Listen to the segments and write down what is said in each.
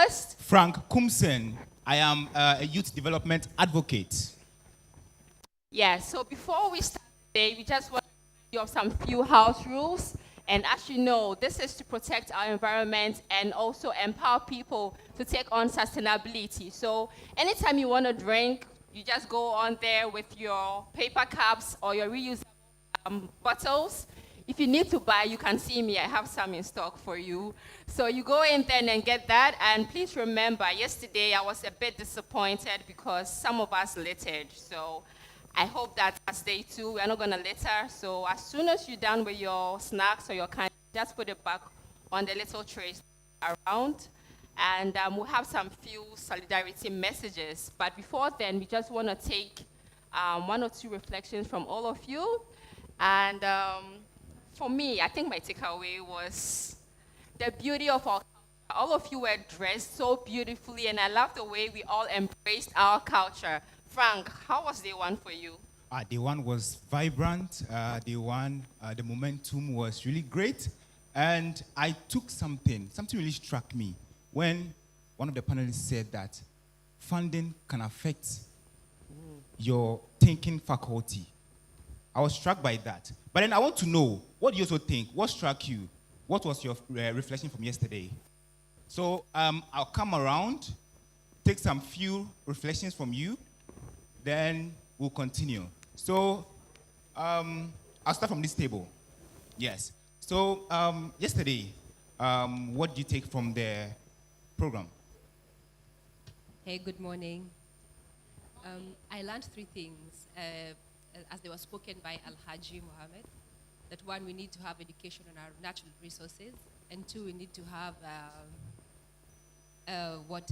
panelist? Frank Kumsen. I am a youth development advocate. Yeah, so before we start today, we just want to give you of some few house rules. And as you know, this is to protect our environment and also empower people to take on sustainability. So anytime you want to drink, you just go on there with your paper cups or your reusable bottles. If you need to buy, you can see me. I have some in stock for you. So you go in there and get that. And please remember, yesterday I was a bit disappointed because some of us littered. So I hope that as day 2, we're not going to litter. So as soon as you're done with your snacks or your candy, just put it back on the little trays around. And we'll have some few solidarity messages. But before then, we just want to take 1 or 2 reflections from all of you. And for me, I think my takeaway was the beauty of our culture. All of you were dressed so beautifully, and I love the way we all embraced our culture. Frank, how was day 1 for you? Day 1 was vibrant. Day 1, the momentum was really great. And I took something really struck me when one of the panelists said that funding can affect your thinking faculty. I was struck by that. But then I want to know, what do you also think? What struck you? What was your reflection from yesterday? So I'll come around, take some few reflections from you, then we'll continue. So I'll start from this table. Yes. So yesterday, what did you take from the program? Hey, good morning. I learned 3 things as they were spoken by Al-Haji Mohammed. That 1, we need to have education on our natural resources, and 2, we need to have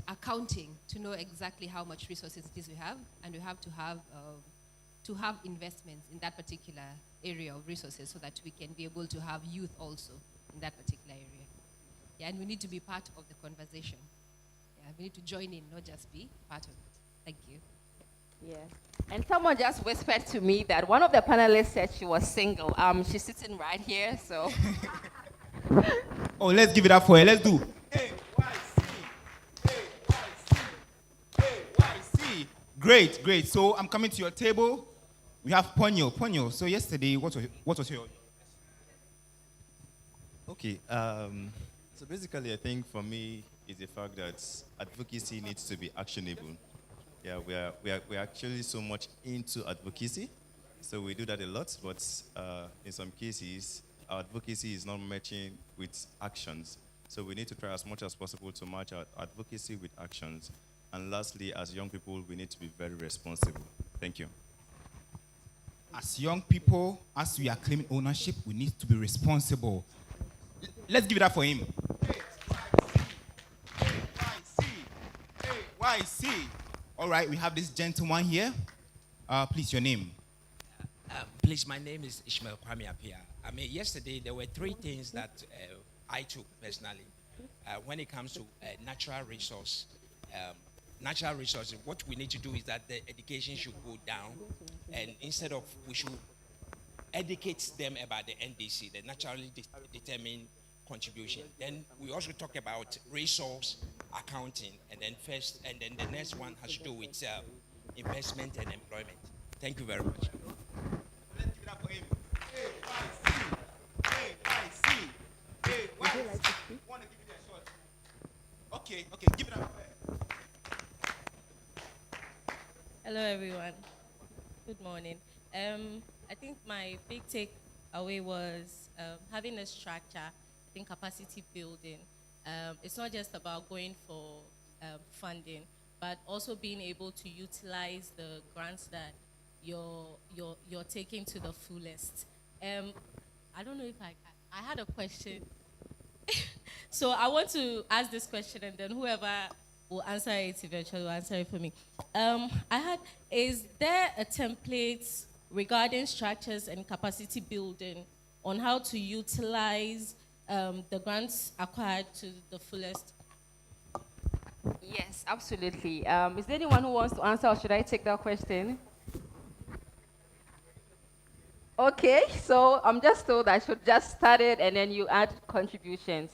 accounting to know exactly how much resources it is we have, and we have to have investments in that particular area of resources so that we can be able to have youth also in that particular area. Yeah, and we need to be part of the conversation. Yeah, we need to join in, not just be part of it. Thank you. Yeah. And someone just whispered to me that one of the panelists said she was single. She's sitting right here, so. Oh, let's give it up for her. Let's do. AYC. Great, great. So I'm coming to your table. We have Ponyo. Ponyo, so yesterday, what was your... Okay, so basically I think for me is the fact that advocacy needs to be actionable. Yeah, we're actually so much into advocacy, so we do that a lot, but in some cases, our advocacy is not matching with actions. So we need to try as much as possible to match our advocacy with actions. And lastly, as young people, we need to be very responsible. Thank you. As young people, as we are claiming ownership, we need to be responsible. Let's give it up for him. AYC. All right, we have this gentleman here. Please, your name. Please, my name is Ishmael Kwame Apia. I mean, yesterday there were 3 things that I took personally. When it comes to natural resources, what we need to do is that the education should go down, and instead of, we should educate them about the NDC, the naturally determined contribution. Then we also talk about resource accounting, and then the next one has to do with investment and employment. Thank you very much. Let's give it up for him. AYC. Want to give it a shot? Okay, give it up for her. Hello, everyone. Good morning. I think my big takeaway was having a structure, I think capacity building. It's not just about going for funding, but also being able to utilize the grants that you're taking to the fullest. I don't know if I had a question. So I want to ask this question, and then whoever will answer it eventually will answer it for me. Is there a template regarding structures and capacity building on how to utilize the grants acquired to the fullest? Yes, absolutely. Is there anyone who wants to answer, or should I take that question? Okay, so I'm just told I should just start it and then you add contributions.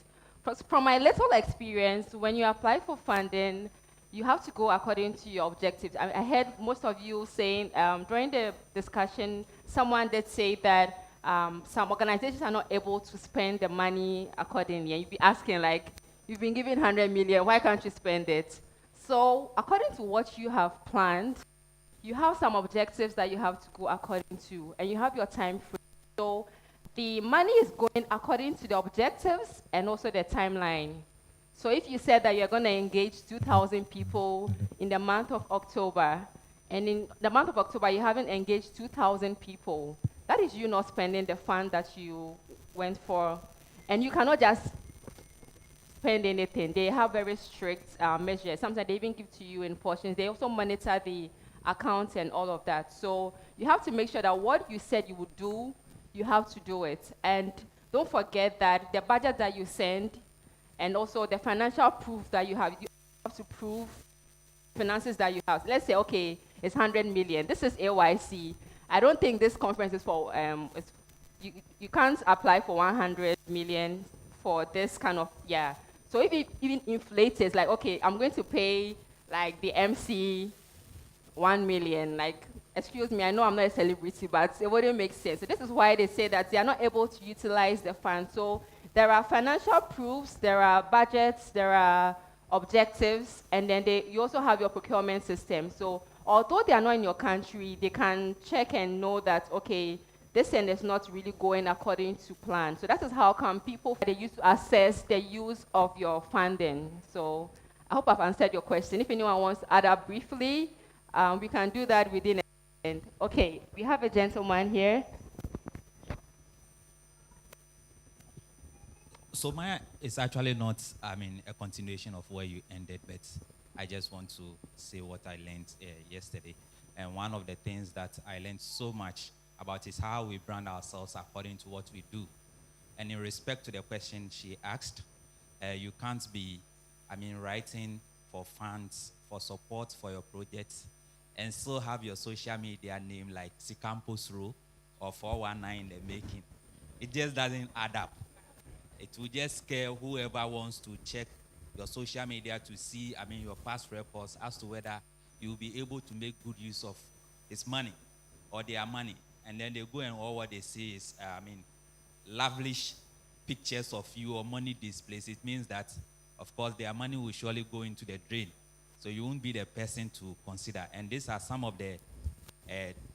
from my little experience, when you apply for funding, you have to go according to your objectives. I heard most of you saying during the discussion, someone did say that some organizations are not able to spend the money accordingly. And you'd be asking, like, you've been given 100 million, why can't you spend it? So according to what you have planned, you have some objectives that you have to go according to, and you have your time frame. So the money is going according to the objectives and also the timeline. So if you said that you're going to engage 2,000 people in the month of October, and in the month of October you haven't engaged 2,000 people, that is you not spending the fund that you went for. And you cannot just spend anything. They have very strict measures. Sometimes they even give to you in portions. They also monitor the accounts and all of that. So you have to make sure that what you said you would do, you have to do it. And don't forget that the budget that you send and also the financial proof that you have to prove finances that you have. Let's say, okay, it's 100 million. This is AYC. I don't think this conference is for, you can't apply for 100 million for this kind of, yeah. So if it even inflates, it's like, okay, I'm going to pay like the MC 1 million, like, excuse me, I know I'm not a celebrity, but it wouldn't make sense. So this is why they say that they are not able to utilize the fund. So there are financial proofs, there are budgets, there are objectives, and then you also have your procurement system. So although they are not in your country, they can check and know that, okay, this end is not really going according to plan. So that is how come people, they use to assess the use of your funding. So I hope I've answered your question. If anyone wants to add up briefly, we can do that within a second. Okay, we have a gentleman here. So mine is actually not, a continuation of where you ended, but I just want to say what I learned yesterday. And one of the things that I learned so much about is how we brand ourselves according to what we do. And in respect to the question she asked, you can't be, writing for funds, for support for your projects, and still have your social media name like Sikampos Row or 419 in the making. It just doesn't add up. It will just scare whoever wants to check your social media to see, your past records as to whether you'll be able to make good use of his money or their money. And then they go and all what they say is, lavish pictures of you or money displays. It means that, of course, their money will surely go into the drain. So you won't be the person to consider. And these are some of the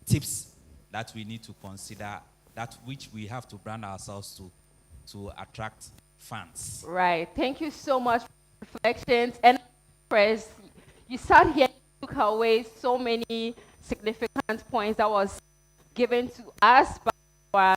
tips that we need to consider, that which we have to brand ourselves to attract funds. Right. Thank you so much for reflections. And press, you sat here and took away so many significant points that was given to us by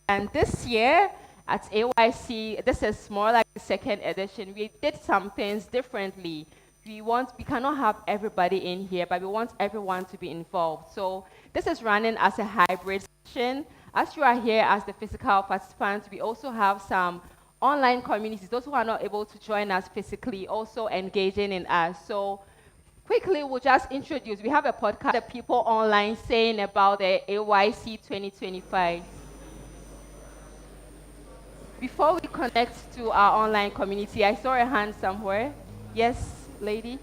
and this year at AYC, this is more like the second edition. We did some things differently. We cannot have everybody in here, but we want everyone to be involved. So this is running as a hybrid session. As you are here as the physical participants, we also have some online communities, those who are not able to join us physically, also engaging in us. So quickly, we'll just introduce, we have a podcast, the people online saying about the AYC 2025. Before we connect to our online community, I saw a hand somewhere. Yes, lady?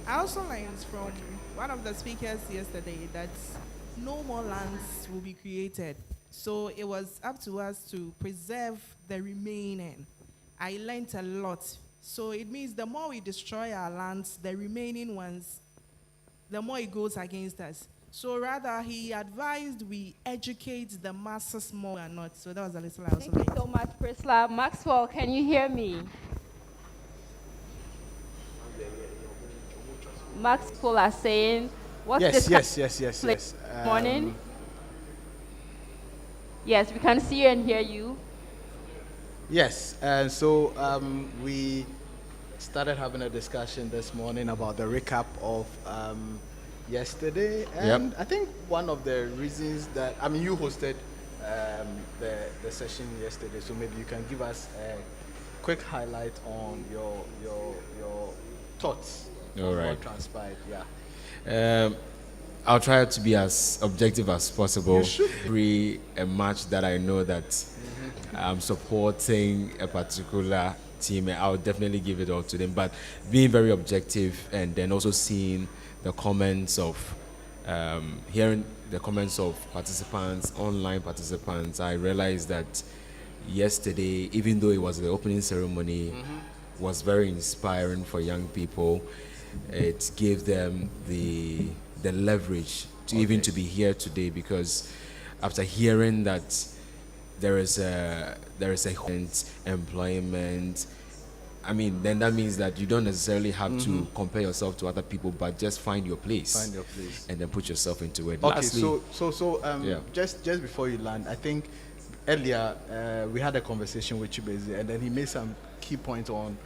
I also learned from one of the speakers yesterday that no more lands will be created. So it was up to us to preserve the remaining. I learned a lot. So it means the more we destroy our lands, the remaining ones, the more it goes against us. So rather, he advised we educate the masses more and not. So that was a little I also learned. Thank you so much, Priscilla. Maxwell, can you hear me? Max people are saying, what's this? Yes. Morning? Yes, we can see you and hear you. Yes, we started having a discussion this morning about the recap of yesterday, and I think one of the reasons that you hosted the session yesterday, so maybe you can give us a quick highlight on your thoughts All on right. what transpired. Yeah. I'll try to be as objective as possible. You should. Every a match that I know that I'm supporting a particular team, I'll definitely give it all to them. But being very objective and then also seeing the comments of, hearing the comments of participants, online participants, I realized that yesterday, even though it was the opening ceremony, was very inspiring for young people. It gave them the leverage to even to be here today, because after hearing that there is a employment, then that means that you don't necessarily have to compare yourself to other people, but just find your place. Find your place. And then put yourself into it. Okay, Lastly, yeah. Just before you land, I think earlier we had a conversation with Chibeze, and then he made some key points on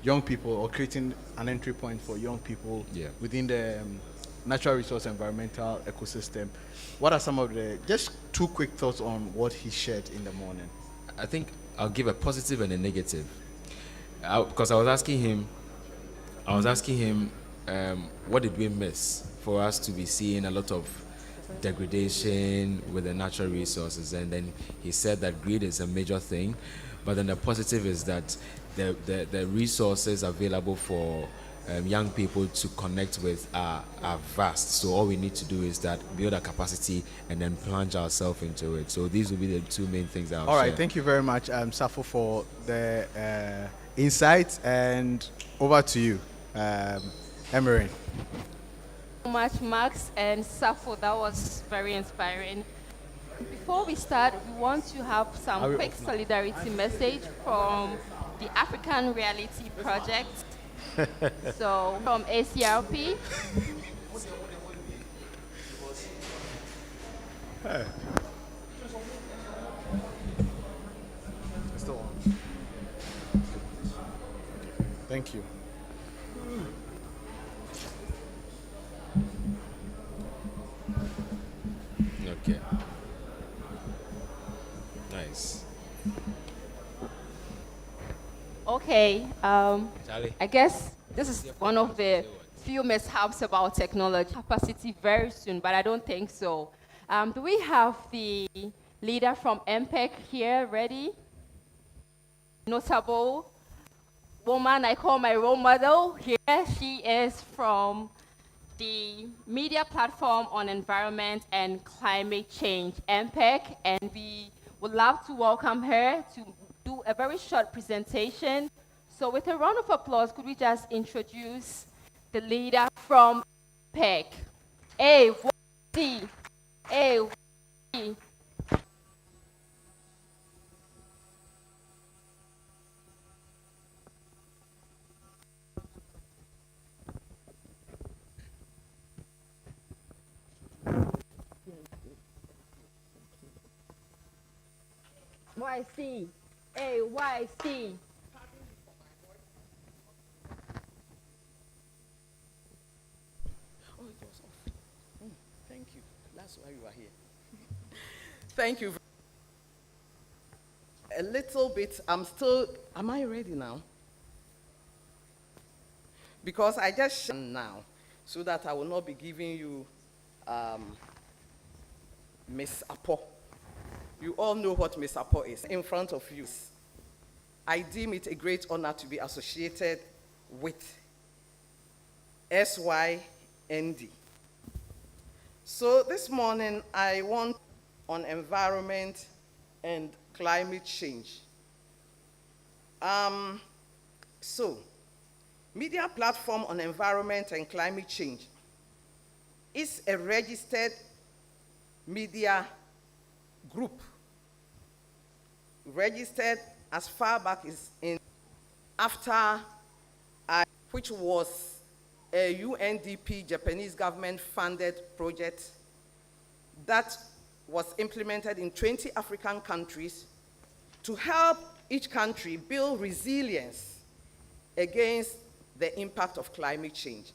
young people, or creating an entry point for young people within the natural resource environmental ecosystem. What are some of just two quick thoughts on what he shared in the morning? I think I'll give a positive and a negative. Because I was asking him, what did we miss for us to be seeing a lot of degradation with the natural resources? And then he said that greed is a major thing, but then the positive is that the resources available for young people to connect with are vast. So all we need to do is that build our capacity and then plunge ourselves into it. So these will be the two main things that I'll share. All right, thank you very much, Safo, for the insights, and over to you, Emery. So much, Max and Safo. That was very inspiring. Before we start, we want to have some quick solidarity message from the African Reality Project. So from ACRP. Hey. Still on. Thank you. Okay. Nice. Okay, I guess this is one of the few mishaps about technology. Capacity very soon, but I don't think so. Do we have the leader from MPEC here ready? Notable woman I call my role model here. She is from the media platform on environment and climate change, MPEC, and we would love to welcome her to do a very short presentation. So with a round of applause, could we just introduce the leader from MPEC? A1C. A1C. YC. AYC. Oh, it was off. Thank you. That's why you are here. Thank you. A little bit, am I ready now? Because I just now, so that I will not be giving you Miss Apo. You all know what Miss Apo is in front of you. I deem it a great honor to be associated with SYND. So this morning, I want on environment and climate change. Media Platform on Environment and Climate Change is a registered media group, registered as far back as in which was a UNDP Japanese government funded project that was implemented in 20 African countries to help each country build resilience against the impact of climate change.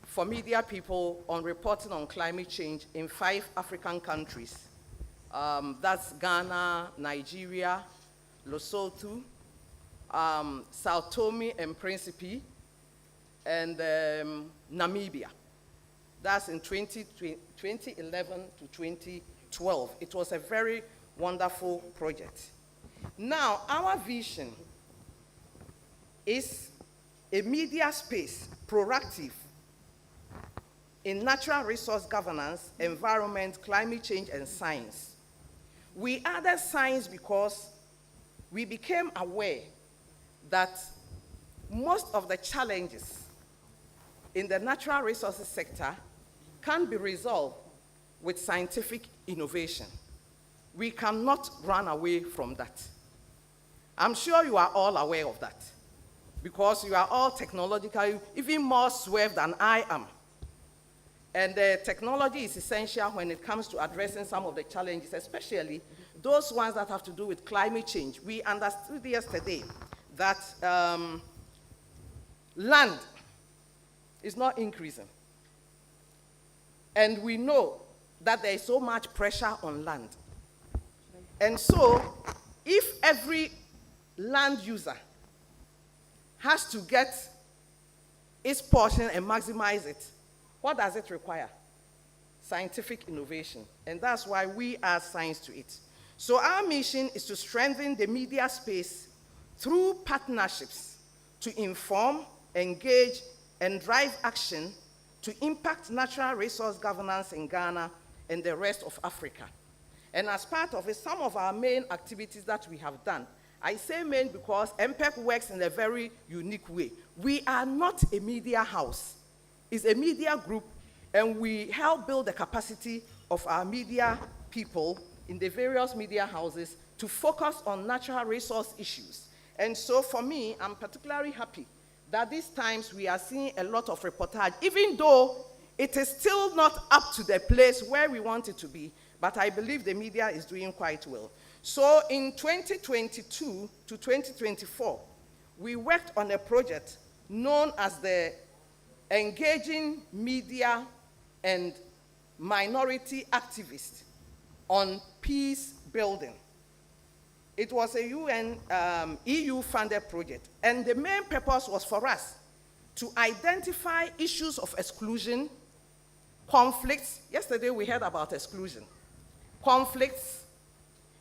For media people on reporting on climate change in 5 African countries. That's Ghana, Nigeria, Lesotho, Sao Tome and Principe, and Namibia. That's in 2011 to 2012. It was a very wonderful project. Now, our vision is a media space, proactive, in natural resource governance, environment, climate change, and science. We added science because we became aware that most of the challenges in the natural resources sector can be resolved with scientific innovation. We cannot run away from that. I'm sure you are all aware of that because you are all technologically even more swerved than I am. And technology is essential when it comes to addressing some of the challenges, especially those ones that have to do with climate change. We understood yesterday that land is not increasing. And we know that there is so much pressure on land. And so, if every land user has to get its portion and maximize it, what does it require? Scientific innovation. And that's why we add science to it. So our mission is to strengthen the media space through partnerships to inform, engage, and drive action to impact natural resource governance in Ghana and the rest of Africa. And as part of it, some of our main activities that we have done, I say main because MPEC works in a very unique way. We are not a media house. It's a media group, and we help build the capacity of our media people in the various media houses to focus on natural resource issues. And so for me, I'm particularly happy that these times we are seeing a lot of reportage, even though it is still not up to the place where we want it to be, but I believe the media is doing quite well. So in 2022 to 2024, we worked on a project known as the Engaging Media and Minority Activists on Peace Building. It was a UN, EU-funded project, and the main purpose was for us to identify issues of exclusion, conflicts. Yesterday we heard about exclusion, conflicts,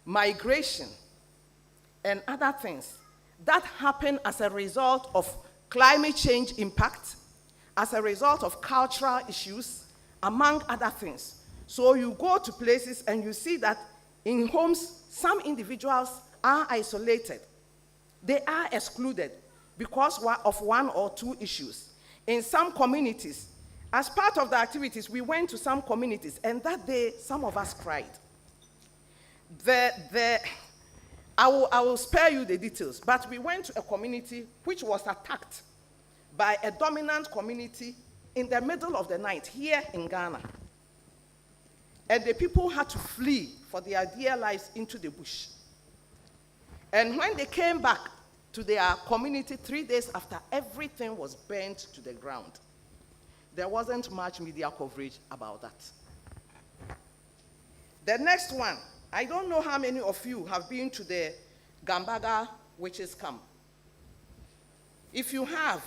migration, and other things that happen as a result of climate change impact, as a result of cultural issues, among other things. So you go to places and you see that in homes, some individuals are isolated. They are excluded because of one or two issues. In some communities, as part of the activities, we went to some communities, and that day, some of us cried. I will spare you the details, but we went to a community which was attacked by a dominant community in the middle of the night here in Ghana. And the people had to flee for their dear lives into the bush. And when they came back to their community 3 days after, everything was burnt to the ground. There wasn't much media coverage about that. The next one, I don't know how many of you have been to the Gambaga witches camp. If you have,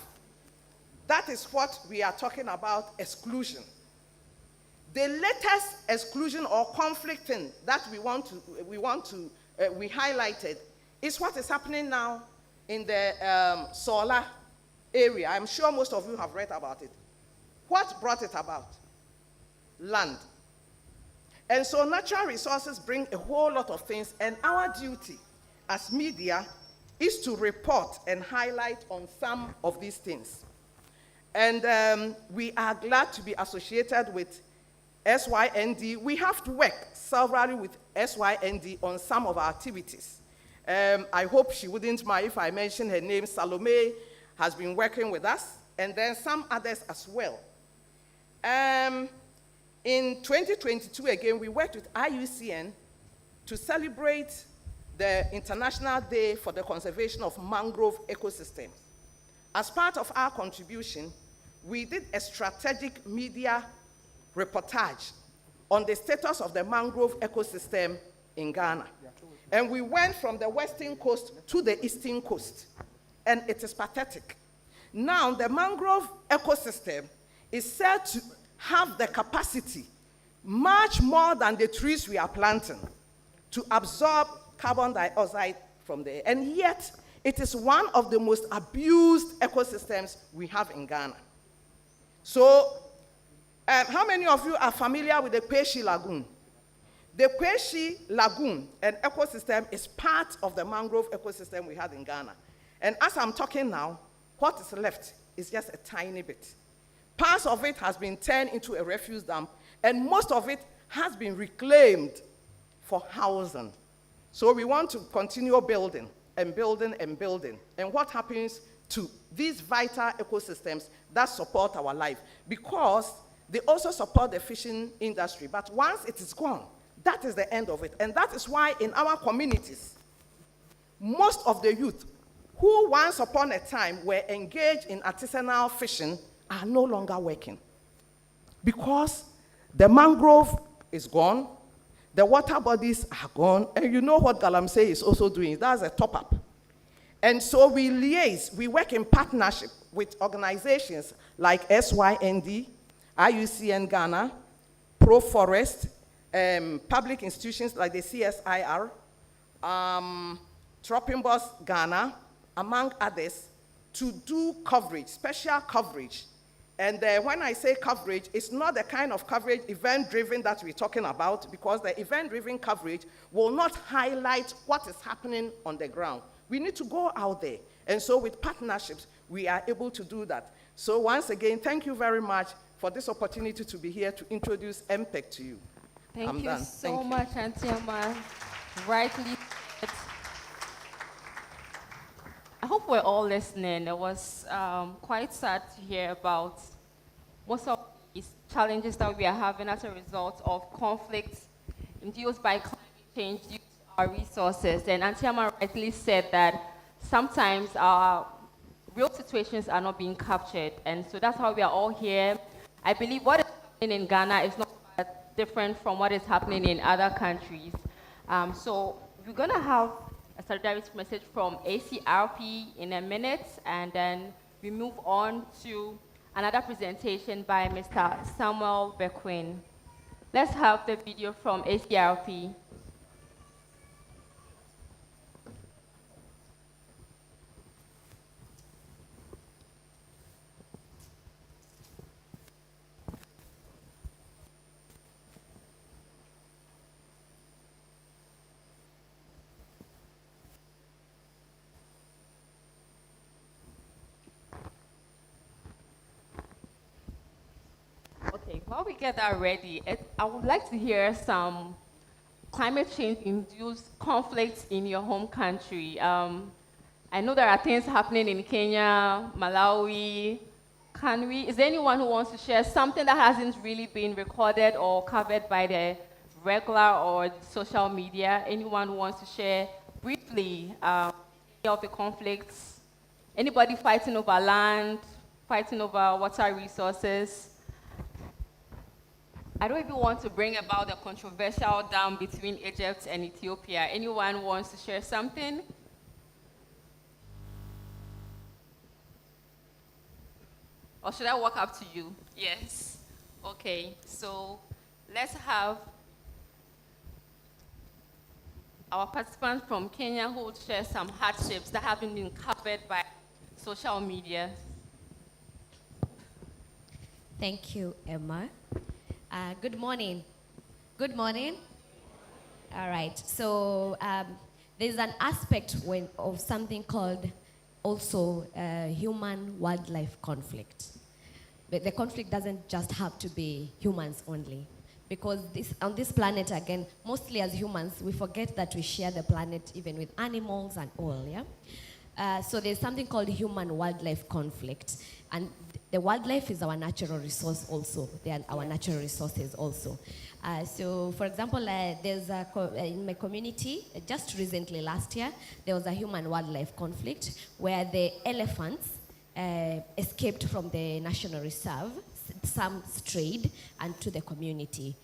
that is what we are talking about, exclusion. The latest exclusion or conflict thing that we highlighted is what is happening now in the Solar area. I'm sure most of you have read about it. What brought it about? Land. And so natural resources bring a whole lot of things, and our duty as media is to report and highlight on some of these things. And we are glad to be associated with SYND. We have to work severally with SYND on some of our activities. I hope she wouldn't mind if I mention her name. Salome has been working with us, and then some others as well. In 2022, again, we worked with IUCN to celebrate the International Day for the Conservation of Mangrove Ecosystem. As part of our contribution, we did a strategic media reportage on the status of the mangrove ecosystem in Ghana. And we went from the western coast to the eastern coast, and it is pathetic. Now, the mangrove ecosystem is said to have the capacity, much more than the trees we are planting, to absorb carbon dioxide from the air. And yet, it is one of the most abused ecosystems we have in Ghana. So, how many of you are familiar with the Kweshi Lagoon? The Kweshi Lagoon, an ecosystem, is part of the mangrove ecosystem we have in Ghana. And as I'm talking now, what is left is just a tiny bit. Parts of it has been turned into a refuse dump, and most of it has been reclaimed for housing. So we want to continue building and building and building. And what happens to these vital ecosystems that support our life? Because they also support the fishing industry. But once it is gone, that is the end of it. And that is why in our communities, most of the youth who once upon a time were engaged in artisanal fishing are no longer working. Because the mangrove is gone, the water bodies are gone, and you know what Galamsey is also doing. That's a top-up. And so we liaise, we work in partnership with organizations like SYND, IUCN Ghana, Pro Forest, public institutions like the CSIR, Tropimbos Ghana, among others, to do coverage, special coverage. And when I say coverage, it's not the kind of coverage, event-driven, that we're talking about, because the event-driven coverage will not highlight what is happening on the ground. We need to go out there. And so with partnerships, we are able to do that. So once again, thank you very much for this opportunity to be here to introduce MPEC to you. Thank you so much, Auntie Amma. Rightly said. I hope we're all listening. It was quite sad to hear about most of these challenges that we are having as a result of conflicts induced by climate change due to our resources. And Auntie Amma rightly said that sometimes our real situations are not being captured. And so that's how we are all here. I believe what is happening in Ghana is not that different from what is happening in other countries. So we're going to have a solidarity message from ACRP in a minute, and then we move on to another presentation by Mr. Samuel Bequin. Let's have the video from ACRP. Okay, while we get that ready, I would like to hear some climate change-induced conflicts in your home country. I know there are things happening in Kenya, Malawi. Is there anyone who wants to share something that hasn't really been recorded or covered by the regular or social media? Anyone who wants to share briefly any of the conflicts? Anybody fighting over land, fighting over water resources? I don't even want to bring about the controversial dam between Egypt and Ethiopia. Anyone wants to share something? Or should I walk up to you? Yes. Okay, so let's have our participants from Kenya who will share some hardships that haven't been covered by social media. Thank you, Emma. Good morning. Good morning. All right. So there's an aspect of something called also human-wildlife conflict. But the conflict doesn't just have to be humans only. Because on this planet, again, mostly as humans, we forget that we share the planet even with animals and all, yeah? So there's something called human-wildlife conflict. And The wildlife is our natural resource also. They are our natural resources also. So, for example, there's in my community, just recently last year, there was a human-wildlife conflict where the elephants escaped from the national reserve. Some strayed and to the community.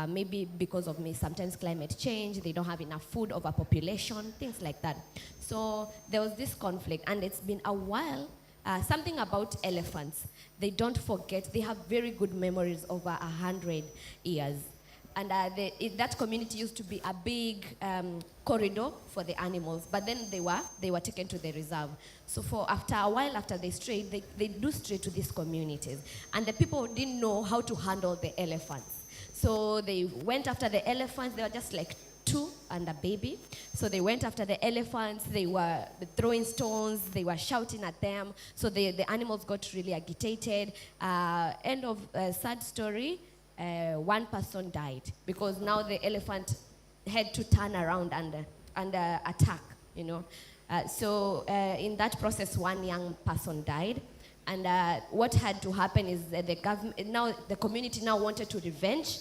Maybe because of sometimes climate change, they don't have enough food, overpopulation, things like that. So there was this conflict, and it's been a while. Something about elephants, they don't forget. They have very good memories over 100 years. And that community used to be a big corridor for the animals, but then they were taken to the reserve. So after a while, after they strayed, they do stray to these communities. And the people didn't know how to handle the elephants. So they went after the elephants. They were just like 2 and a baby. So they went after the elephants. They were throwing stones. They were shouting at them. So the animals got really agitated. End of sad story. One person died because now the elephant had to turn around and attack, you know. So in that process, one young person died. And what had to happen is that the community now wanted to revenge.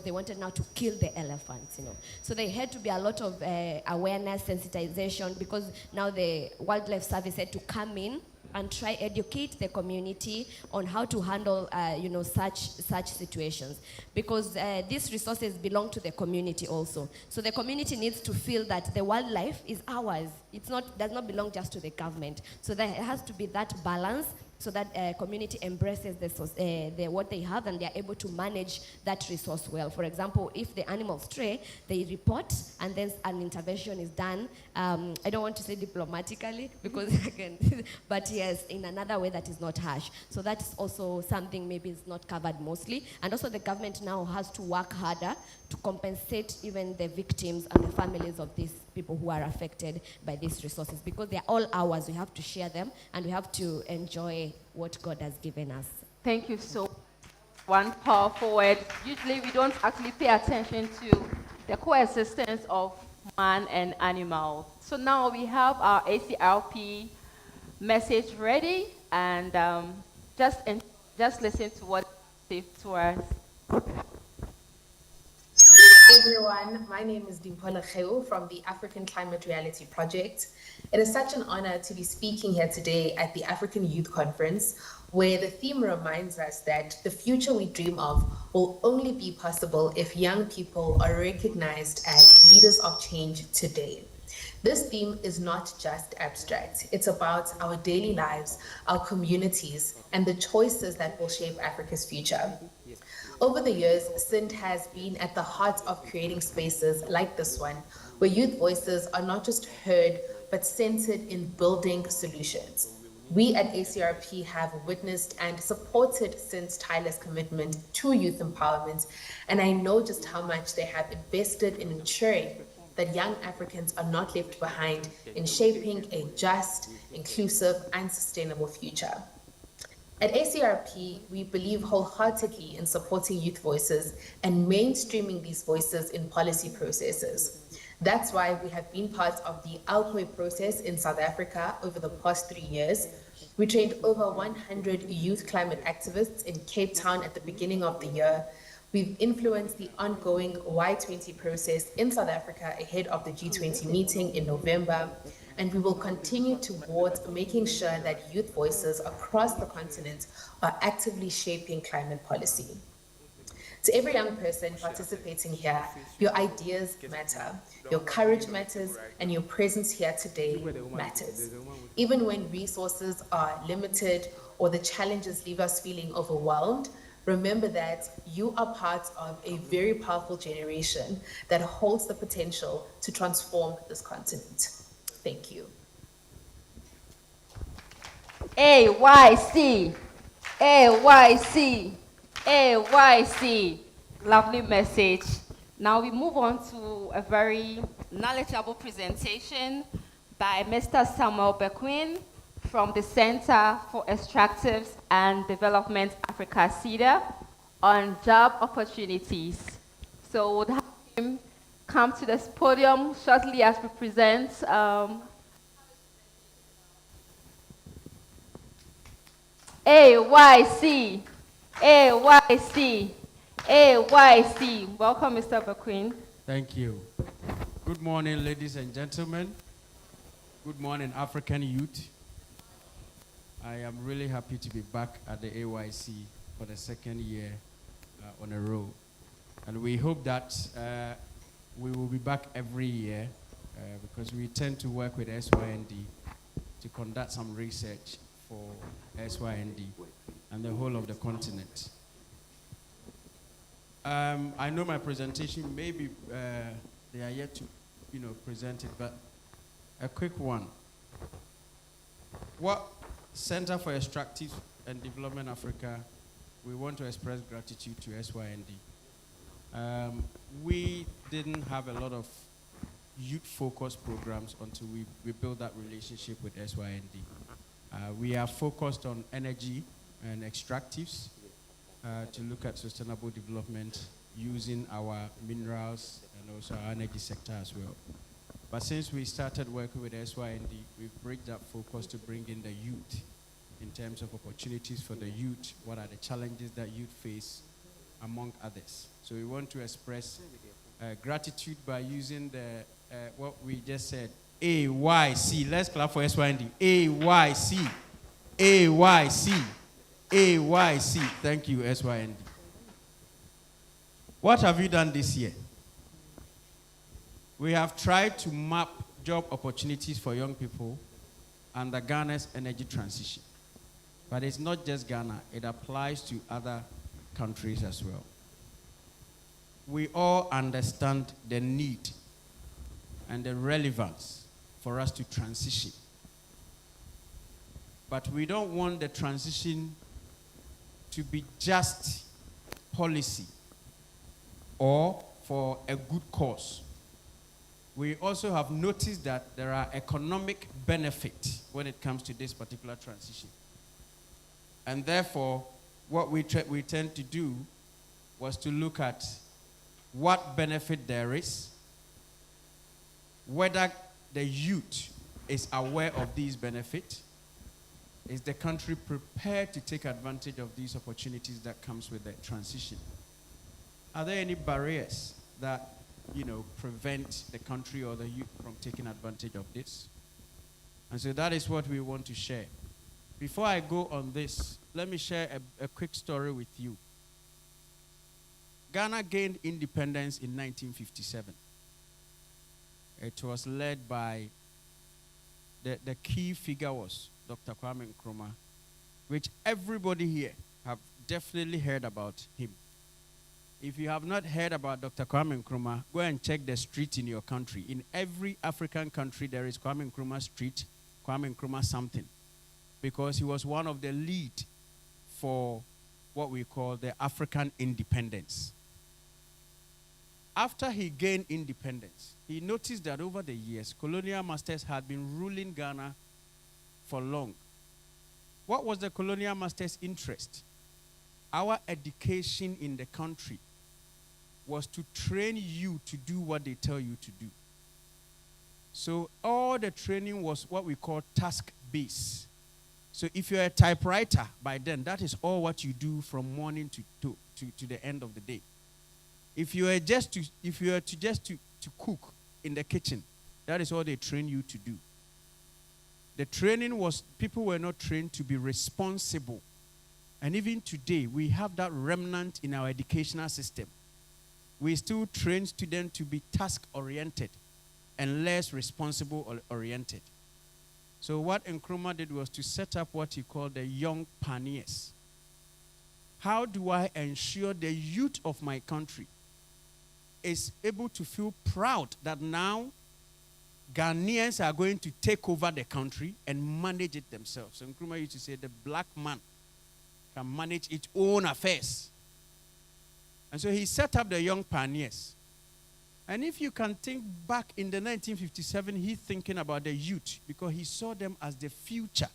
They wanted now to kill the elephants, you know. So there had to be a lot of awareness, sensitization, because now the Wildlife Service had to come in and try educate the community on how to handle, such situations, because these resources belong to the community also. So the community needs to feel that the wildlife is ours. Does not belong just to the government. So there has to be that balance, so that community embraces what they have, and they are able to manage that resource well. For example, if the animals stray, they report, and then an intervention is done. I don't want to say diplomatically, because but yes, in another way that is not harsh. So that's also something maybe is not covered mostly. And also the government now has to work harder to compensate even the victims and the families of these people who are affected by these resources, because they are all ours. We have to share them, and we have to enjoy what God has given us. Thank you so much. One powerful word. Usually we don't actually pay attention to the coexistence of man and animal. So now we have our ACRP message ready, and just listen to what they say to us. Everyone, my name is Dimpola Kheu from the African Climate Reality Project. It is such an honor to be speaking here today at the African Youth Conference, where the theme reminds us that the future we dream of will only be possible if young people are recognized as leaders of change today. This theme is not just abstract. It's about our daily lives, our communities, and the choices that will shape Africa's future. Over the years, SIND has been at the heart of creating spaces like this one, where youth voices are not just heard, but centered in building solutions. We at ACRP have witnessed and supported SIND's tireless commitment to youth empowerment, and I know just how much they have invested in ensuring that young Africans are not left behind in shaping a just, inclusive, and sustainable future. At ACRP, we believe wholeheartedly in supporting youth voices and mainstreaming these voices in policy processes. That's why we have been part of the Alcoy process in South Africa over the past 3 years. We trained over 100 youth climate activists in Cape Town at the beginning of the year. We've influenced the ongoing Y20 process in South Africa ahead of the G20 meeting in November. And we will continue towards making sure that youth voices across the continent are actively shaping climate policy. To every young person participating here, your ideas matter, your courage matters, and your presence here today matters. Even when resources are limited or the challenges leave us feeling overwhelmed, remember that you are part of a very powerful generation that holds the potential to transform this continent. Thank you. AYC, AYC, AYC. Lovely message. Now we move on to a very knowledgeable presentation by Mr. Samuel Bequin from the Center for Extractives and Development Africa, CEDA, on job opportunities. So we'll have him come to this podium shortly as we present AYC, AYC, AYC. Welcome, Mr. Bakwin. Thank you. Good morning, ladies and gentlemen. Good morning, African youth. I am really happy to be back at the AYC for the second year on a row. And we hope that we will be back every year because we tend to work with SYND to conduct some research for SYND and the whole of the continent. I know my presentation, maybe they are yet to present it, but a quick one. What Center for Extractives and Development Africa, we want to express gratitude to SYND. We didn't have a lot of youth-focused programs until we built that relationship with SYND. We are focused on energy and extractives to look at sustainable development using our minerals and also our energy sector as well. But since we started working with SYND, we've brought that focus to bring in the youth in terms of opportunities for the youth, what are the challenges that youth face, among others. So we want to express gratitude by using the what we just said, AYC. Let's clap for SYND. AYC, AYC, AYC. Thank you, SYND. What have you done this year? We have tried to map job opportunities for young people under Ghana's energy transition. But it's not just Ghana, it applies to other countries as well. We all understand the need and the relevance for us to transition. But we don't want the transition to be just policy or for a good cause. We also have noticed that there are economic benefits when it comes to this particular transition. And therefore, what we tend to do was to look at what benefit there is, whether the youth is aware of these benefits, is the country prepared to take advantage of these opportunities that comes with the transition? Are there any barriers that prevent the country or the youth from taking advantage of this? And so that is what we want to share. Before I go on this, let me share a quick story with you. Ghana gained independence in 1957. It was led by, the key figure was Dr. Kwame Nkrumah, which everybody here have definitely heard about him. If you have not heard about Dr. Kwame Nkrumah, go and check the street in your country. In every African country, there is Kwame Nkrumah Street, Kwame Nkrumah something, because he was one of the lead for what we call the African independence. After he gained independence, he noticed that over the years, colonial masters had been ruling Ghana for long. What was the colonial masters' interest? Our education in the country was to train you to do what they tell you to do. So all the training was what we call task-based. So if you're a typewriter by then, that is all what you do from morning to the end of the day. If you are to cook in the kitchen, that is all they train you to do. The training was, people were not trained to be responsible. And even today, we have that remnant in our educational system. We still train students to be task-oriented and less responsible-oriented. So what Nkrumah did was to set up what he called the young pioneers. How do I ensure the youth of my country is able to feel proud that now Ghanaians are going to take over the country and manage it themselves? So Nkrumah used to say the black man can manage its own affairs. And so he set up the young pioneers. And if you can think back in the 1957, he's thinking about the youth because he saw them as the future.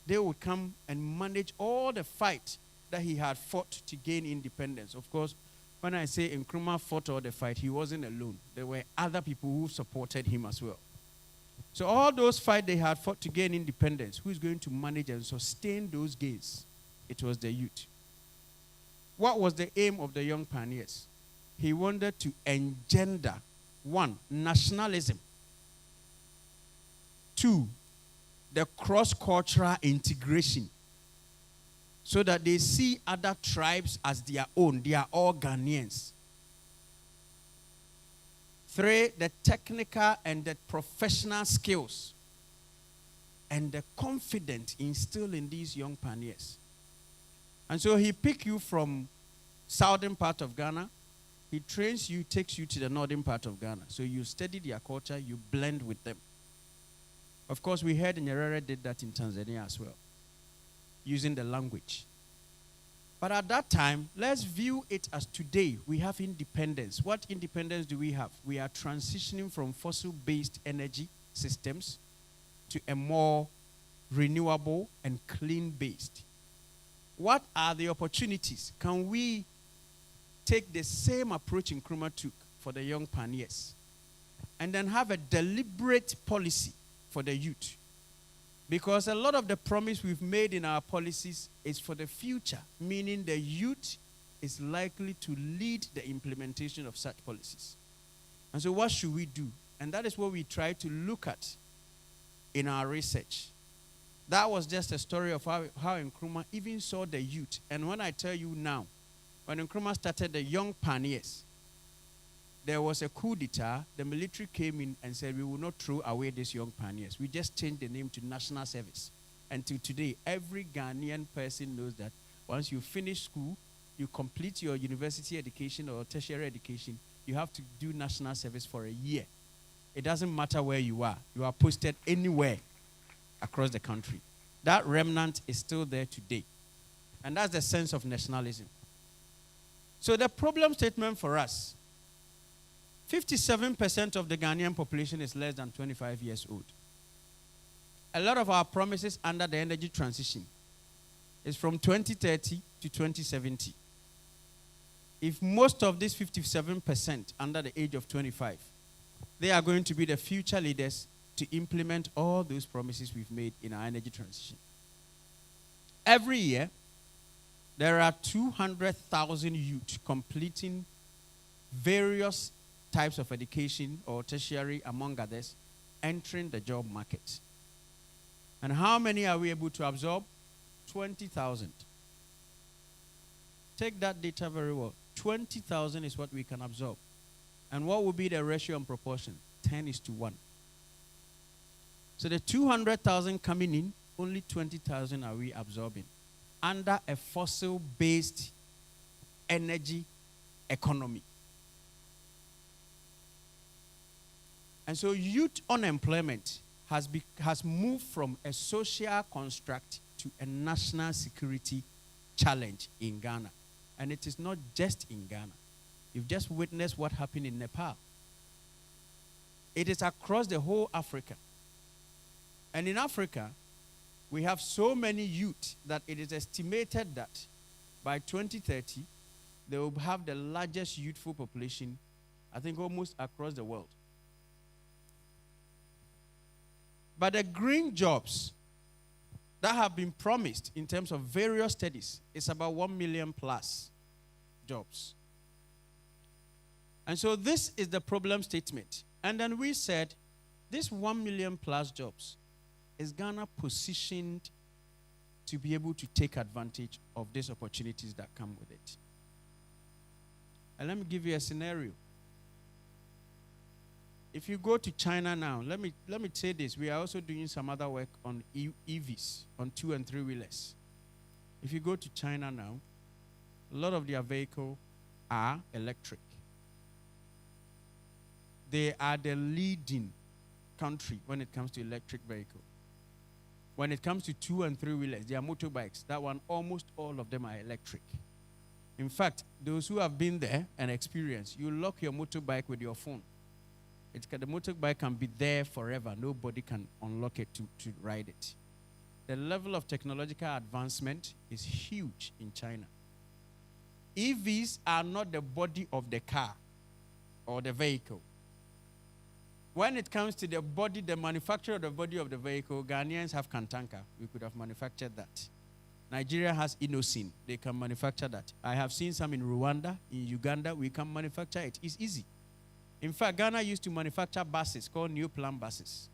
They would come and manage all the fight that he had fought to gain independence. Of course, when I say Nkrumah fought all the fight, he wasn't alone. There were other people who supported him as well. So all those fights they had fought to gain independence, who is going to manage and sustain those gains? It was the youth. What was the aim of the young pioneers? He wanted to engender, 1, nationalism. 2, the cross-cultural integration, so that they see other tribes as their own. They are all Ghanaians. 3, the technical and the professional skills and the confidence instilled in these young pioneers. And so he picks you from southern part of Ghana. He trains you, takes you to the northern part of Ghana. So you study their culture, you blend with them. Of course, we heard Nyerere did that in Tanzania as well, using the language. But at that time, let's view it as today. We have independence. What independence do we have? We are transitioning from fossil-based energy systems to a more renewable and clean-based. What are the opportunities? Can we take the same approach Nkrumah took for the young pioneers and then have a deliberate policy for the youth? Because a lot of the promise we've made in our policies is for the future, meaning the youth is likely to lead the implementation of such policies. And so what should we do? And that is what we try to look at in our research. That was just a story of how Nkrumah even saw the youth. And when I tell you now, when Nkrumah started the young pioneers, there was a coup d'etat. The military came in and said, we will not throw away these young pioneers. We just changed the name to National Service. Until today, every Ghanaian person knows that once you finish school, you complete your university education or tertiary education, you have to do National Service for a year. It doesn't matter where you are. You are posted anywhere across the country. That remnant is still there today. And that's the sense of nationalism. So the problem statement for us, 57% of the Ghanaian population is less than 25 years old. A lot of our promises under the energy transition is from 2030 to 2070. If most of these 57% under the age of 25, they are going to be the future leaders to implement all those promises we've made in our energy transition. Every year, there are 200,000 youth completing various types of education or tertiary, among others, entering the job market. And how many are we able to absorb? 20,000. Take that data very well. 20,000 is what we can absorb. And what will be the ratio and proportion? 10:1. So the 200,000 coming in, only 20,000 are we absorbing under a fossil-based energy economy. And so youth unemployment has moved from a social construct to a national security challenge in Ghana. And it is not just in Ghana. You've just witnessed what happened in Nepal. It is across the whole Africa. And in Africa, we have so many youth that it is estimated that by 2030, they will have the largest youthful population, I think almost across the world. But the green jobs that have been promised in terms of various studies is about 1 million plus jobs. And so this is the problem statement. And then we said, this 1 million plus jobs, is Ghana positioned to be able to take advantage of these opportunities that come with it? And let me give you a scenario. If you go to China now, let me say this. We are also doing some other work on EVs, on 2- and 3-wheelers. If you go to China now, a lot of their vehicles are electric. They are the leading country when it comes to electric vehicles. When it comes to 2- and 3-wheelers, they are motorbikes. That one, almost all of them are electric. In fact, those who have been there and experienced, you lock your motorbike with your phone. The motorbike can be there forever. Nobody can unlock it to ride it. The level of technological advancement is huge in China. EVs are not the body of the car or the vehicle. When it comes to the body, the manufacture of the body of the vehicle, Ghanaians have Kantanka. We could have manufactured that. Nigeria has Innocine. They can manufacture that. I have seen some in Rwanda, in Uganda. We can manufacture it. It's easy. In fact, Ghana used to manufacture buses called New Plan buses.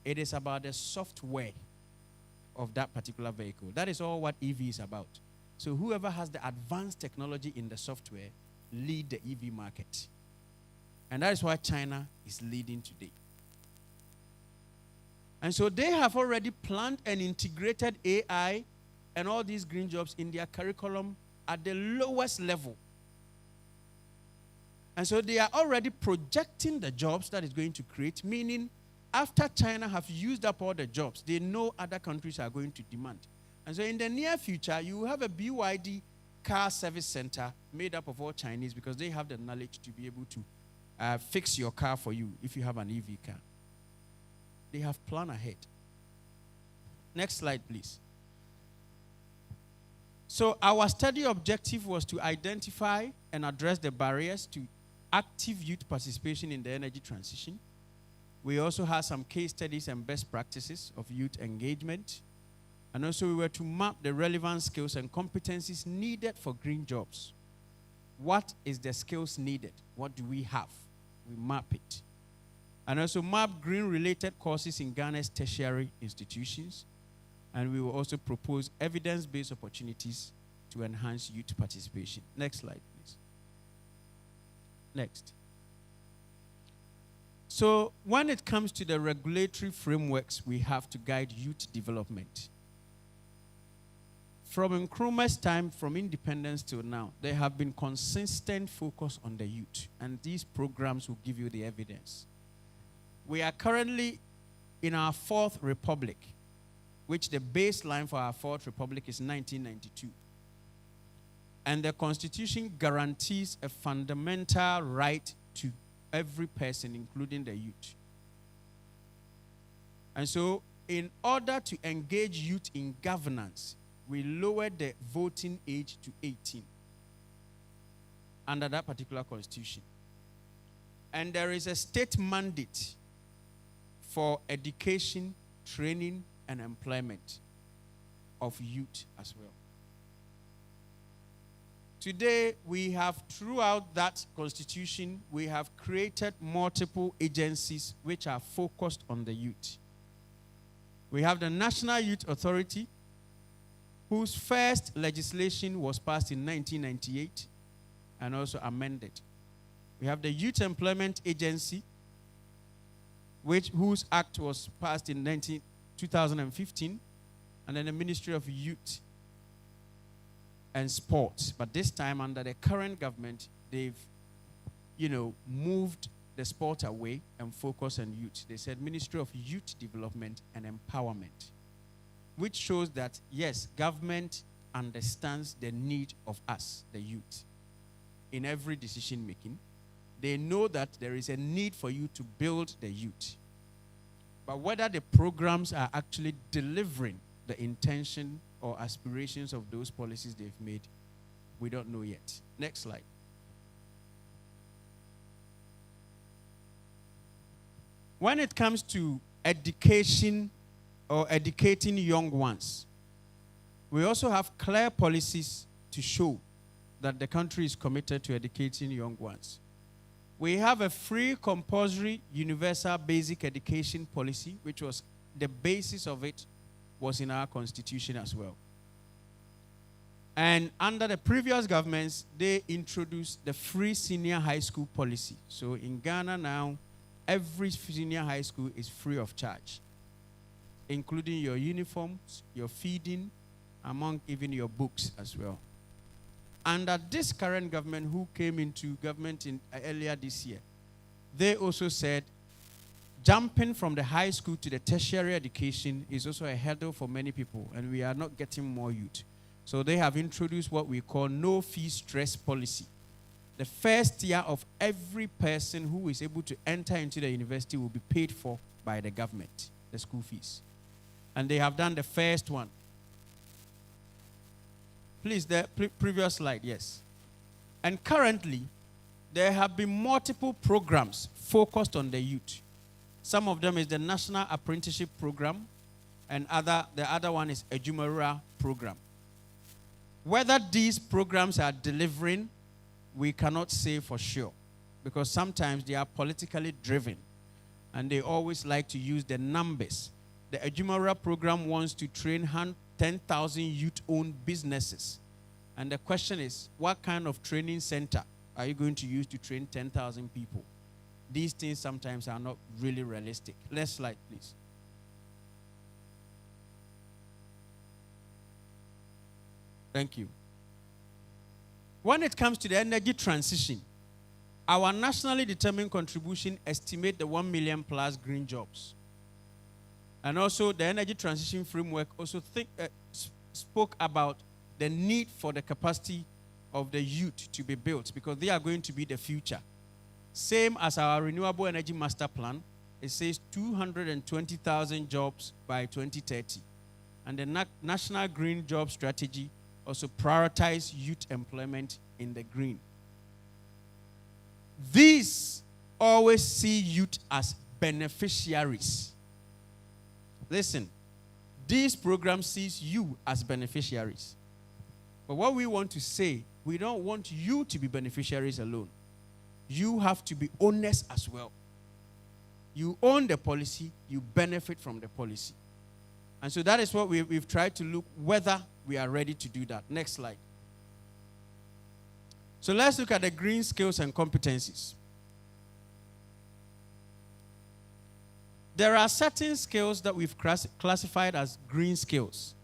It is about the software of that particular vehicle. That is all what EV is about. So whoever has the advanced technology in the software lead the EV market. And that is why China is leading today. And so they have already planned and integrated AI and all these green jobs in their curriculum at the lowest level. And so they are already projecting the jobs that is going to create, meaning after China have used up all the jobs, they know other countries are going to demand. And so in the near future, you will have a BYD car service center made up of all Chinese because they have the knowledge to be able to fix your car for you if you have an EV car. They have planned ahead. Next slide, please. So our study objective was to identify and address the barriers to active youth participation in the energy transition. We also had some case studies and best practices of youth engagement. And also we were to map the relevant skills and competencies needed for green jobs. What is the skills needed? What do we have? We map it. And also map green-related courses in Ghana's tertiary institutions. And we will also propose evidence-based opportunities to enhance youth participation. Next slide, please. Next. So when it comes to the regulatory frameworks we have to guide youth development, from Nkrumah's time, from independence till now, there have been consistent focus on the youth, and these programs will give you the evidence. We are currently in our fourth republic, which the baseline for our fourth republic is 1992. And the Constitution guarantees a fundamental right to every person, including the youth. And so, in order to engage youth in governance, we lowered the voting age to 18 under that particular constitution. And there is a state mandate for education, training, and employment of youth as well. Today, we have, throughout that constitution, we have created multiple agencies which are focused on the youth. We have the National Youth Authority, whose first legislation was passed in 1998 and also amended. We have the Youth Employment Agency, whose act was passed in 2015, and then the Ministry of Youth and Sports. But this time, under the current government, they've, moved the sport away and focus on youth. They said Ministry of Youth Development and Empowerment, which shows that, yes, government understands the need of us, the youth, in every decision making. They know that there is a need for you to build the youth. But whether the programs are actually delivering the intention or aspirations of those policies they've made, we don't know yet. Next slide. When it comes to education or educating young ones, we also have clear policies to show that the country is committed to educating young ones. We have a free, compulsory, universal basic education policy, which was the basis of it was in our constitution as well. And under the previous governments, they introduced the free senior high school policy. So in Ghana now, every senior high school is free of charge, including your uniforms, your feeding, among even your books as well. Under this current government, who came into government earlier this year, they also said jumping from the high school to the tertiary education is also a hurdle for many people, and we are not getting more youth. So they have introduced what we call no fee stress policy. The first year of every person who is able to enter into the university will be paid for by the government, the school fees. And they have done the first one. Please, the previous slide, yes. And currently, there have been multiple programs focused on the youth. Some of them is the National Apprenticeship Program, and the other one is Ejumara program. Whether these programs are delivering, we cannot say for sure, because sometimes they are politically driven and they always like to use the numbers. The Ejumara program wants to train 10,000 youth-owned businesses. And the question is, what kind of training center are you going to use to train 10,000 people? These things sometimes are not really realistic. Next slide, please. Thank you. When it comes to the energy transition, our nationally determined contribution estimate the 1 million plus green jobs. And also the energy transition framework also spoke about the need for the capacity of the youth to be built, because they are going to be the future. Same as our renewable energy master plan, it says 220,000 jobs by 2030. And the National Green Job Strategy also prioritize youth employment in the green. These always see youth as beneficiaries. Listen, these programs sees you as beneficiaries. But what we want to say, we don't want you to be beneficiaries alone. You have to be owners as well. You own the policy, you benefit from the policy. And so that is what we've tried to look whether we are ready to do that. Next slide. So let's look at the green skills and competencies. There are certain skills that we've classified as green skills.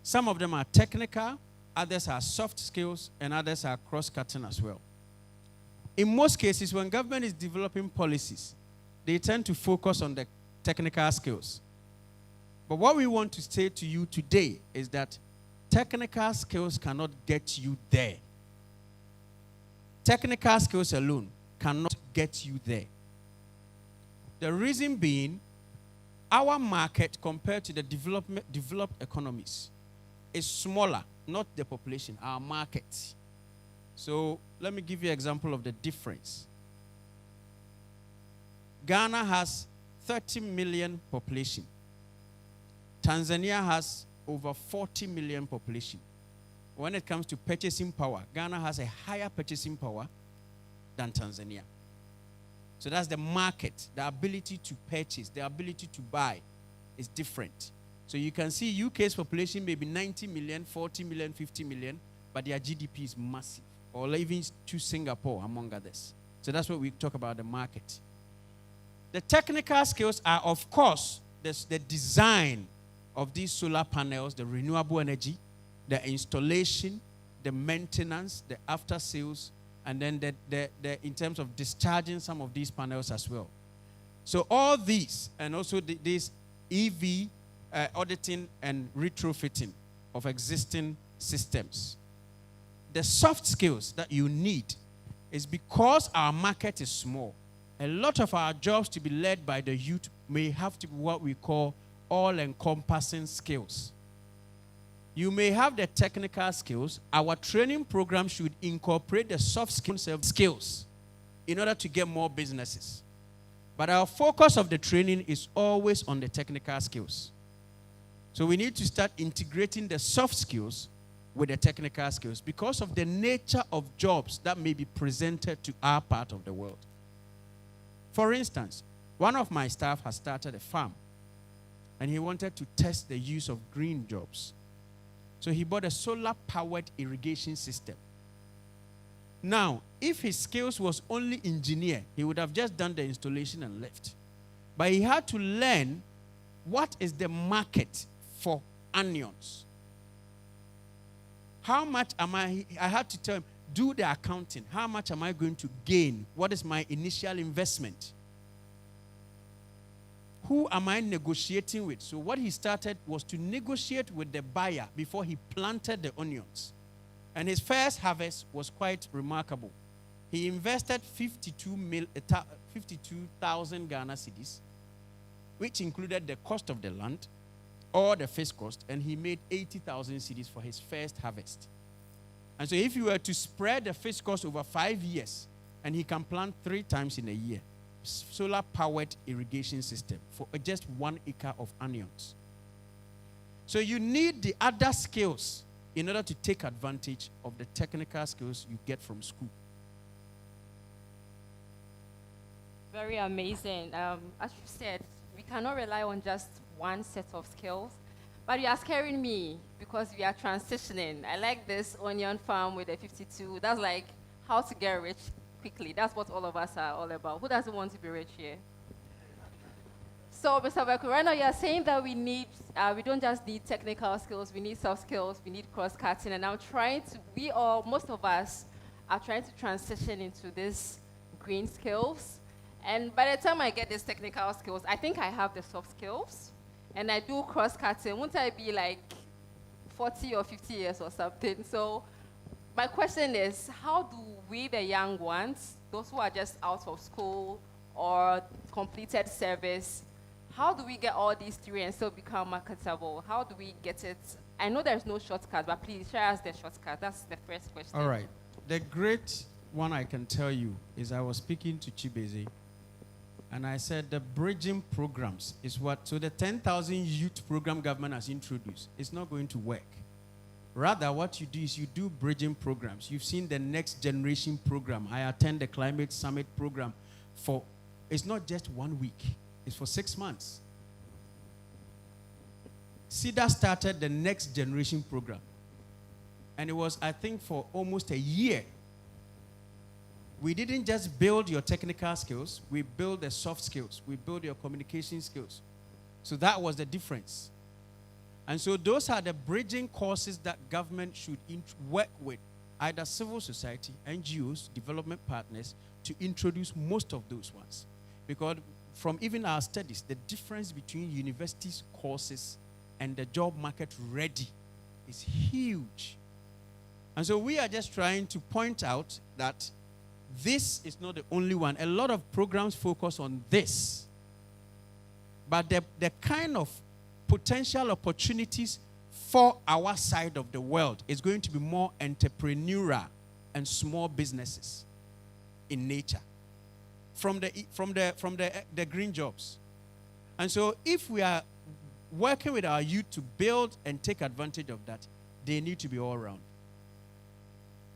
Some of them are technical, others are soft skills, and others are cross-cutting as well. In most cases, when government is developing policies, they tend to focus on the technical skills. But what we want to say to you today is that technical skills cannot get you there. Technical skills alone cannot get you there. The reason being, our market compared to the developed economies is smaller, not the population, our market. So let me give you an example of the difference. Ghana has 30 million population. Tanzania has over 40 million population. When it comes to purchasing power, Ghana has a higher purchasing power than Tanzania. So that's the market, the ability to purchase, the ability to buy is different. So you can see UK's population may be 90 million, 40 million, 50 million, but their GDP is massive, or even to Singapore, among others. So that's what we talk about the market. The technical skills are, of course, the design of these solar panels, the renewable energy, the installation, the maintenance, the after sales, and then the in terms of discharging some of these panels as well. So all these, and also this EV auditing and retrofitting of existing systems. The soft skills that you need is because our market is small. A lot of our jobs to be led by the youth may have to be what we call all-encompassing skills. You may have the technical skills. Our training program should incorporate the soft skills in order to get more businesses. But our focus of the training is always on the technical skills. So we need to start integrating the soft skills with the technical skills because of the nature of jobs that may be presented to our part of the world. For instance, one of my staff has started a farm, and he wanted to test the use of green jobs. So he bought a solar-powered irrigation system. Now, if his skills was only engineer, he would have just done the installation and left. But he had to learn what is the market for onions. How much am I had to tell him, do the accounting. How much am I going to gain? What is my initial investment? Who am I negotiating with? So what he started was to negotiate with the buyer before he planted the onions. And his first harvest was quite remarkable. He invested 52,000 Ghana cedis, which included the cost of the land, or the first cost, and he made 80,000 cedis for his first harvest. And so if you were to spread the first cost over 5 years, and he can plant 3 times in a year, solar-powered irrigation system for just 1 acre of onions. So you need the other skills in order to take advantage of the technical skills you get from school. Very amazing. As you said, we cannot rely on just one set of skills, but you are scaring me because we are transitioning. I like this onion farm with the 52. That's like how to get rich quickly. That's what all of us are all about. Who doesn't want to be rich here? So, Mr. Beku, right now you're saying that we don't just need technical skills, we need soft skills, we need cross-cutting, and most of us are trying to transition into these green skills. And by the time I get these technical skills, I think I have the soft skills, and I do cross-cutting. Won't I be like 40 or 50 years or something? So my question is, how do we, the young ones, those who are just out of school or completed service, how do we get all these three and still become marketable? How do we get it? I know there's no shortcut, but please share us the shortcut. That's the first question. All right. The great one I can tell you is I was speaking to Chibeze, and I said the bridging programs is what, so the 10,000 youth program government has introduced, it's not going to work. Rather, what you do is you do bridging programs. You've seen the Next Generation program. I attend the Climate Summit program it's not just 1 week. It's for 6 months. CEDA started the Next Generation program. And it was, I think, for almost a year. We didn't just build your technical skills. We built the soft skills. We built your communication skills. So that was the difference. And so those are the bridging courses that government should work with, either civil society, NGOs, development partners, to introduce most of those ones. Because from even our studies, the difference between universities' courses and the job market ready is huge. And so we are just trying to point out that this is not the only one. A lot of programs focus on this. But the kind of potential opportunities for our side of the world is going to be more entrepreneurial and small businesses in nature from the green jobs. And so if we are working with our youth to build and take advantage of that, they need to be all around.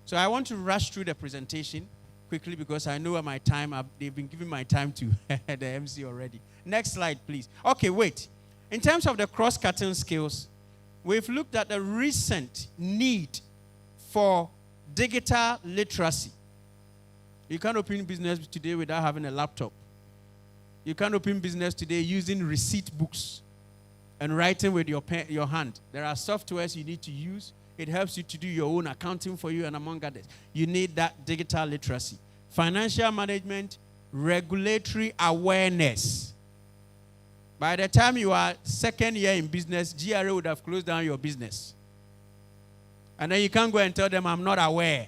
So I want to rush through the presentation quickly because I know my time, they've been giving my time to the MC already. Next slide, please. Okay, wait. In terms of the cross-cutting skills, we've looked at the recent need for digital literacy. You can't open business today without having a laptop. You can't open business today using receipt books and writing with your hand. There are softwares you need to use. It helps you to do your own accounting for you and among others. You need that digital literacy. Financial management, regulatory awareness. By the time you are second year in business, GRA would have closed down your business. And then you can't go and tell them, I'm not aware.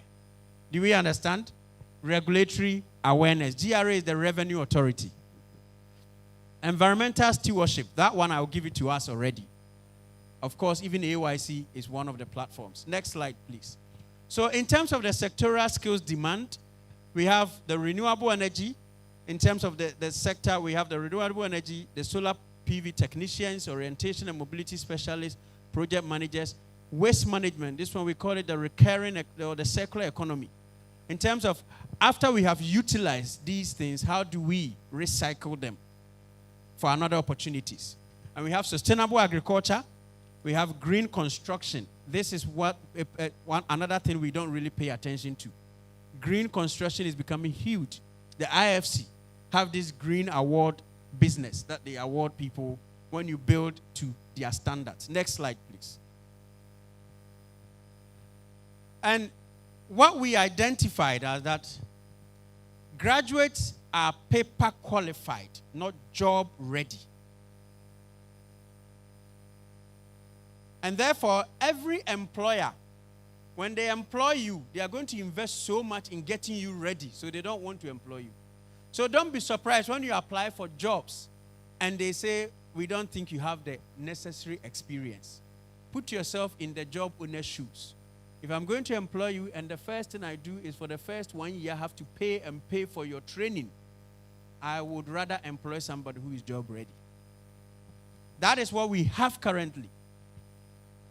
Do we understand? Regulatory awareness. GRA is the revenue authority. Environmental stewardship. That one, I'll give it to us already. Of course, even AYC is one of the platforms. Next slide, please. So in terms of the sectoral skills demand, we have the renewable energy. In terms of the sector, we have the renewable energy, the solar PV technicians, orientation and mobility specialists, project managers, waste management. This one, we call it the recurring or the circular economy. In terms of after we have utilized these things, how do we recycle them for another opportunities? And we have sustainable agriculture. We have green construction. This is another thing we don't really pay attention to. Green construction is becoming huge. The IFC have this green award business that they award people when you build to their standards. Next slide, please. And what we identified as that graduates are paper qualified, not job ready. And therefore, every employer, when they employ you, they are going to invest so much in getting you ready, so they don't want to employ you. So don't be surprised when you apply for jobs and they say, we don't think you have the necessary experience. Put yourself in the job owner's shoes. If I'm going to employ you and the first thing I do is for the first 1 year, I have to pay for your training. I would rather employ somebody who is job ready. That is what we have currently.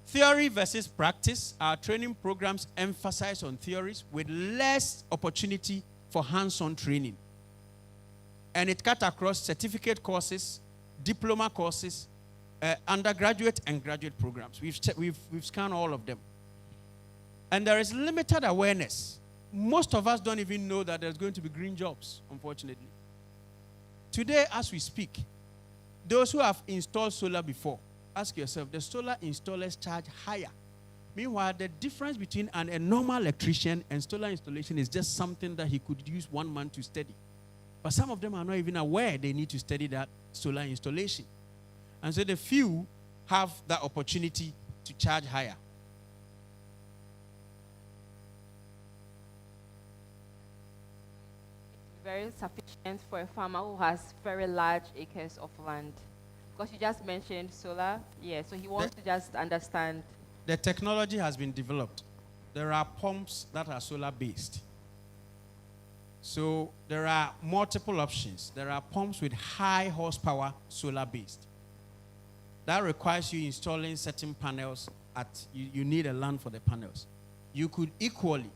Theory versus practice. Our training programs emphasize on theories with less opportunity for hands-on training. And it cut across certificate courses, diploma courses, undergraduate and graduate programs. We've scanned all of them. And there is limited awareness. Most of us don't even know that there's going to be green jobs, unfortunately. Today, as we speak, those who have installed solar before, ask yourself, the solar installers charge higher. Meanwhile, the difference between a normal electrician and solar installation is just something that he could use 1 month to study. But some of them are not even aware they need to study that solar installation. And so the few have that opportunity to charge higher. Very sufficient for a farmer who has very large acres of land. Because you just mentioned solar, so he wants to just understand. The technology has been developed. There are pumps that are solar-based. So there are multiple options. There are pumps with high horsepower solar-based. That requires you installing certain panels you need a land for the panels. You could equally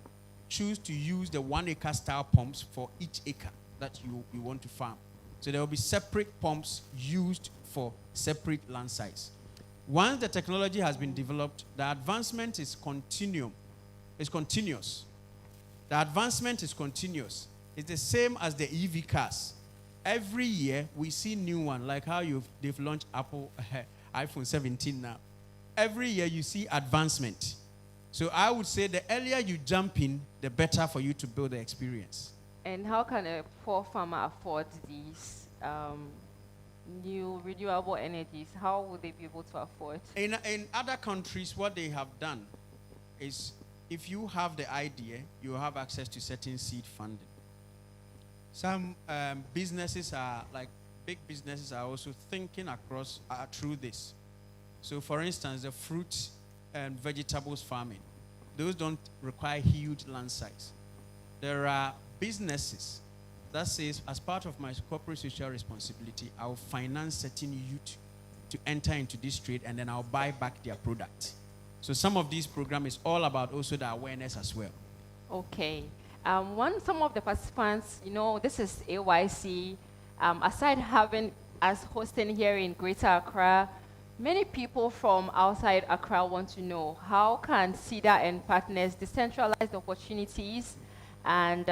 choose to use the 1 acre style pumps for each acre that you want to farm. So there will be separate pumps used for separate land size. Once the technology has been developed, the advancement is continuous. The advancement is continuous. It's the same as the EV cars. Every year we see new one, like how they've launched Apple iPhone 17 now. Every year you see advancement. So I would say the earlier you jump in, the better for you to build the experience. And how can a poor farmer afford these new renewable energies? How would they be able to afford? In other countries, what they have done is if you have the idea, you have access to certain seed funding. Some businesses big businesses are also thinking across through this. So for instance, the fruit and vegetables farming, those don't require huge land size. There are businesses that says, as part of my corporate social responsibility, I'll finance certain youth to enter into this trade, and then I'll buy back their product. So some of these programs is all about also the awareness as well. Okay. Some of the participants, this is AYC. Aside having us hosting here in Greater Accra, many people from outside Accra want to know how can CEDA and partners decentralize the opportunities and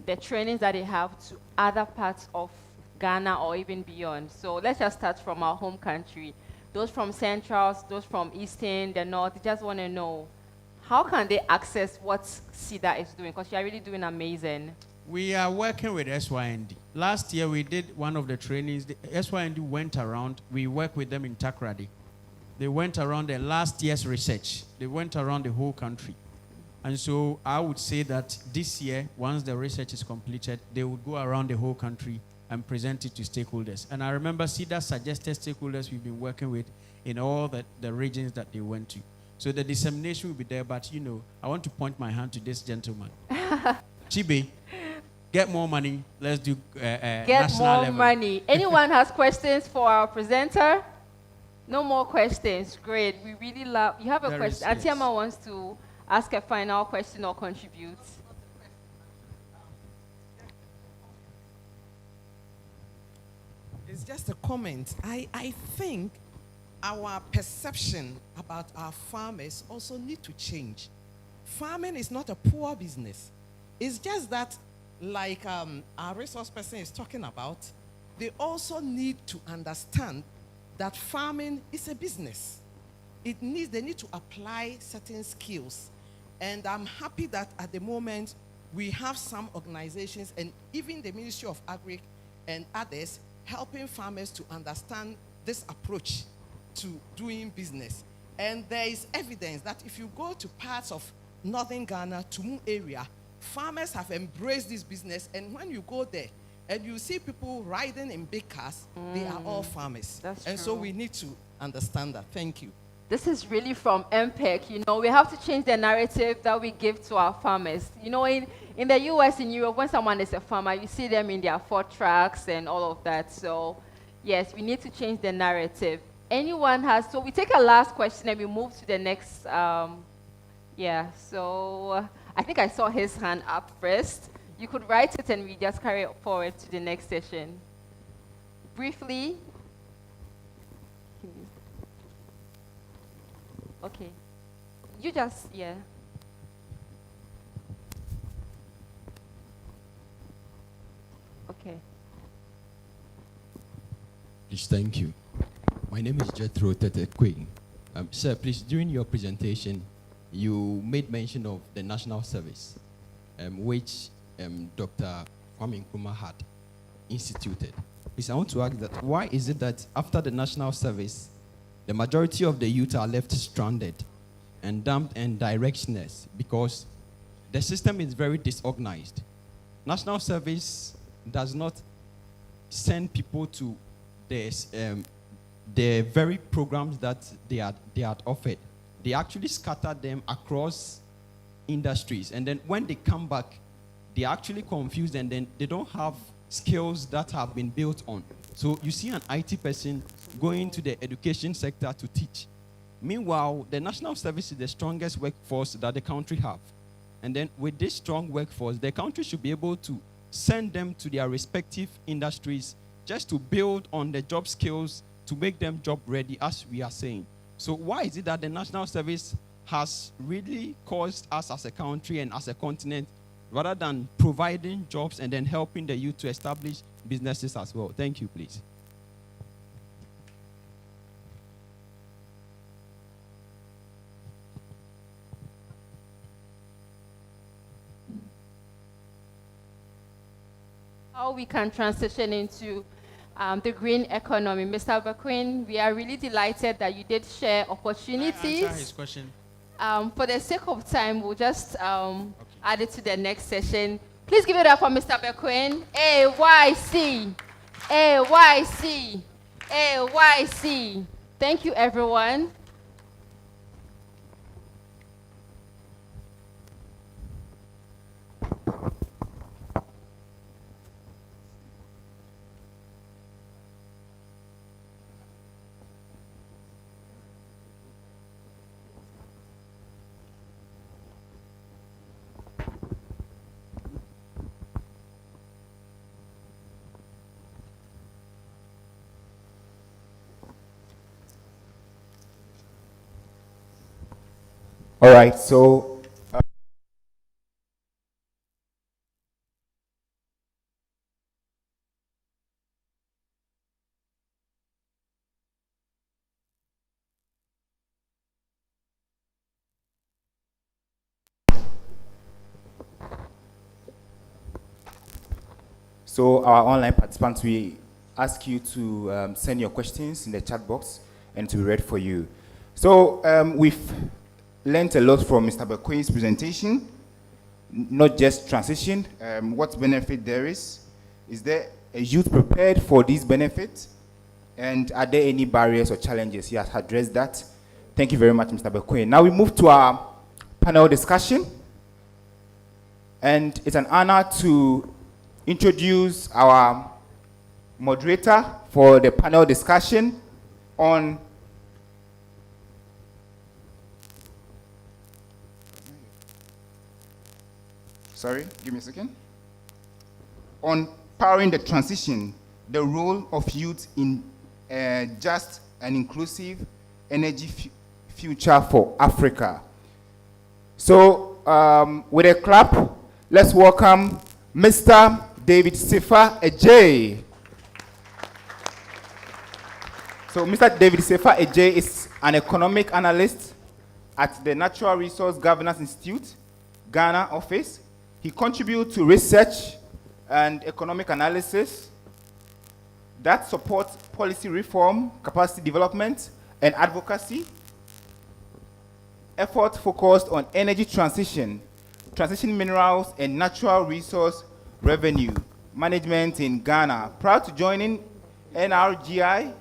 the trainings that they have to other parts of Ghana or even beyond. So let's just start from our home country. Those from Central, those from Eastern, the North, they just want to know, how can they access what CEDA is doing? Because you are really doing amazing. We are working with SYND. Last year we did one of the trainings. The SYND went around. We worked with them in Takoradi. They went around the last year's research. They went around the whole country. And so I would say that this year, once the research is completed, they would go around the whole country and present it to stakeholders. And I remember CEDA suggested stakeholders we've been working with in all the regions that they went to. So the dissemination will be there, but I want to point my hand to this gentleman. Chibi, get more money. Let's do get national more level. money. Anyone has questions for our presenter? No more questions. Great. We really love. You have a question. Atiama wants to ask a final question or contribute. It's just a comment. I think our perception about our farmers also need to change. Farming is not a poor business. It's just that, like our resource person is talking about, they also need to understand that farming is a business. They need to apply certain skills. And I'm happy that at the moment we have some organizations and even the Ministry of Agri and others helping farmers to understand this approach to doing business. And there is evidence that if you go to parts of northern Ghana, Tumu area, farmers have embraced this business, and when you go there and you see people riding in big cars, they are all farmers. That's and true. So we need to understand that. Thank you. This is really from MPEC. We have to change the narrative that we give to our farmers. In in the US, in Europe, when someone is a farmer, you see them in their Ford trucks and all of that. So, yes, we need to change the narrative. Anyone has, so we take a last question and we move to the next, yeah, so I think I saw his hand up first. You could write it and we just carry it forward to the next session. Briefly. Okay. You just, yeah. Okay. Please, thank you. My name is Jethro Tetekwe. Sir, please, during your presentation, you made mention of the national service, which Dr. Kwame Nkrumah had instituted. Please, I want to ask that, why is it that after the national service, the majority of the youth are left stranded and dumped and directionless because the system is very disorganized? National service does not send people to the very programs that they are offered. They actually scatter them across industries, and then when they come back, they're actually confused, and then they don't have skills that have been built on. So you see an IT person going to the education sector to teach. Meanwhile, the national service is the strongest workforce that the country have. And then with this strong workforce, the country should be able to send them to their respective industries just to build on the job skills to make them job ready, as we are saying. So why is it that the national service has really caused us as a country and as a continent, rather than providing jobs and then helping the youth to establish businesses as well? Thank you, please. How we can transition into the green economy. Mr. Bakwin, we are really delighted that you did share opportunities. Can I answer his question? For the sake of time, we'll just add it to the next session. Please give it up for Mr. Bakwin. AYC, AYC, AYC. Thank you, everyone. All right, so our online participants, we ask you to send your questions in the chat box and to be read for you. So we've learned a lot from Mr. Bakwin's presentation, not just transition, what benefit there is. Is there a youth prepared for these benefits? And are there any barriers or challenges? He has addressed that. Thank you very much, Mr. Bakwin. Now we move to our panel discussion. And it's an honor to introduce our moderator for the panel discussion on give me a second. On powering the transition, the role of youth in just and inclusive energy future for Africa. So, with a clap, let's welcome Mr. David Sefa Ejay. So, Mr. David Sefa Ejay is an economic analyst at the Natural Resource Governance Institute, Ghana office. He contributes to research and economic analysis that supports policy reform, capacity development, and advocacy. Effort focused on energy transition, transition minerals, and natural resource revenue management in Ghana. Prior to joining NRGI,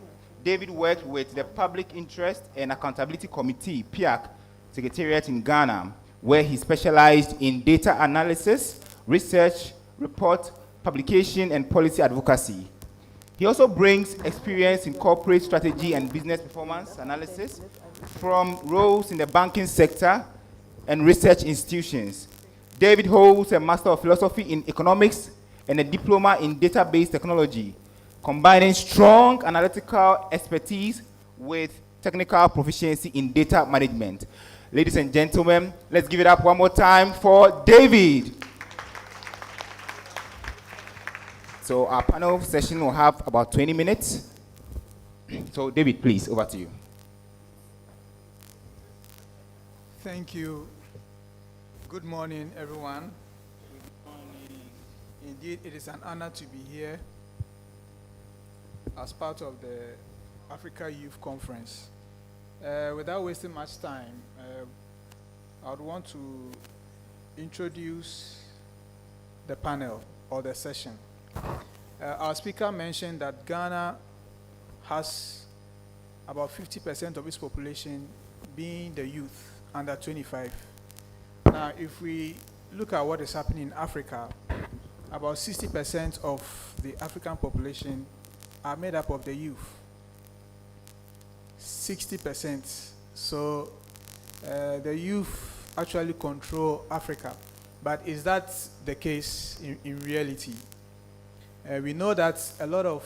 David worked with the Public Interest and Accountability Committee, PIAC, Secretariat in Ghana, where he specialized in data analysis research, report, publication, and policy advocacy. He also brings experience in corporate strategy and business performance analysis from roles in the banking sector and research institutions. David holds a Master of Philosophy in Economics and a diploma in Database Technology, combining strong analytical expertise with technical proficiency in data management. Ladies and gentlemen, let's give it up one more time for David. So our panel session will have about 20 minutes. So David, please, over to you. Thank you. Good morning, everyone. Good morning. Indeed, it is an honor to be here as part of the Africa Youth Conference. Without wasting much time, I would want to introduce the panel or the session. Our speaker mentioned that Ghana has about 50% of its population being the youth under 25. Now, if we look at what is happening in Africa, about 60% of the African population are made up of the youth. 60%. So the youth actually control Africa. But is that the case in reality? We know that a lot of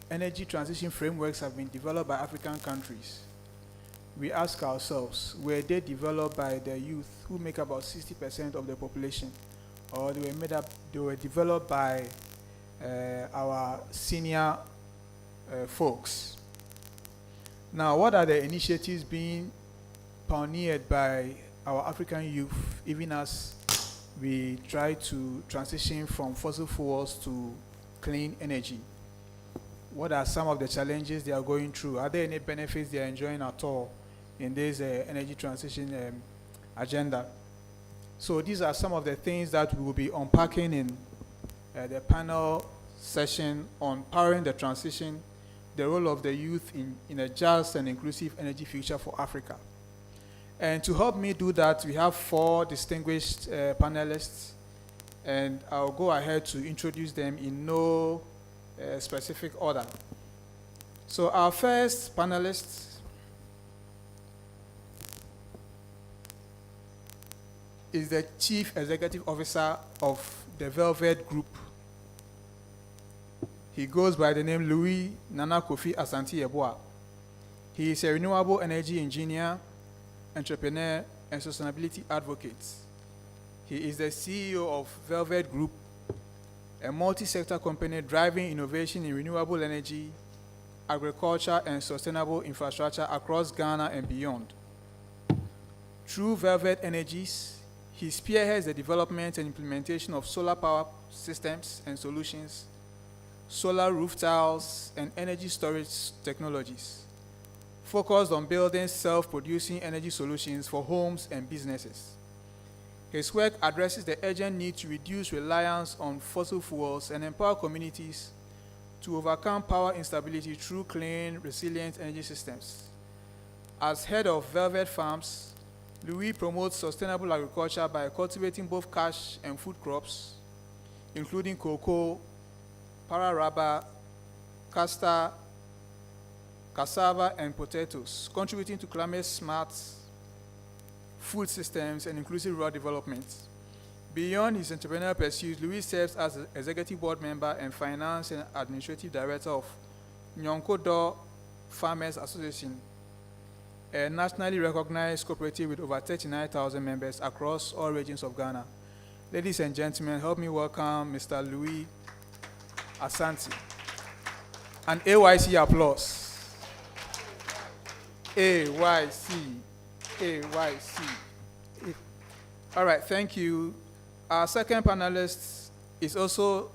energy transition frameworks have been developed by African countries. We ask ourselves, were they developed by the youth who make about 60% of the population, or they were developed by our senior folks? Now, what are the initiatives being pioneered by our African youth, even as we try to transition from fossil fuels to clean energy? What are some of the challenges they are going through? Are there any benefits they are enjoying at all in this energy transition agenda? So these are some of the things that we will be unpacking in the panel session on powering the transition, the role of the youth in a just and inclusive energy future for Africa. And to help me do that, we have 4 distinguished panelists, and I'll go ahead to introduce them in no specific order. So our first panelist is the Chief Executive Officer of the Velvet Group. He goes by the name Louis Nana Kofi Asante Yeboah. He is a renewable energy engineer, entrepreneur, and sustainability advocate. He is the CEO of Velvet Group, a multi-sector company driving innovation in renewable energy, agriculture, and sustainable infrastructure across Ghana and beyond. Through Velvet Energies, he spearheads the development and implementation of solar power systems and solutions, solar roof tiles, and energy storage technologies, focused on building self-producing energy solutions for homes and businesses. His work addresses the urgent need to reduce reliance on fossil fuels and empower communities to overcome power instability through clean, resilient energy systems. As head of Velvet Farms, Louis promotes sustainable agriculture by cultivating both cash and food crops, including cocoa, para rubber, castor, cassava, and potatoes, contributing to climate-smart food systems and inclusive rural development. Beyond his entrepreneurial pursuits, Louis serves as an executive board member and finance and administrative director of Nyonkodo Farmers Association, a nationally recognized cooperative with over 39,000 members across all regions of Ghana. Ladies and gentlemen, help me welcome Mr. Louis Asante. An AYC applause. AYC. AYC. All right, thank you. Our second panelist is also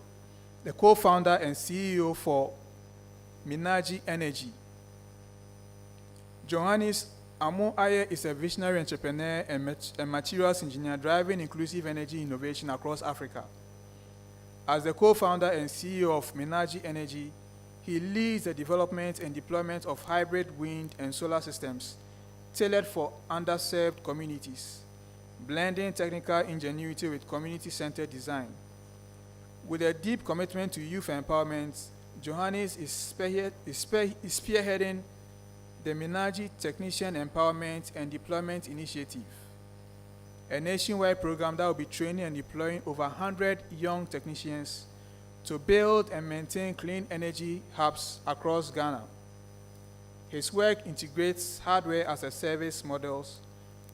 the co-founder and CEO for Minaji Energy. Johannes Amo Aye is a visionary entrepreneur and materials engineer driving inclusive energy innovation across Africa. As the co-founder and CEO of Minaji Energy, he leads the development and deployment of hybrid wind and solar systems tailored for underserved communities, blending technical ingenuity with community-centered design. With a deep commitment to youth empowerment, Johannes is spearheading the Minaji Technician Empowerment and Deployment Initiative, a nationwide program that will be training and deploying over 100 young technicians to build and maintain clean energy hubs across Ghana. His work integrates hardware as a service models,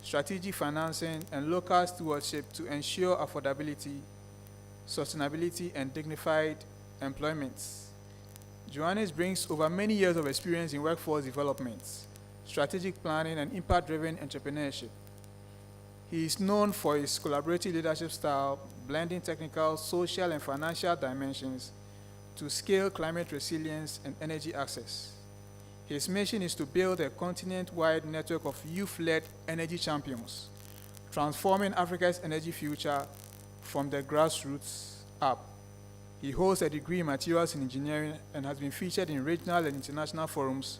strategic financing, and local stewardship to ensure affordability, sustainability, and dignified employment. Johannes brings over many years of experience in workforce development, strategic planning, and impact-driven entrepreneurship. He is known for his collaborative leadership style, blending technical, social, and financial dimensions to scale climate resilience and energy access. His mission is to build a continent-wide network of youth-led energy champions, transforming Africa's energy future from the grassroots up. He holds a degree in materials and engineering and has been featured in regional and international forums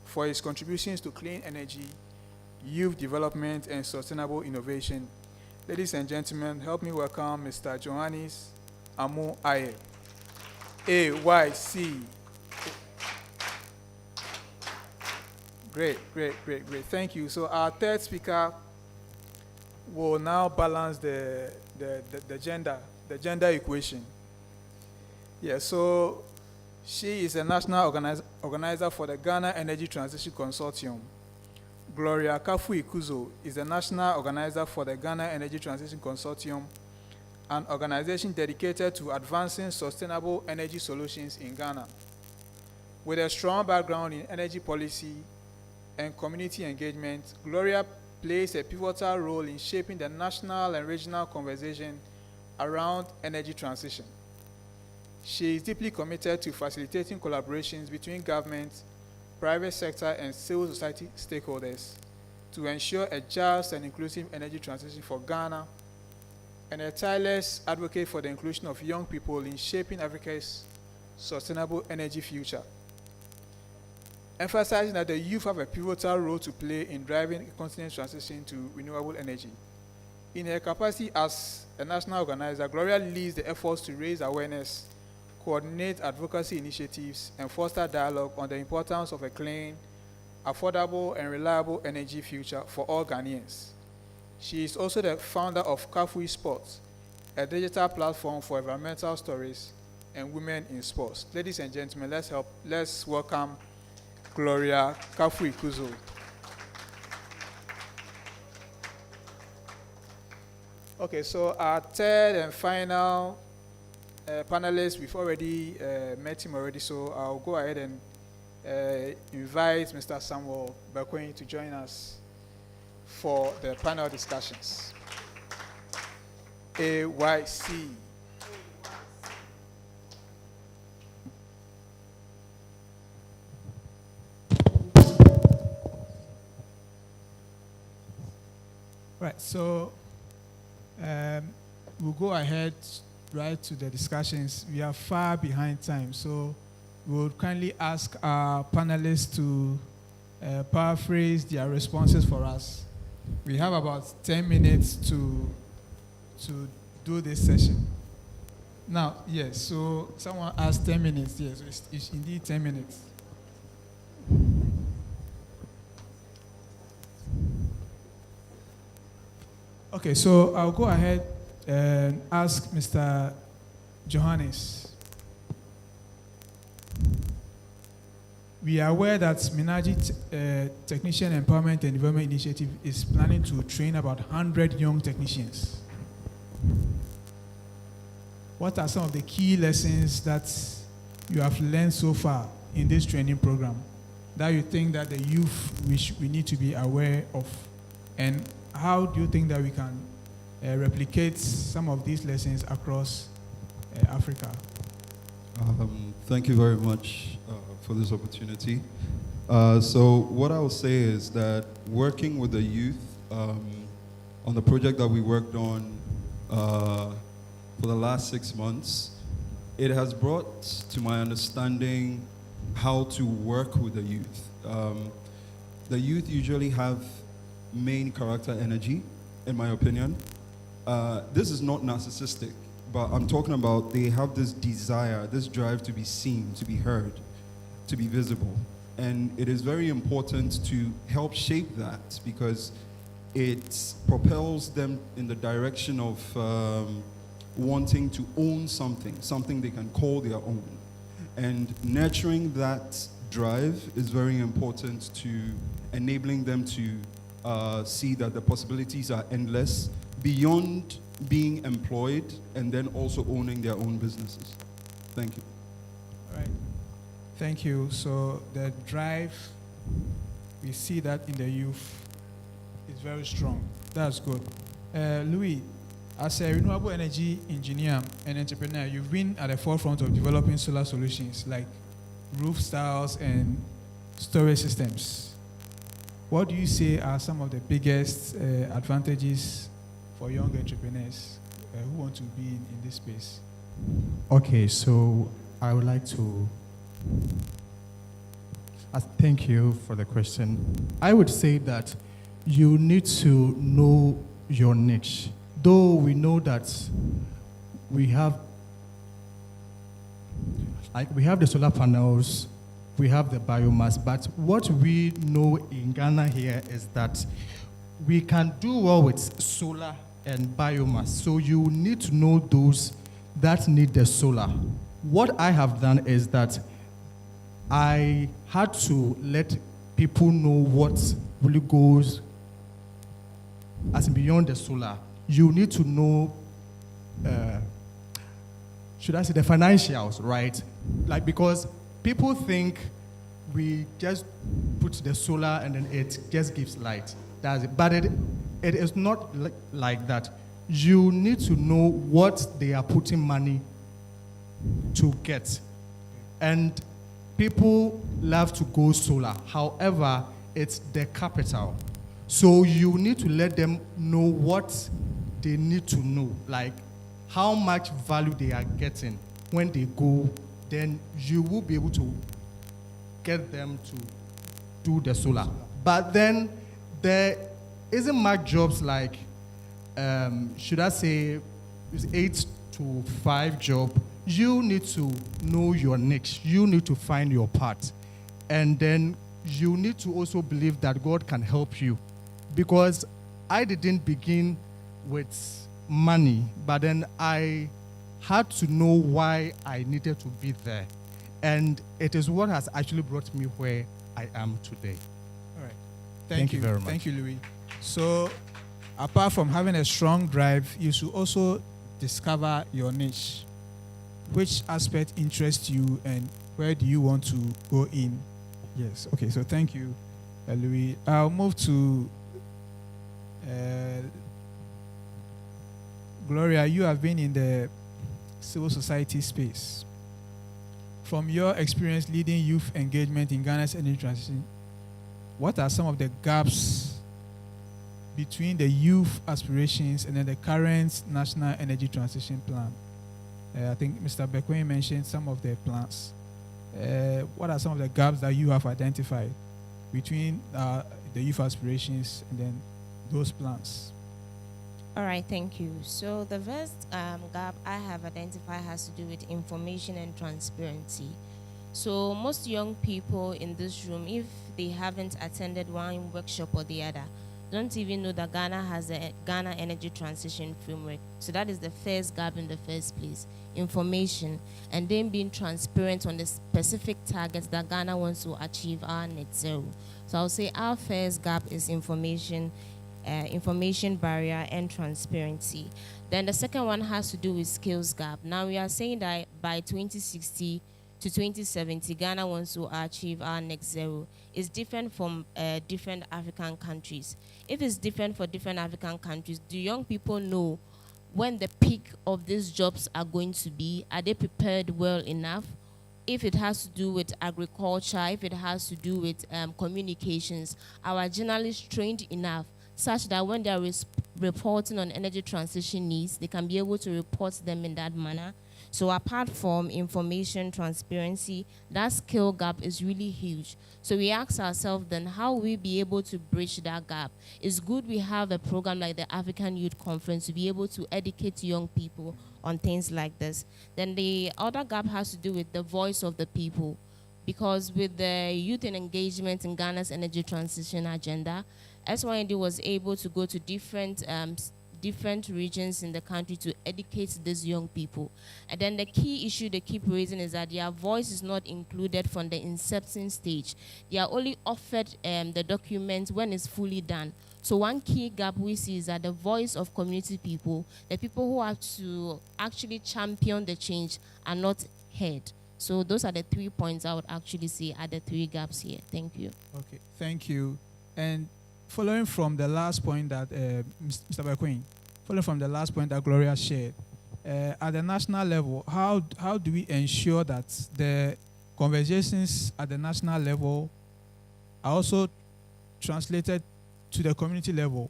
for his contributions to clean energy, youth development, and sustainable innovation. Ladies and gentlemen, help me welcome Mr. Johannes Amu Aye, AYC. Great. Thank you. So our third speaker will now balance the gender equation. Yeah, so she is a national organizer for the Ghana Energy Transition Consortium. Gloria Kafu Ikuzo is a national organizer for the Ghana Energy Transition Consortium, an organization dedicated to advancing sustainable energy solutions in Ghana. With a strong background in energy policy and community engagement, Gloria plays a pivotal role in shaping the national and regional conversation around energy transition. She is deeply committed to facilitating collaborations between government, private sector, and civil society stakeholders to ensure a just and inclusive energy transition for Ghana, and a tireless advocate for the inclusion of young people in shaping Africa's sustainable energy future, emphasizing that the youth have a pivotal role to play in driving a continent's transition to renewable energy. In her capacity as a national organizer, Gloria leads the efforts to raise awareness, coordinate advocacy initiatives, and foster dialogue on the importance of a clean, affordable, and reliable energy future for all Ghanaians. She is also the founder of Kafui Sports, a digital platform for environmental stories and women in sports. Ladies and gentlemen, let's welcome Gloria Kafui Kuzo. Okay, so our third and final panelist, we've already met him already, so I'll go ahead and invite Mr. Samuel Bakwen to join us for the panel discussions. AYC. Right, so we'll go ahead right to the discussions. We are far behind time, so we'll kindly ask our panelists to paraphrase their responses for us. We have about 10 minutes to do this session. Now, yes, so someone asked 10 minutes. Yes, it's indeed 10 minutes. Okay, so I'll go ahead and ask Mr. Johannes. We are aware that Minaji Technician Empowerment and Development Initiative is planning to train about 100 young technicians. What are some of the key lessons that you have learned so far in this training program that you think that the youth we need to be aware of? And how do you think that we can replicate some of these lessons across Africa? Thank you very much for this opportunity. So what I will say is that working with the youth on the project that we worked on for the last 6 months, it has brought to my understanding how to work with the youth. The youth usually have main character energy, in my opinion. This is not narcissistic, but I'm talking about they have this desire, this drive to be seen, to be heard, to be visible. And it is very important to help shape that because it propels them in the direction of wanting to own something they can call their own. And nurturing that drive is very important to enabling them to see that the possibilities are endless beyond being employed and then also owning their own businesses. Thank you. All right. Thank you. So the drive, we see that in the youth is very strong. That's good. Louis, as a renewable energy engineer and entrepreneur, you've been at the forefront of developing solar solutions like roof styles and storage systems. What do you say are some of the biggest advantages for young entrepreneurs who want to be in this space? Okay, so I would like to thank you for the question. I would say that you need to know your niche. Though we know that we have the solar panels, we have the biomass, but what we know in Ghana here is that we can do well with solar and biomass. So you need to know those that need the solar. What I have done is that I had to let people know what really goes as beyond the solar. You need to know, should I say, the financials, right? Like, because people think we just put the solar and then it just gives light. That's it. But it is not like that. You need to know what they are putting money to get. And people love to go solar. However, it's the capital. So you need to let them know what they need to know, like how much value they are getting when they go, then you will be able to get them to do the solar. But then there isn't much jobs like, should I say, 8 to 5 job. You need to know your niche. You need to find your part. And then you need to also believe that God can help you. Because I didn't begin with money, but then I had to know why I needed to be there. And it is what has actually brought me where I am today. All right. Thank you very much. Thank you, Louis. So, apart from having a strong drive, you should also discover your niche. Which aspect interests you and where do you want to go in? Yes. Okay, so thank you, Louis. I'll move to Gloria. You have been in the civil society space. From your experience leading youth engagement in Ghana's energy transition, what are some of the gaps between the youth aspirations and then the current national energy transition plan? I think Mr. Bekwin mentioned some of the plans. What are some of the gaps that you have identified between the youth aspirations and then those plans? All right, thank you. So the first gap I have identified has to do with information and transparency. So most young people in this room, if they haven't attended one workshop or the other, don't even know that Ghana has a Ghana Energy Transition Framework. So that is the first gap in the first place, information, and then being transparent on the specific targets that Ghana wants to achieve our net zero. So I'll say our first gap is information barrier and transparency. Then the second one has to do with skills gap. Now we are saying that by 2060 to 2070, Ghana wants to achieve our net zero. It's different from different African countries. If it's different for different African countries, do young people know when the peak of these jobs are going to be? Are they prepared well enough? If it has to do with agriculture, if it has to do with communications, are journalists trained enough such that when they are reporting on energy transition needs, they can be able to report them in that manner? So apart from information transparency, that skill gap is really huge. So we ask ourselves then, how will we be able to bridge that gap? It's good we have a program like the African Youth Conference to be able to educate young people on things like this. Then the other gap has to do with the voice of the people. Because with the youth and engagement in Ghana's energy transition agenda, SYND was able to go to different regions in the country to educate these young people. And then the key issue they keep raising is that their voice is not included from the inception stage. They are only offered the document when it's fully done. So one key gap we see is that the voice of community people, the people who have to actually champion the change, are not heard. So those are the 3 points I would actually see are the 3 gaps here. Thank you. Okay, thank you. And following from the last point that Mr. Bequin, following from the last point that Gloria shared, at the national level, how do we ensure that the conversations at the national level are also translated to the community level?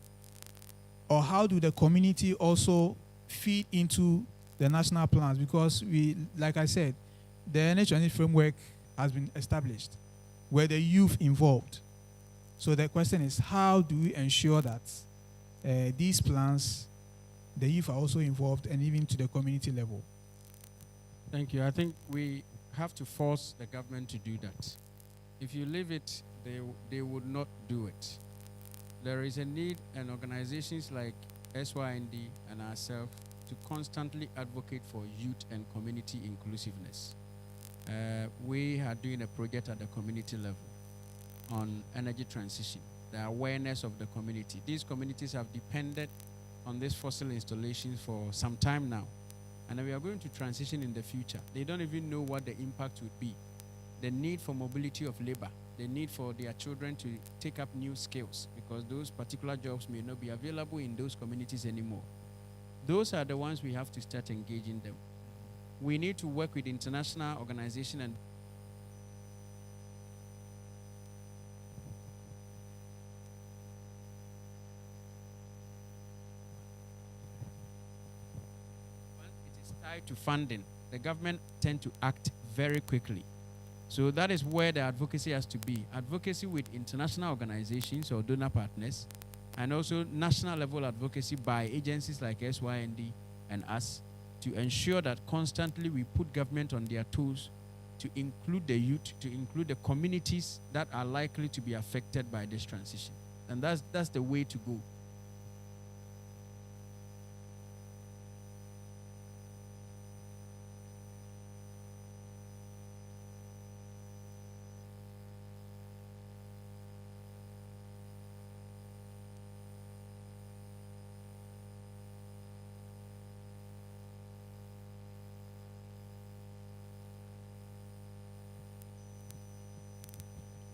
Or how do the community also feed into the national plans? Because we, like I said, the NHN framework has been established where the youth involved. So the question is, how do we ensure that these plans, the youth are also involved and even to the community level? Thank you. I think we have to force the government to do that. If you leave it, they would not do it. There is a need, and organizations like SYND and ourselves to constantly advocate for youth and community inclusiveness. We are doing a project at the community level on energy transition, the awareness of the community. These communities have depended on these fossil installations for some time now, and we are going to transition in the future. They don't even know what the impact would be. The need for mobility of labor, the need for their children to take up new skills, because those particular jobs may not be available in those communities anymore. Those are the ones we have to start engaging them. We need to work with international organizations and tied to funding, the government tend to act very quickly. So that is where the advocacy has to be. Advocacy with international organizations or donor partners, and also national level advocacy by agencies like SYND and us, to ensure that constantly we put government on their toes to include the youth, to include the communities that are likely to be affected by this transition. And that's the way to go.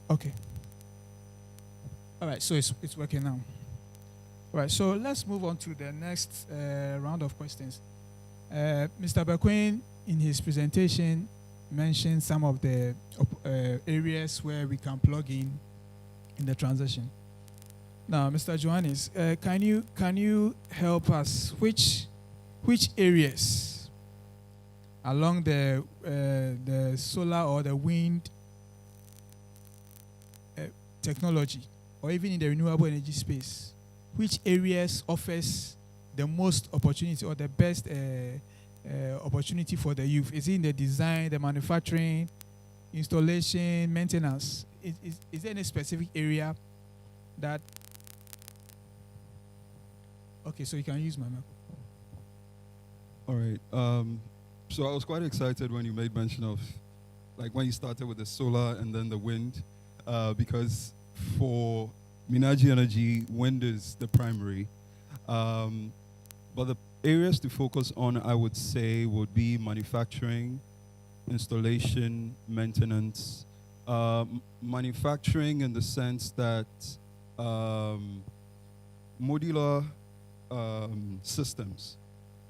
Okay. All right, so it's working now. All right, so let's move on to the next round of questions. Mr. Bequin, in his presentation, mentioned some of the areas where we can plug in the transition. Now, Mr. Johannes, can you help us? Which areas along the solar or the wind technology, or even in the renewable energy space, which areas offers the most opportunity or the best opportunity for the youth? Is it in the design, the manufacturing, installation, maintenance? Is there any specific area that... Okay, so you can use my mic. All right. So I was quite excited when you made mention of, like, when you started with the solar and then the wind, because for Minaji Energy, wind is the primary. But the areas to focus on, I would say, would be manufacturing, installation, maintenance. Manufacturing in the sense that modular systems,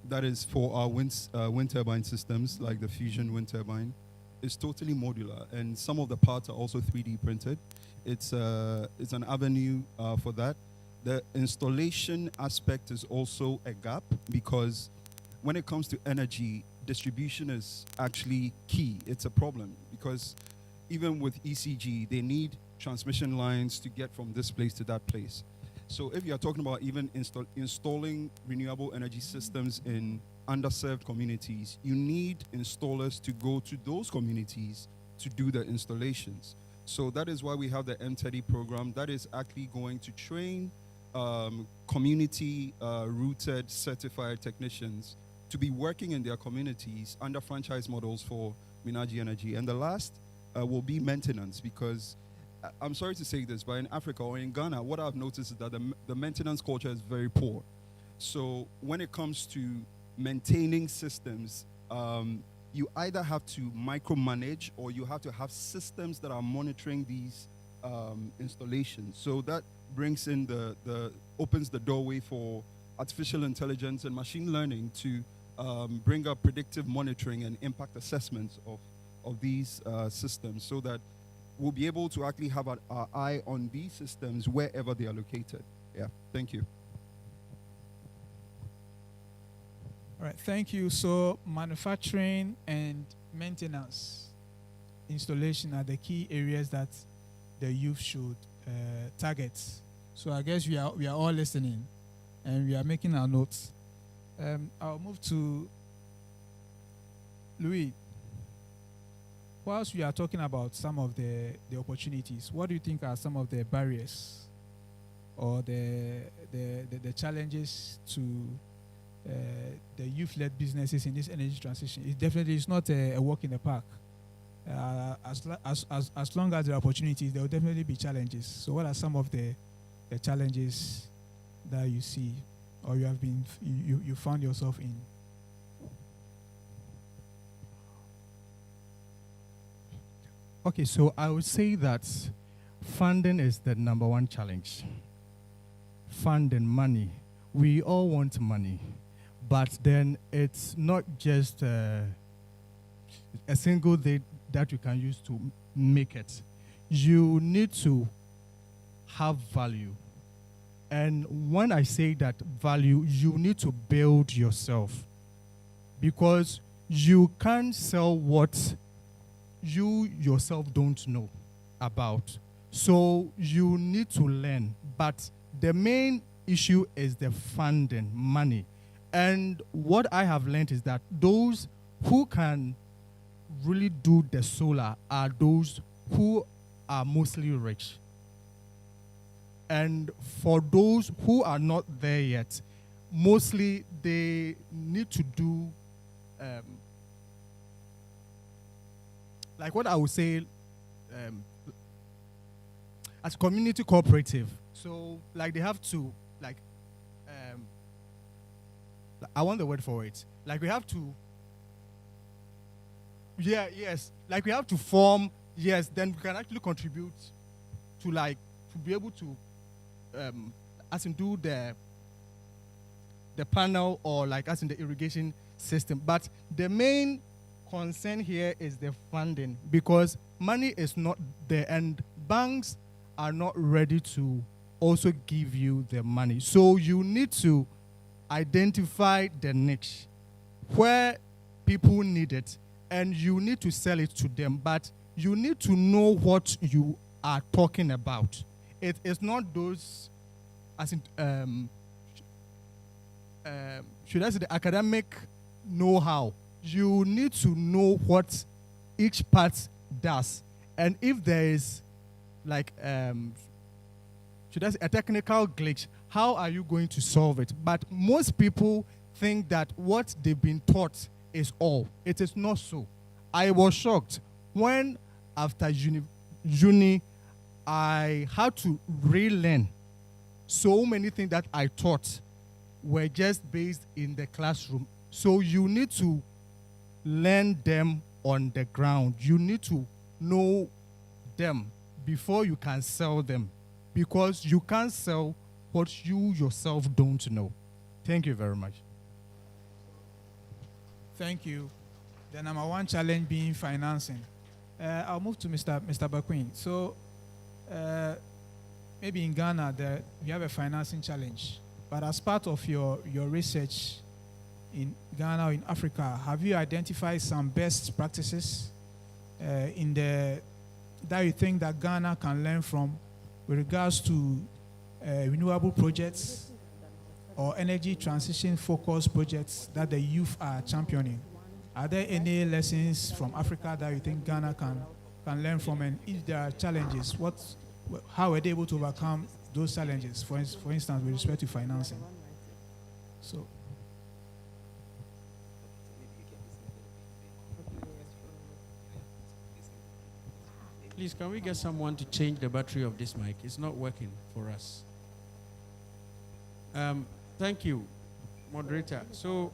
that is for our wind turbine systems, like the fusion wind turbine, is totally modular, and some of the parts are also 3D printed. It's an avenue for that. The installation aspect is also a gap, because when it comes to energy, distribution is actually key. It's a problem because even with ECG, they need transmission lines to get from this place to that place. So if you're talking about even installing renewable energy systems in underserved communities, you need installers to go to those communities to do the installations. So that is why we have the M30 program that is actually going to train community-rooted certified technicians to be working in their communities under franchise models for Minaji Energy. And the last will be maintenance, because I'm sorry to say this, but in Africa or in Ghana, what I've noticed is that the maintenance culture is very poor. So when it comes to maintaining systems, you either have to micromanage or you have to have systems that are monitoring these installations. So that brings in opens the doorway for artificial intelligence and machine learning to bring up predictive monitoring and impact assessments of these systems, so that we'll be able to actually have our eye on these systems wherever they are located. Yeah, thank you. All right, thank you. So manufacturing and maintenance, installation are the key areas that the youth should target. So I guess we are all listening and we are making our notes. I'll move to Louis. Whilst we are talking about some of the opportunities, what do you think are some of the barriers or the challenges to the youth-led businesses in this energy transition? It definitely is not a walk in the park. As long as there are opportunities, there will definitely be challenges. So what are some of the challenges that you see or you found yourself in? Okay, so I would say that funding is the number one challenge. Funding, money. We all want money, but then it's not just a single thing that you can use to make it. You need to have value. And when I say that value, you need to build yourself, because you can't sell what you yourself don't know about. So you need to learn. But the main issue is the funding, money. And what I have learned is that those who can really do the solar are those who are mostly rich. And for those who are not there yet, mostly they need to do like what I would say, as community cooperative. So, like, they have to, like, I want the word for it. Like, we have to, like, we have to form, then we can actually contribute to, like, to be able to, as in do the panel or, like, as in the irrigation system. But the main concern here is the funding, because money is not there and banks are not ready to also give you the money. So you need to identify the niche where people need it and you need to sell it to them, but you need to know what you are talking about. It is not those, as in, should I say, the academic know-how. You need to know what each part does. And if there is, like, should I say, a technical glitch, how are you going to solve it? But most people think that what they've been taught is all. It is not so. I was shocked when, after uni, I had to relearn so many things that I taught were just based in the classroom. So you need to learn them on the ground. You need to know them before you can sell them, because you can't sell what you yourself don't know. Thank you very much. Thank you. The number one challenge being financing. I'll move to Mr. Bakwin. So maybe in Ghana, you have a financing challenge, but as part of your research in Ghana or in Africa, have you identified some best practices that you think that Ghana can learn from with regards to renewable projects or energy transition focused projects that the youth are championing? Are there any lessons from Africa that you think Ghana can learn from? And if there are challenges, how are they able to overcome those challenges, for instance, with respect to financing? So. Please, can we get someone to change the battery of this mic? It's not working for us. Thank you, moderator. So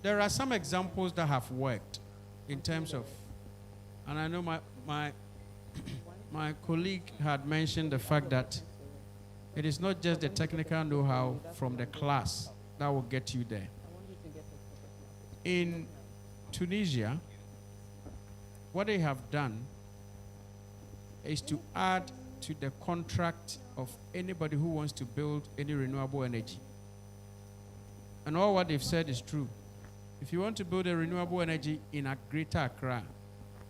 there are some examples that have worked in terms of, and I know my colleague had mentioned the fact that it is not just the technical know-how from the class that will get you there. In Tunisia, what they have done is to add to the contract of anybody who wants to build any renewable energy. And all what they've said is true. If you want to build a renewable energy in a Greater Accra,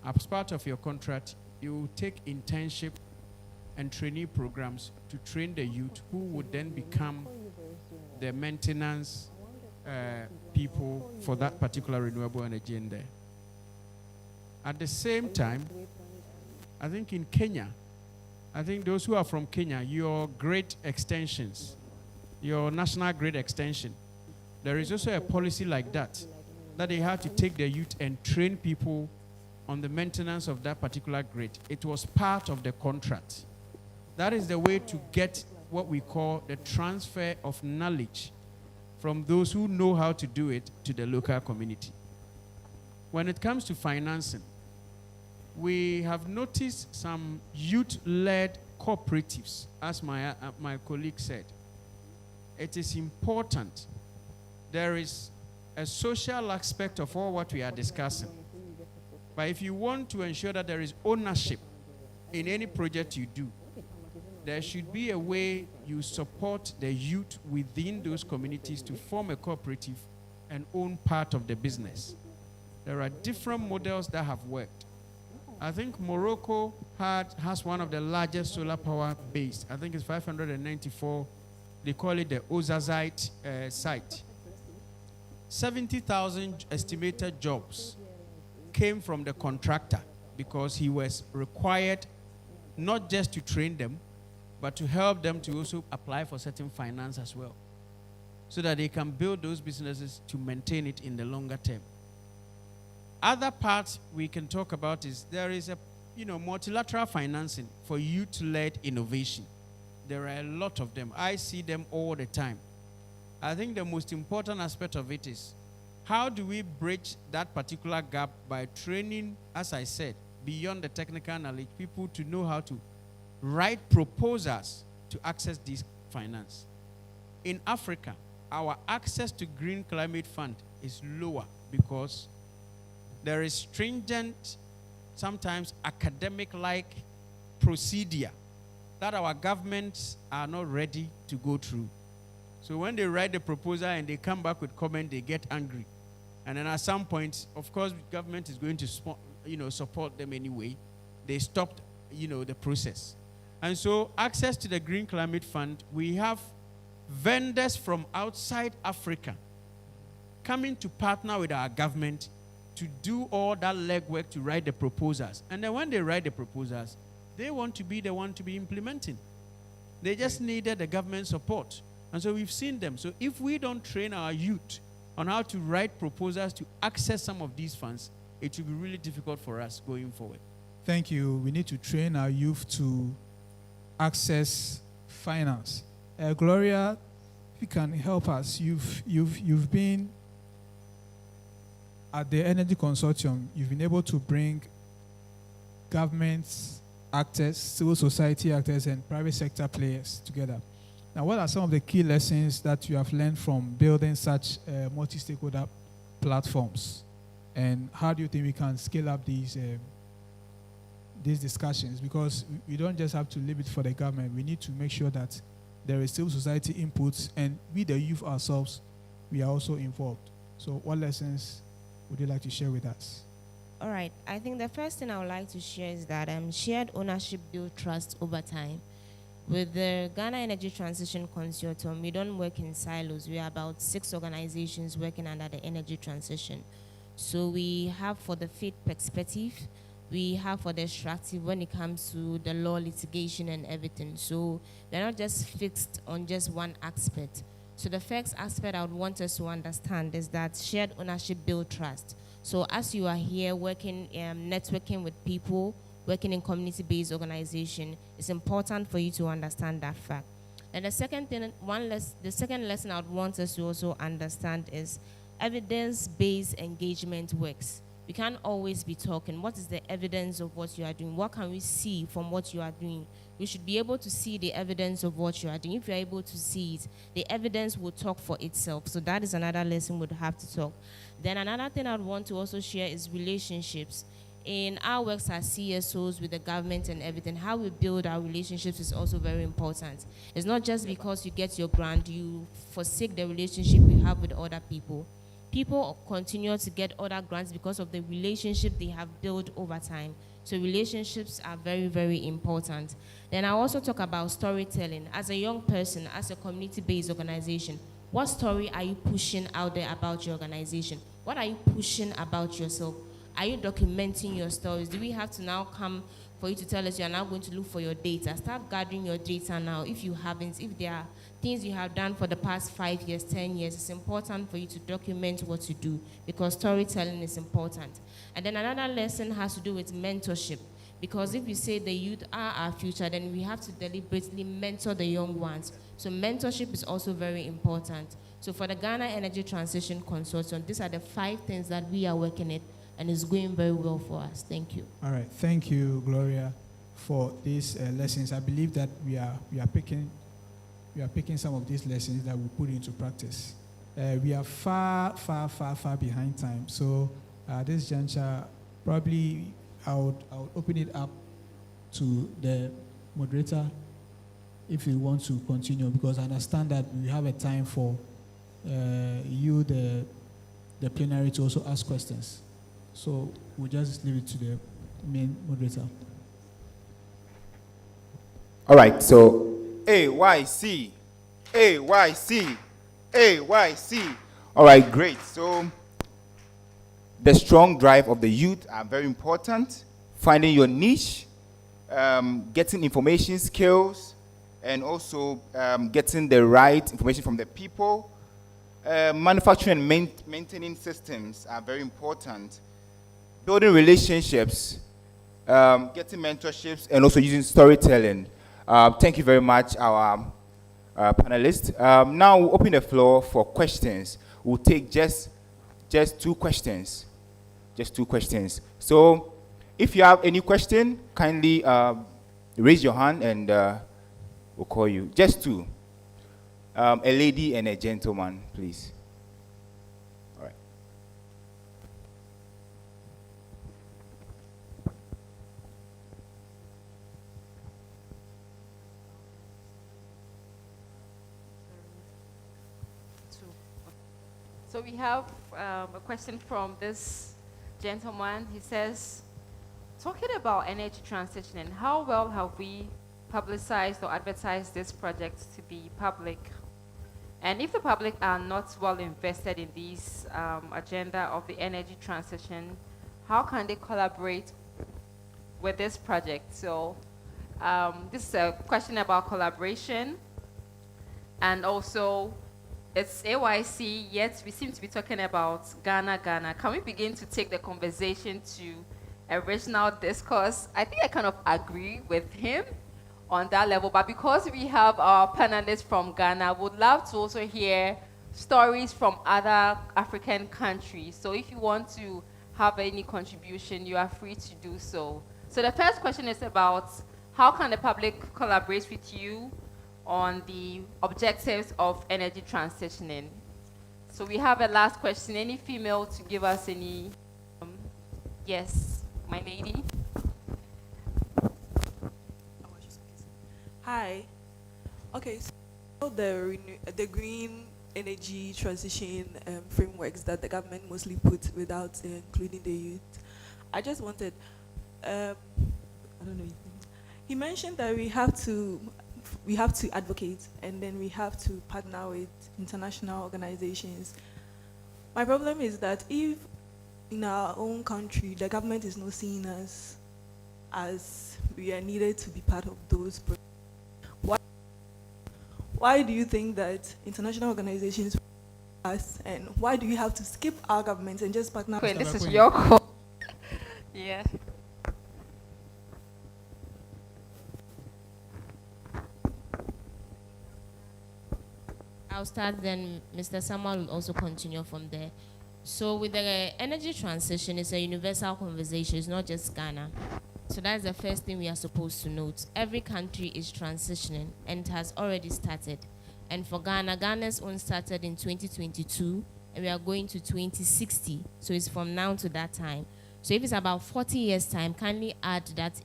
as part of your contract, you will take internship and trainee programs to train the youth who would then become the maintenance people for that particular renewable energy in there. At the same time, I think in Kenya, I think those who are from Kenya, your grid extensions, your national grid extension, there is also a policy like that they have to take their youth and train people on the maintenance of that particular grid. It was part of the contract. That is the way to get what we call the transfer of knowledge from those who know how to do it to the local community. When it comes to financing, we have noticed some youth-led cooperatives, as my colleague said. It is important. There is a social aspect of all what we are discussing. But if you want to ensure that there is ownership in any project you do, there should be a way you support the youth within those communities to form a cooperative and own part of the business. There are different models that have worked. I think Morocco has one of the largest solar power base. I think it's 594. They call it the Ozazite site. 70,000 estimated jobs came from the contractor because he was required not just to train them, but to help them to also apply for certain finance as well, so that they can build those businesses to maintain it in the longer term. Other parts we can talk about is there is a multilateral financing for youth-led innovation. There are a lot of them. I see them all the time. I think the most important aspect of it is how do we bridge that particular gap by training, as I said, beyond the technical knowledge, people to know how to write proposals to access this finance. In Africa, our access to Green Climate Fund is lower because there is stringent, sometimes academic-like procedure that our governments are not ready to go through. So when they write the proposal and they come back with comment, they get angry. And then at some point, of course, government is going to support them anyway. They stopped, the process. And so access to the Green Climate Fund, we have vendors from outside Africa coming to partner with our government to do all that legwork to write the proposals. And then when they write the proposals, they want to be the one to be implementing. They just needed the government support. And so we've seen them. So if we don't train our youth on how to write proposals to access some of these funds, it will be really difficult for us going forward. Thank you. We need to train our youth to access finance. Gloria, if you can help us, you've been at the Energy Consortium. You've been able to bring governments, actors, civil society actors, and private sector players together. Now, what are some of the key lessons that you have learned from building such multi-stakeholder platforms? And how do you think we can scale up these discussions? Because we don't just have to leave it for the government. We need to make sure that there is civil society inputs, and we, the youth ourselves, we are also involved. So what lessons would you like to share with us? All right. I think the first thing I would like to share is that shared ownership builds trust over time. With the Ghana Energy Transition Consortium, we don't work in silos. We are about 6 organizations working under the energy transition. So we have for the faith perspective, we have for the extractive when it comes to the law, litigation, and everything. So they're not just fixed on just one aspect. So the first aspect I would want us to understand is that shared ownership builds trust. So as you are here working, networking with people, working in community-based organization, it's important for you to understand that fact. And the second thing, the second lesson I would want us to also understand is evidence-based engagement works. We can't always be talking. What is the evidence of what you are doing? What can we see from what you are doing? We should be able to see the evidence of what you are doing. If you're able to see it, the evidence will talk for itself. So that is another lesson we'd have to talk. Then another thing I'd want to also share is relationships. In our works as CSOs with the government and everything, how we build our relationships is also very important. It's not just because you get your grant, you forsake the relationship you have with other people. People continue to get other grants because of the relationship they have built over time. So relationships are very, very important. Then I also talk about storytelling. As a young person, as a community-based organization, what story are you pushing out there about your organization? What are you pushing about yourself? Are you documenting your stories? Do we have to now come for you to tell us you are now going to look for your data? Start gathering your data now if you haven't. If there are things you have done for the past 5 years, 10 years, it's important for you to document what you do because storytelling is important. And then another lesson has to do with mentorship. Because if you say the youth are our future, then we have to deliberately mentor the young ones. So mentorship is also very important. So for the Ghana Energy Transition Consortium, these are the 5 things that we are working at, and it's going very well for us. Thank you. All right. Thank you, Gloria, for these lessons. I believe that we are picking some of these lessons that we put into practice. We are far behind time. So this juncture, probably I would open it up to the moderator if you want to continue, because I understand that we have a time for you, the plenary, to also ask questions. So we'll just leave it to the main moderator. All right, so AYC, AYC, AYC. All right, great. So the strong drive of the youth are very important. Finding your niche, getting information skills, and also getting the right information from the people. Manufacturing and maintaining systems are very important. Building relationships, getting mentorships, and also using storytelling. Thank you very much, our panelists. Now we'll open the floor for questions. We'll take just 2 questions. Just 2 questions. So if you have any question, kindly raise your hand and we'll call you. Just 2. A lady and a gentleman, please. All right. So we have a question from this gentleman. He says, talking about energy transition, and how well have we publicized or advertised this project to be public? And if the public are not well invested in this agenda of the energy transition, how can they collaborate with this project? So this is a question about collaboration, and also it's AYC, yet we seem to be talking about Ghana. Can we begin to take the conversation to a regional discourse? I think I kind of agree with him on that level, but because we have our panelists from Ghana, would love to also hear stories from other African countries. So if you want to have any contribution, you are free to do so. So the first question is about how can the public collaborate with you on the objectives of energy transitioning? So we have a last question. Any female to give us any? Yes, my lady. Hi. Okay, so the green energy transition frameworks that the government mostly put without including the youth. I just wanted, I don't know. He mentioned that we have to advocate, and then we have to partner with international organizations. My problem is that if in our own country the government is not seeing us as we are needed to be part of those projects, why do you think that international organizations us, and why do you have to skip our government and just partner? Wait, this is your call. Yeah. I'll start, then Mr. Samuel will also continue from there. So with the energy transition, it's a universal conversation. It's not just Ghana. So that's the first thing we are supposed to note. Every country is transitioning, and it has already started. And for Ghana, Ghana's own started in 2022, and we are going to 2060. So it's from now to that time. So if it's about 40 years' time, kindly add that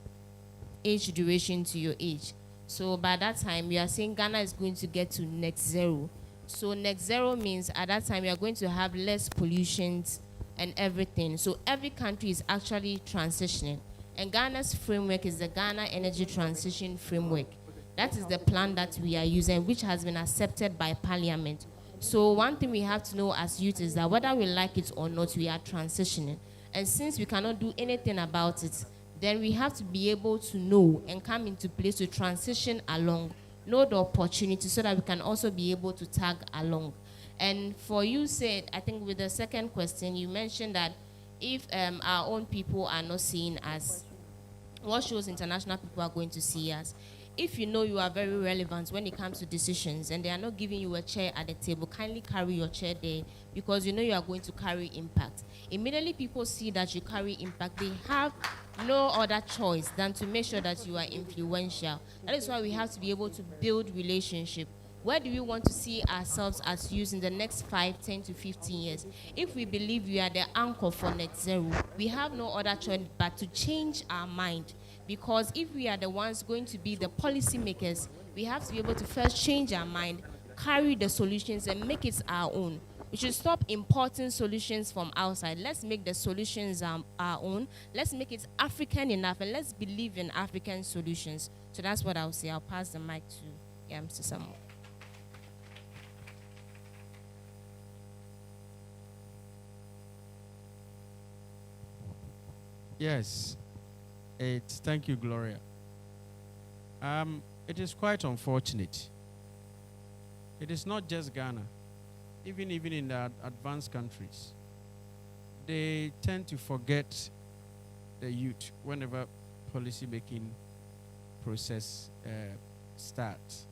age duration to your age. So by that time, we are saying Ghana is going to get to net zero. So net zero means at that time, we are going to have less pollutions and everything. So every country is actually transitioning. And Ghana's framework is the Ghana Energy Transition Framework. That is the plan that we are using, which has been accepted by Parliament. So one thing we have to know as youth is that whether we like it or not, we are transitioning. And since we cannot do anything about it, then we have to be able to know and come into place to transition along, know the opportunity so that we can also be able to tag along. And for you said, I think with the second question, you mentioned that if our own people are not seeing us, what shows international people are going to see us? If you know you are very relevant when it comes to decisions and they are not giving you a chair at the table, kindly carry your chair there because you know you are going to carry impact. Immediately people see that you carry impact, they have no other choice than to make sure that you are influential. That is why we have to be able to build relationship. Where do we want to see ourselves as youth in the next 5, 10 to 15 years? If we believe we are the anchor for net zero, we have no other choice but to change our mind. Because if we are the ones going to be the policy makers, we have to be able to first change our mind, carry the solutions and make it our own. We should stop importing solutions from outside. Let's make the solutions our own. Let's make it African enough and let's believe in African solutions. So that's what I'll say. I'll pass the mic to Mr. Samuel. Yes. Thank you, Gloria. It is quite unfortunate. It is not just Ghana. Even in the advanced countries, they tend to forget the youth whenever policy-making process starts.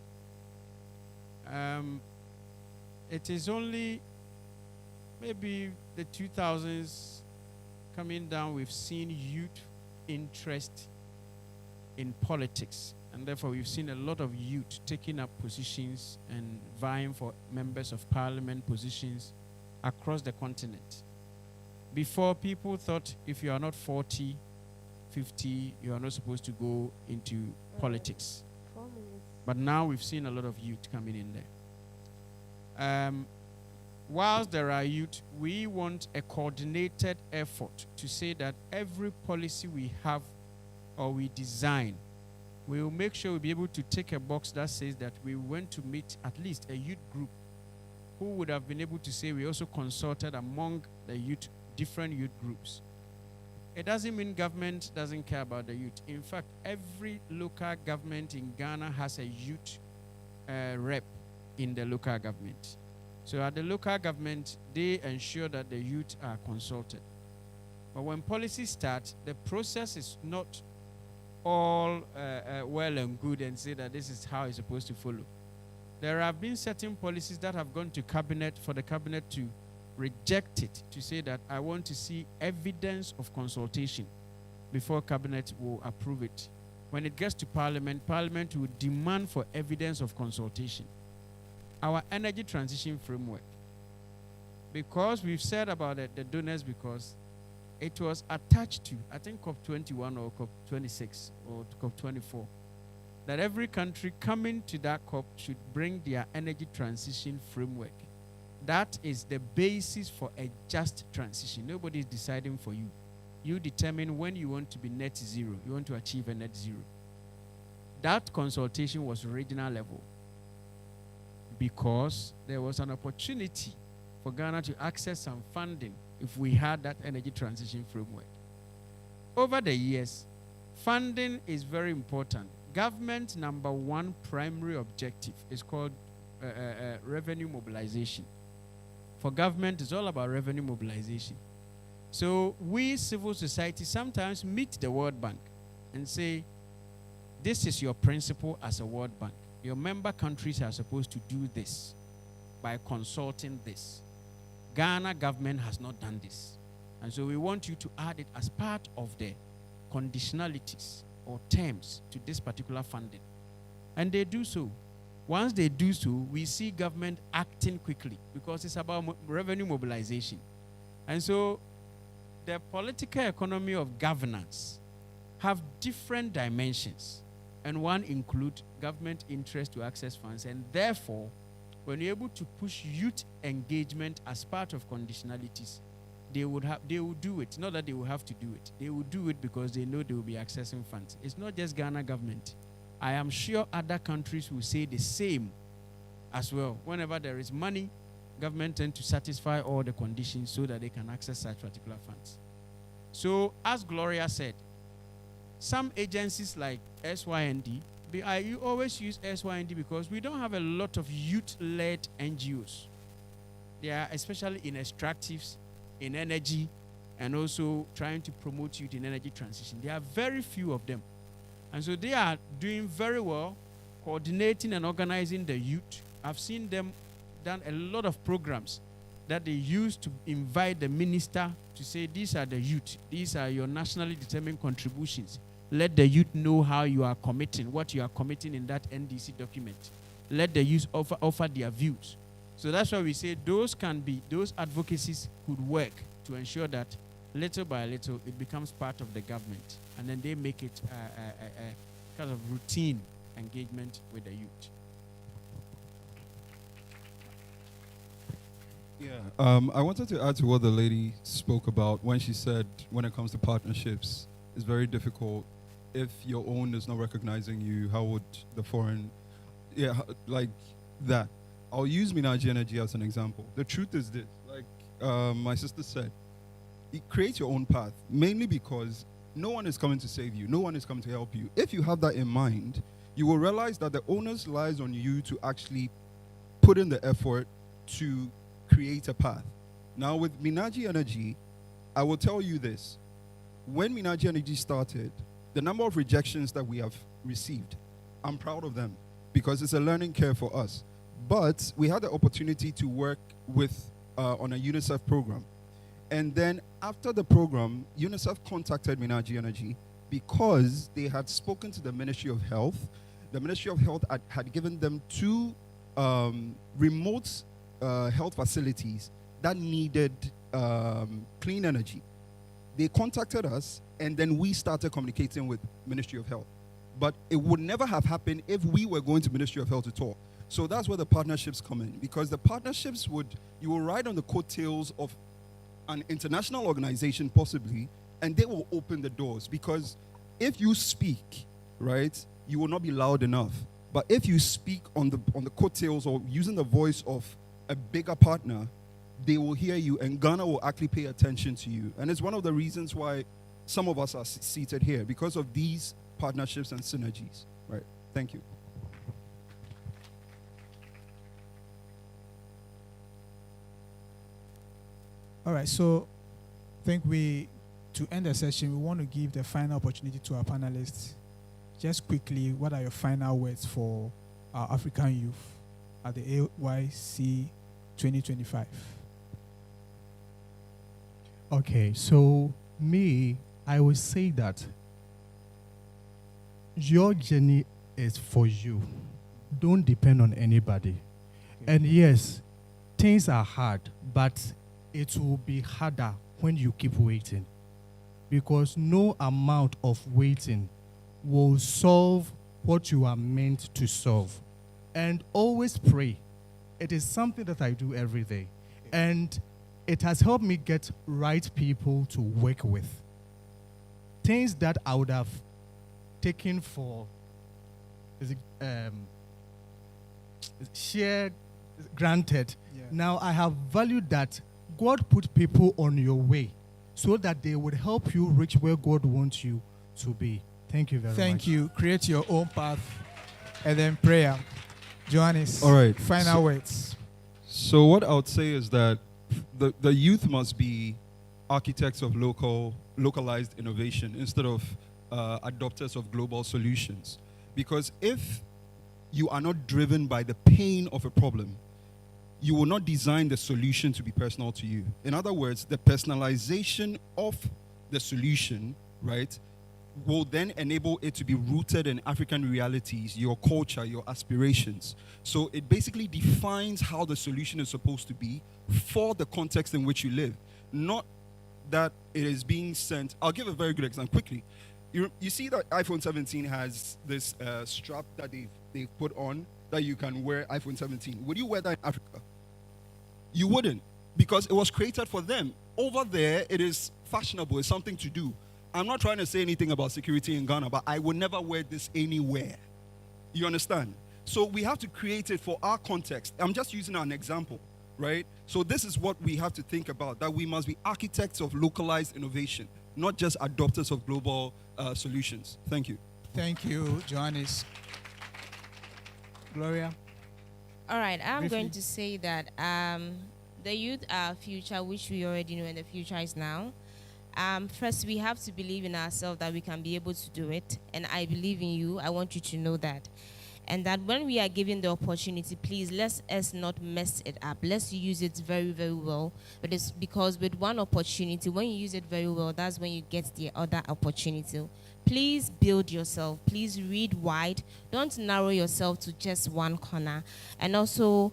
It is only maybe the 2000s coming down, we've seen youth interest in politics, and therefore we've seen a lot of youth taking up positions and vying for members of parliament positions across the continent. Before, people thought if you are not 40, 50, you are not supposed to go into politics. But now we've seen a lot of youth coming in there. Whilst there are youth, we want a coordinated effort to say that every policy we have or we design, we will make sure we'll be able to take a box that says that we went to meet at least a youth group who would have been able to say we also consulted among the youth, different youth groups. It doesn't mean government doesn't care about the youth. In fact, every local government in Ghana has a youth rep in the local government. So at the local government, they ensure that the youth are consulted. But when policy starts, the process is not all well and good and say that this is how it's supposed to follow. There have been certain policies that have gone to cabinet for the cabinet to reject it, to say that I want to see evidence of consultation before cabinet will approve it. When it gets to parliament, parliament will demand for evidence of consultation. Our energy transition framework, because we've said about it, the donors, because it was attached to, I think, COP21 or COP26 or COP24, that every country coming to that COP should bring their energy transition framework That is the basis for a just transition. Nobody is deciding for you. You determine when you want to be net zero. You want to achieve a net zero. That consultation was regional level because there was an opportunity for Ghana to access some funding if we had that energy transition framework. Over the years, funding is very important. Government number one primary objective is called revenue mobilization. For government, it's all about revenue mobilization. So we, civil society, sometimes meet the World Bank and say, this is your principle as a World Bank. Your member countries are supposed to do this by consulting this. Ghana government has not done this. And so we want you to add it as part of the conditionalities or terms to this particular funding. And they do so. Once they do so, we see government acting quickly because it's about revenue mobilization. And so the political economy of governance have different dimensions. And one includes government interest to access funds. And therefore, when you're able to push youth engagement as part of conditionalities, they will do it. Not that they will have to do it. They will do it because they know they will be accessing funds. It's not just Ghana government. I am sure other countries will say the same as well. Whenever there is money, government tend to satisfy all the conditions so that they can access such particular funds. So, as Gloria said, some agencies like SYND, you always use SYND because we don't have a lot of youth-led NGOs. They are especially in extractives, in energy, and also trying to promote youth in energy transition. There are very few of them. And so they are doing very well, coordinating and organizing the youth. I've seen them done a lot of programs that they use to invite the minister to say, these are the youth. These are your nationally determined contributions. Let the youth know how you are committing, what you are committing in that NDC document. Let the youth offer their views. So that's why we say those advocacies could work to ensure that little by little it becomes part of the government. And then they make it a kind of routine engagement with the youth. Yeah, I wanted to add to what the lady spoke about when she said when it comes to partnerships, it's very difficult. If your own is not recognizing you, how would the foreign, like that. I'll use Minaji Energy as an example. The truth is this, like my sister said, create your own path, mainly because no one is coming to save you. No one is coming to help you. If you have that in mind, you will realize that the onus lies on you to actually put in the effort to create a path. Now, with Minaji Energy, I will tell you this. When Minaji Energy started, the number of rejections that we have received, I'm proud of them because it's a learning curve for us. But we had the opportunity to work with on a UNICEF program. And then after the program, UNICEF contacted Minaji Energy because they had spoken to the Ministry of Health. The Ministry of Health had given them 2 remote health facilities that needed clean energy. They contacted us, and then we started communicating with Ministry of Health. But it would never have happened if we were going to Ministry of Health to talk. So that's where the partnerships come in, because the partnerships you will ride on the coattails of an international organization possibly, and they will open the doors. Because if you speak, right, you will not be loud enough. But if you speak on the coattails or using the voice of a bigger partner, they will hear you, and Ghana will actually pay attention to you. And it's one of the reasons why some of us are seated here, because of these partnerships and synergies. Right? Thank you. All right, so I think to end the session, we want to give the final opportunity to our panelists. Just quickly, what are your final words for our African youth at the AYC 2025? Okay, so I would say that your journey is for you. Don't depend on anybody. Okay. And yes, things are hard, but it will be harder when you keep waiting, because no amount of waiting will solve what you are meant to solve. And always pray. it is something that I do every day. And it has helped me get right people to work with. Things that I would have taken for shared, granted. Yeah. Now I have valued that God put people on your way so that they would help you reach where God wants you to be. Thank you very much. Thank you. Create your own path. And then prayer. Johannes, All right. final words. So what I would say is that the youth must be architects of localized innovation instead of adopters of global solutions. Because if you are not driven by the pain of a problem, you will not design the solution to be personal to you. In other words, the personalization of the solution, right, will then enable it to be rooted in African realities, your culture, your aspirations. So it basically defines how the solution is supposed to be for the context in which you live. Not that it is being sent. I'll give a very good example quickly. You see that iPhone 17 has this strap that they've put on that you can wear iPhone 17. Would you wear that in Africa? You wouldn't, because it was created for them. Over there, it is fashionable. It's something to do. I'm not trying to say anything about security in Ghana, but I would never wear this anywhere. You understand? So we have to create it for our context. I'm just using an example, right? So this is what we have to think about, that we must be architects of localized innovation, not just adopters of global solutions. Thank you. Thank you, Johannes. Gloria? All right, I'm Briefly. going to say that the youth are our future, which we already know, and the future is now. First, we have to believe in ourselves that we can be able to do it, and I believe in you. I want you to know that. And that when we are given the opportunity, please, let us not mess it up. Let's use it very, very well. But it's because with one opportunity, when you use it very well, that's when you get the other opportunity. Please build yourself. Please read wide. Don't narrow yourself to just one corner. And also,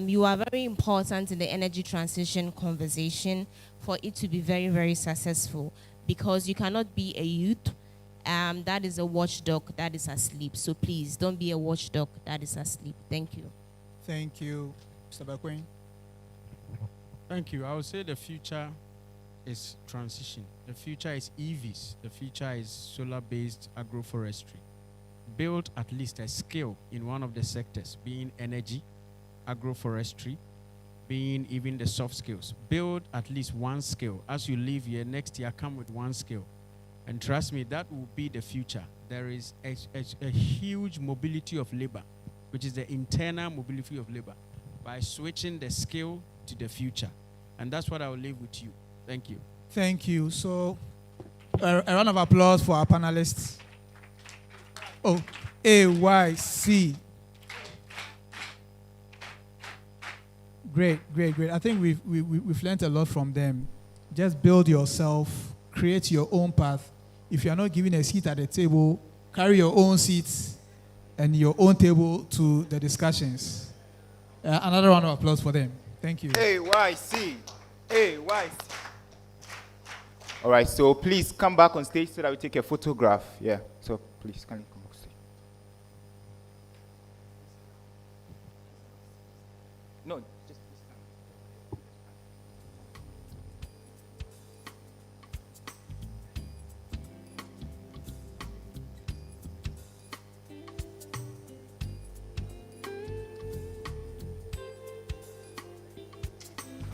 you are very important in the energy transition conversation for it to be very, very successful, because you cannot be a youth that is a watchdog that is asleep. So please, don't be a watchdog that is asleep. Thank you. Thank you, Mr. Bakwin. Thank you. I would say the future is transition. The future is EVs. The future is solar-based agroforestry. Build at least a skill in one of the sectors, being energy, agroforestry, being even the soft skills. Build at least one skill. As you leave here, next year, come with one skill. And trust me, that will be the future. There is a huge mobility of labor, which is the internal mobility of labor, by switching the skill to the future. And that's what I will leave with you. Thank you. Thank you. So, a round of applause for our panelists. Oh, AYC. Great, great, great. I think we've learned a lot from them. Just build yourself, create your own path. If you are not given a seat at the table, carry your own seats and your own table to the discussions. Another round of applause for them. Thank you. AYC. AYC. All right, so please come back on stage so that we take a photograph. Yeah, so please, can you come back on stage? No, just this time.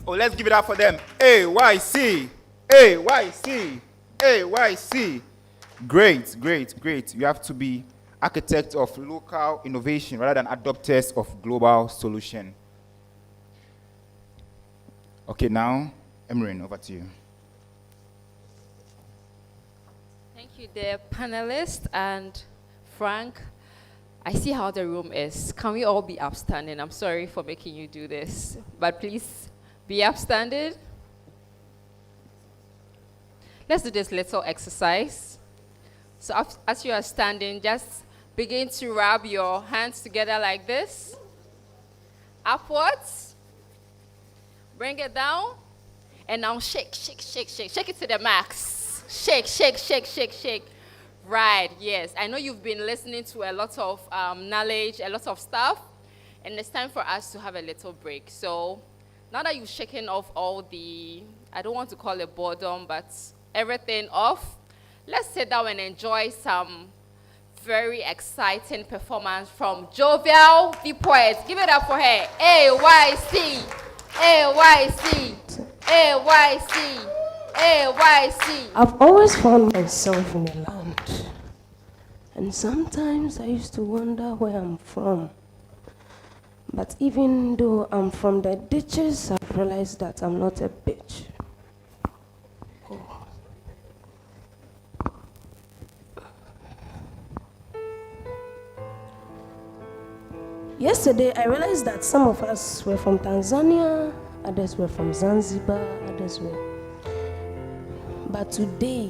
Oh, let's give it up for them. AYC. AYC. AYC. Great, great, great. You have to be architects of local innovation rather than adopters of global solution. Okay, now, Emrine, over to you. Thank you, the panelists, and Frank. I see how the room is. Can we all be upstanding? I'm sorry for making you do this, but please be upstanding. Let's do this little exercise. So as you are standing, just begin to rub your hands together like this. Upwards. Bring it down. And now shake, shake, shake, shake. Shake it to the max. Shake, shake, shake, shake, shake. Right, yes. I know you've been listening to a lot of knowledge, a lot of stuff. and it's time for us to have a little break. So now that you've shaken off all the, I don't want to call it boredom, but everything off, let's sit down and enjoy some very exciting performance from Jovial the Poet. Give it up for her. AYC, AYC, AYC, AYC. I've always found myself in a land, and sometimes I used to wonder where I'm from. But even though I'm from the ditches, I've realized that I'm not a bitch. Yesterday, I realized that some of us were from Tanzania, others were from Zanzibar, others were. But today,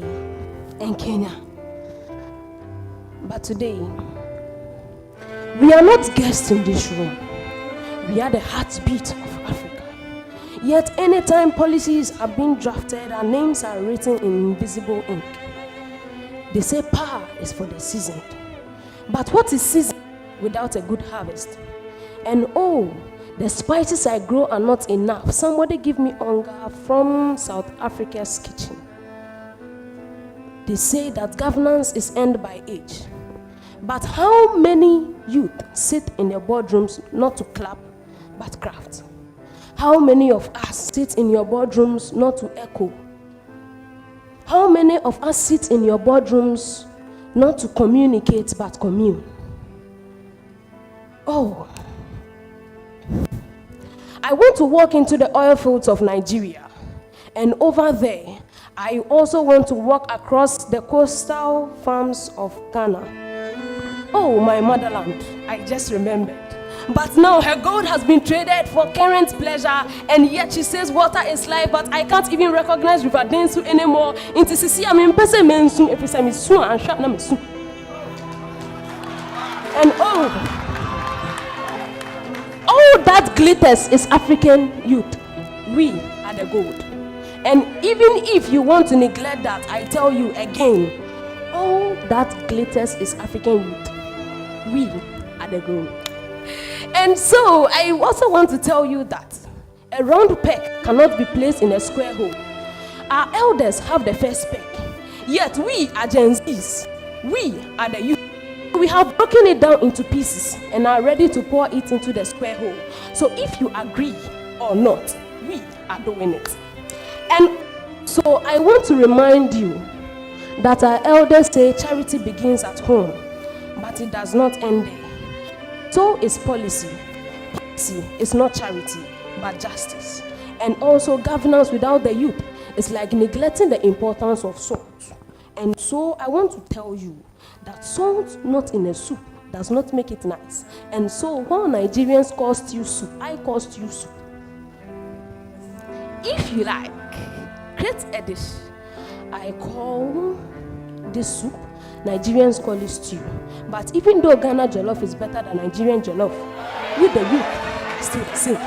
in Kenya, we are not guests in this room. We are the heartbeat of Africa. Yet, anytime policies are being drafted, our names are written in invisible ink. They say power is for the seasoned. But what is season without a good harvest? And oh, the spices I grow are not enough. Somebody give me hunger from South Africa's kitchen. They say that governance is earned by age. But how many youth sit in their boardrooms not to clap, but craft? How many of us sit in your boardrooms not to echo? How many of us sit in your boardrooms not to communicate, but commune? Oh, I want to walk into the oil fields of Nigeria, and over there, I also want to walk across the coastal farms of Ghana. Oh, my motherland, I just remembered. But now her gold has been traded for current pleasure, and yet she says water is life, but I can't even recognize River Densu anymore. Into Sisi, I'm in person, mensu, if it's a misu, and sharp na misu. And all that glitters is African youth. We are the gold. And even if you want to neglect that, I tell you again, all that glitters is African youth. We are the gold. And so, I also want to tell you that a round peg cannot be placed in a square hole. Our elders have the first peg, yet we are Gen Zs. We are the youth. We have broken it down into pieces and are ready to pour it into the square hole. So if you agree or not, we are doing it. And so I want to remind you that our elders say charity begins at home, but it does not end there. So is policy. Policy is not charity, but justice. And also governance without the youth is like neglecting the importance of salt. And so I want to tell you that salt not in a soup does not make it nice. And so while Nigerians cost you soup, I cost you soup. If you like, create a dish. I call this soup, Nigerians call it stew. But even though Ghana jollof is better than Nigerian jollof, with the youth, still the same.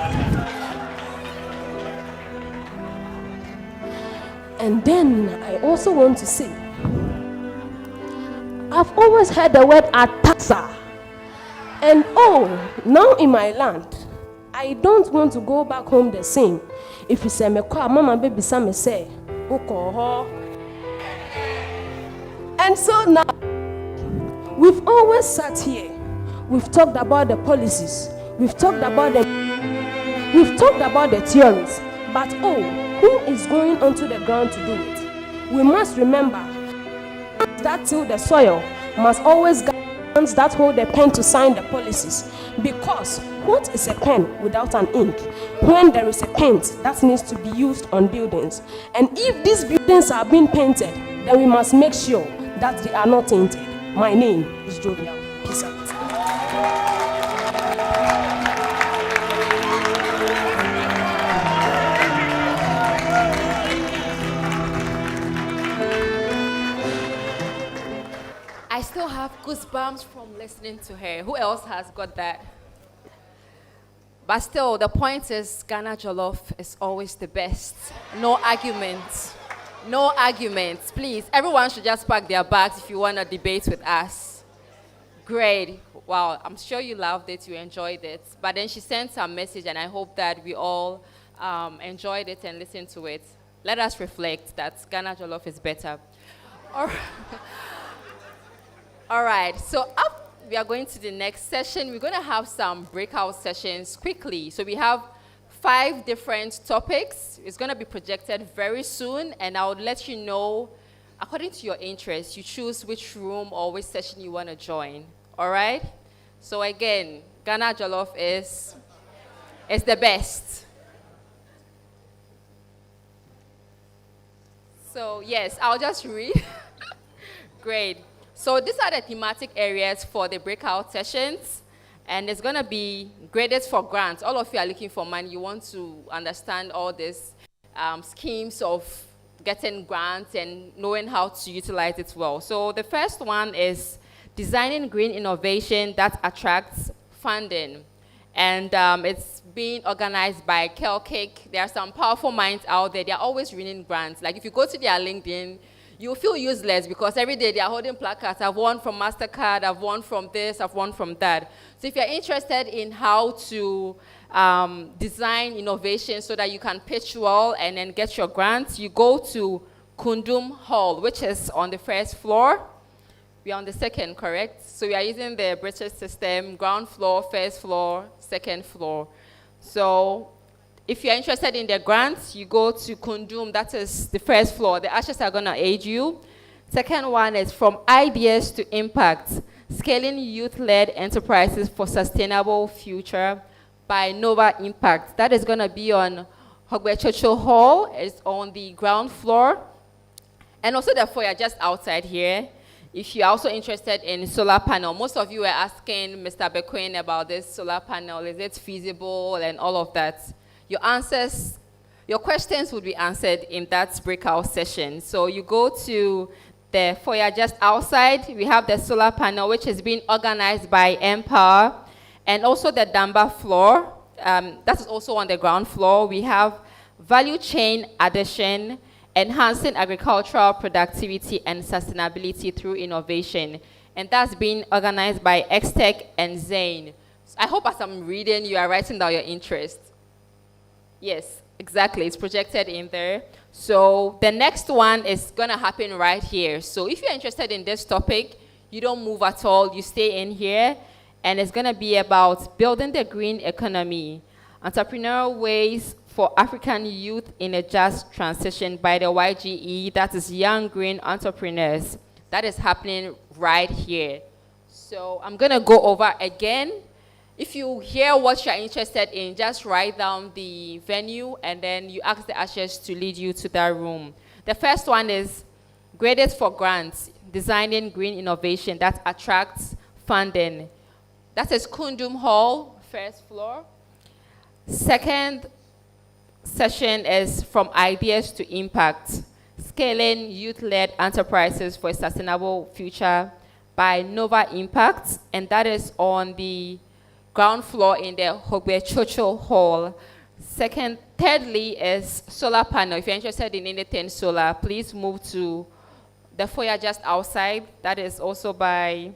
And then I also want to say, I've always heard the word atasa. And now in my land, I don't want to go back home the same. If you say, mama baby some say, and so now, we've always sat here. We've talked about the policies. We've talked about the theories. But who is going onto the ground to do it? We must remember that till the soil must always guide hands that hold the pen to sign the policies. Because what is a pen without an ink when there is a paint that needs to be used on buildings? And if these buildings are being painted, then we must make sure that they are not tainted. My name is Jovial. Peace out. I still have goosebumps from listening to her. Who else has got that? But still, the point is Ghana Jollof is always the best. No arguments. No arguments. Please, everyone should just pack their bags if you want to debate with us. Great. wow, I'm sure you loved it, you enjoyed it. But then she sent a message, and I hope that we all enjoyed it and listened to it. Let us reflect that Ghana Jollof is better. All right, so up we are going to the next session. We're going to have some breakout sessions quickly. So we have 5 different topics. It's going to be projected very soon, and I would let you know, according to your interest, you choose which room or which session you want to join. All right? So again, Ghana Jollof is the best. So yes, I'll just read. Great. So these are the thematic areas for the breakout sessions. And it's going to be graded for grants. All of you are looking for money. You want to understand all these schemes of getting grants and knowing how to utilize it well. So the first one is designing green innovation that attracts funding. And it's being organized by Kelcake. There are some powerful minds out there. They're always winning grants. Like if you go to their LinkedIn, you feel useless because every day they are holding placards. I've won from MasterCard, I've won from this, I've won from that. So if you're interested in how to design innovation so that you can pitch well and then get your grants, you go to Kundum Hall, which is on the 1st floor. We are on the 2nd, correct? So we are using the British system, ground floor, 1st floor, 2nd floor. So if you're interested in the grants, you go to Kundum, that is the 1st floor. The ushers are going to aid you. Second one is from ideas to impact, scaling youth-led enterprises for sustainable future by Nova Impact. That is going to be on Hogbechocho Hall. It's on the ground floor. And also the foyer just outside here. If you're also interested in solar panel, most of you were asking Mr. Bequin about this solar panel. Is it feasible and all of that? Your questions would be answered in that breakout session. So you go to the foyer just outside. We have the solar panel, which is being organized by Empower, and also the Damba floor. That is also on the ground floor. We have value chain addition, enhancing agricultural productivity and sustainability through innovation. And that's being organized by Xtech and Zane. So I hope as I'm reading, you are writing down your interest. Yes, exactly. It's projected in there. So the next one is going to happen right here. So if you're interested in this topic, you don't move at all. You stay in here. And it's going to be about building the green economy, entrepreneurial ways for African youth in a just transition by the YGE, that is Young Green Entrepreneurs. That is happening right here. So I'm going to go over again. If you hear what you're interested in, just write down the venue, and then you ask the ushers to lead you to that room. The first one is graded for grants, designing green innovation that attracts funding. That is Kundum Hall, 1st floor. Second session is from ideas to impact, scaling youth-led enterprises for a sustainable future by Nova Impact, and that is on the ground floor in the Hogbechocho Hall. Thirdly is solar panel. If you're interested in anything solar, please move to the foyer just outside. That is also by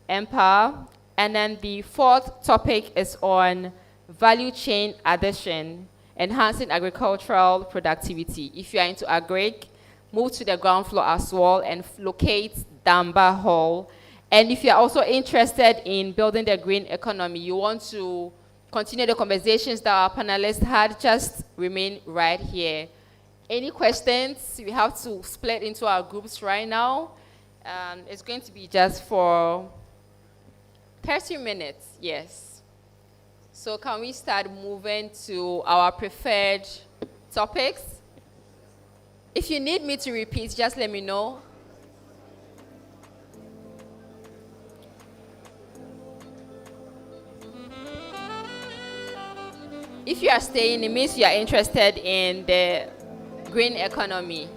Empower. And then the 4th topic is on value chain addition, enhancing agricultural productivity. If you are into agric, move to the ground floor as well and locate Damba Hall. And if you're also interested in building the green economy, you want to continue the conversations that our panelists had, just remain right here. Any questions? We have to split into our groups right now. It's going to be just for 30 minutes, yes. So can we start moving to our preferred topics? If you need me to repeat, just let me know. If you are staying, it means you are interested in the green economy.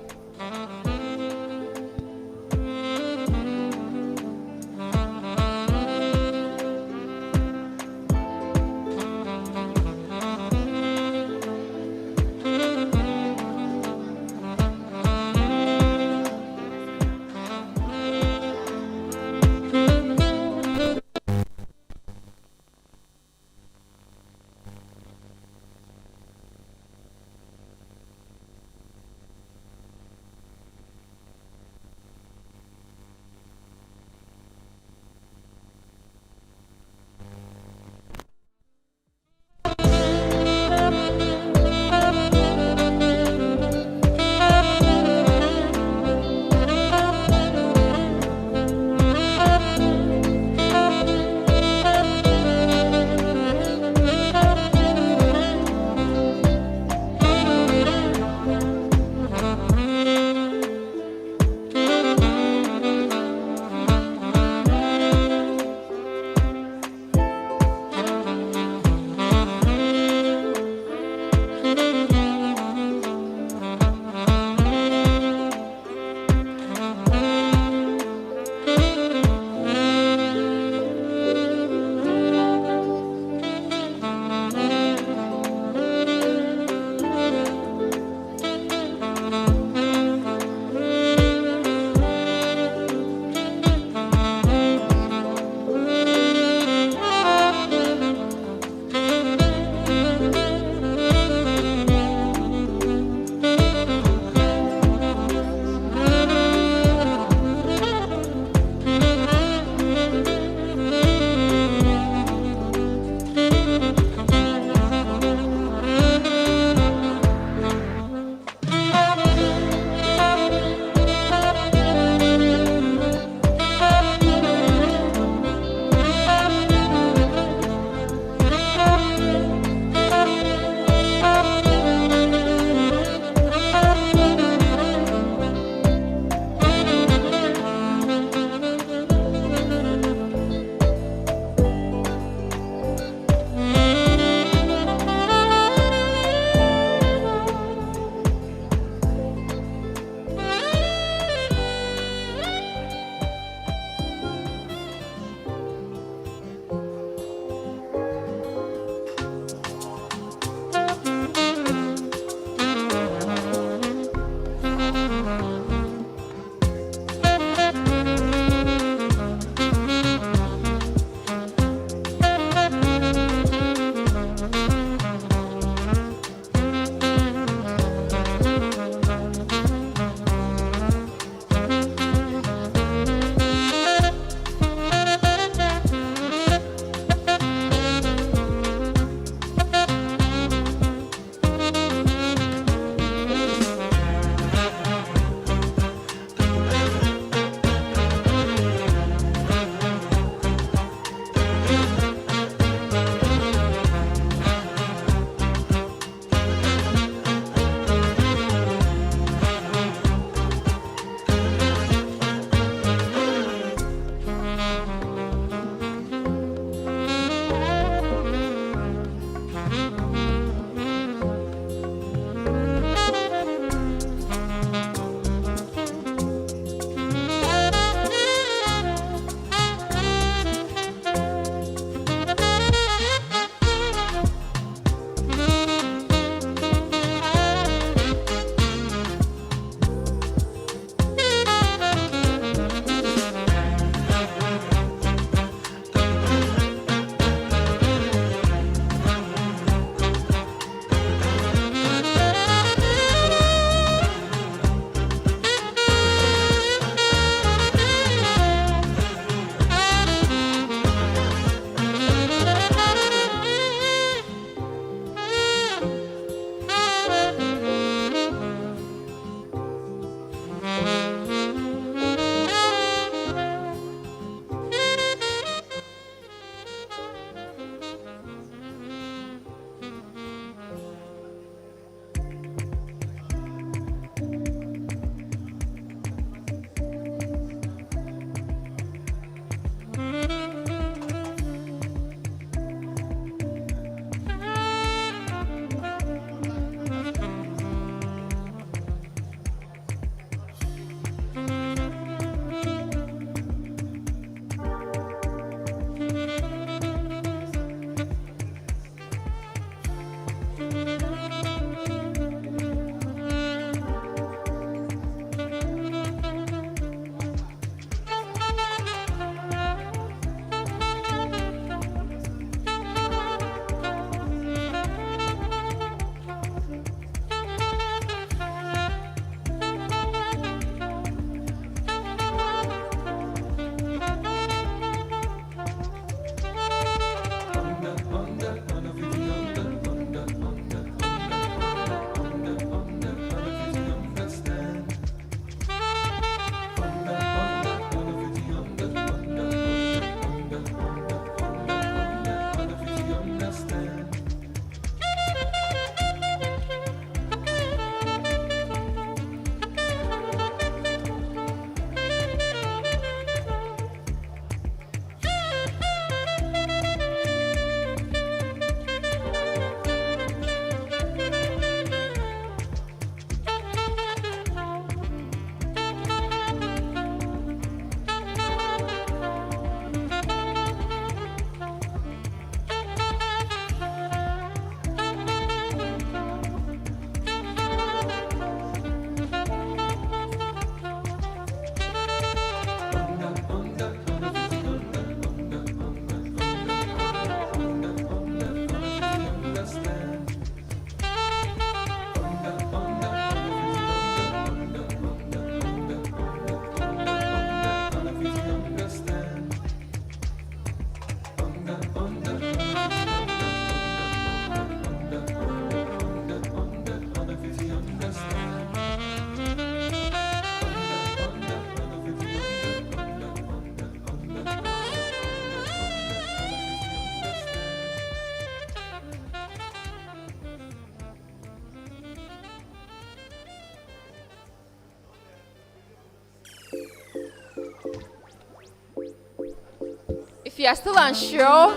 If you are still unsure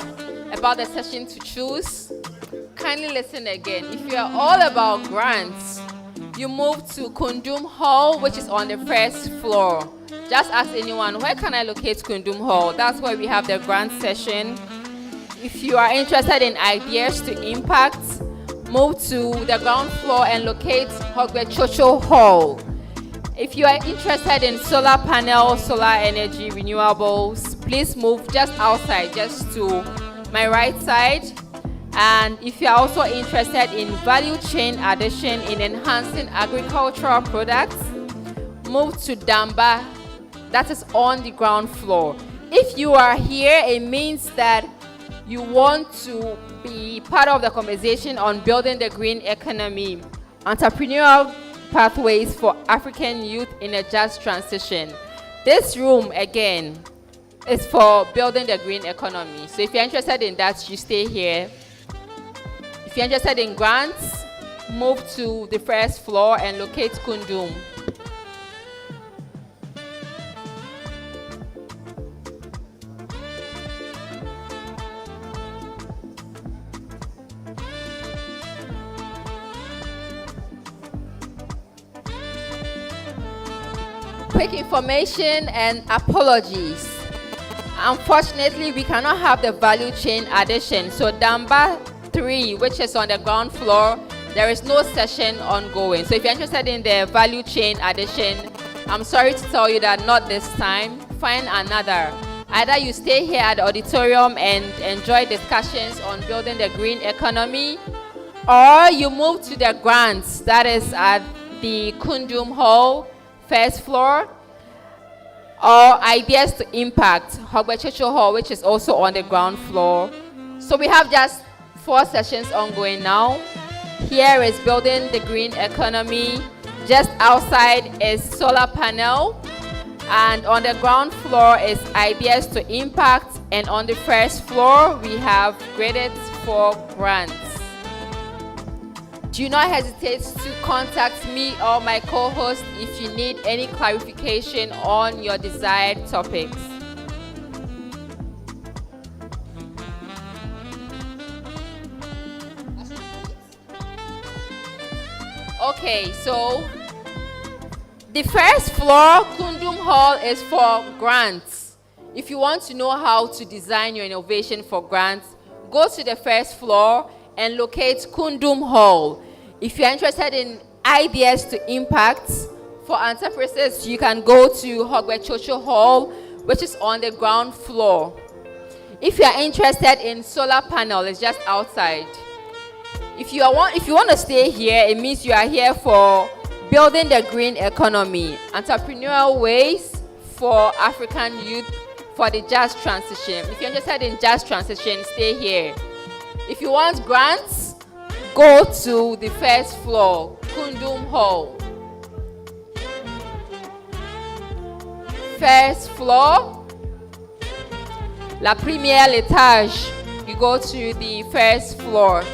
about the session to choose, kindly listen again. If you are all about grants, you move to Kundum Hall, which is on the first floor. Just ask anyone, where can I locate Kundum Hall? That's where we have the grant session. If you are interested in ideas to impact, move to the ground floor and locate Hogbechocho Hall. If you are interested in solar panels, solar energy, renewables, please move just outside, just to my right side. And if you are also interested in value chain addition in enhancing agricultural products, move to Damba, that is on the ground floor. If you are here, it means that you want to be part of the conversation on building the green economy, entrepreneurial pathways for African youth in a just transition. This room, again, is for building the green economy. So if you're interested in that, you stay here. If you're interested in grants, move to the first floor and locate Kundum. Quick information and apologies. Unfortunately, we cannot have the value chain addition. So Damba 3, which is on the ground floor, there is no session ongoing. So if you're interested in the value chain addition, I'm sorry to tell you that not this time. Find another. Either you stay here at the auditorium and enjoy discussions on building the green economy, or you move to the grants, that is at the Kundum Hall, first floor, or ideas to impact, Hogbechocho Hall, which is also on the ground floor. So we have just 4 sessions ongoing now. Here is building the green economy. Just outside is solar panel. And on the ground floor is ideas to impact. And on the first floor, we have graded for grants. Do not hesitate to contact me or my co-host if you need any clarification on your desired topics. Okay, so the first floor, Kundum Hall, is for grants. If you want to know how to design your innovation for grants, go to the first floor and locate Kundum Hall. If you're interested in ideas to impact for entrepreneurs, you can go to Hogbechocho Hall, which is on the ground floor. If you are interested in solar panel, it's just outside. If you want to stay here, it means you are here for building the green economy, entrepreneurial ways for African youth for the just transition. If you're interested in just transition, stay here. If you want grants, go to the first floor, Kundum Hall. First floor, la première étage. You go to the first floor.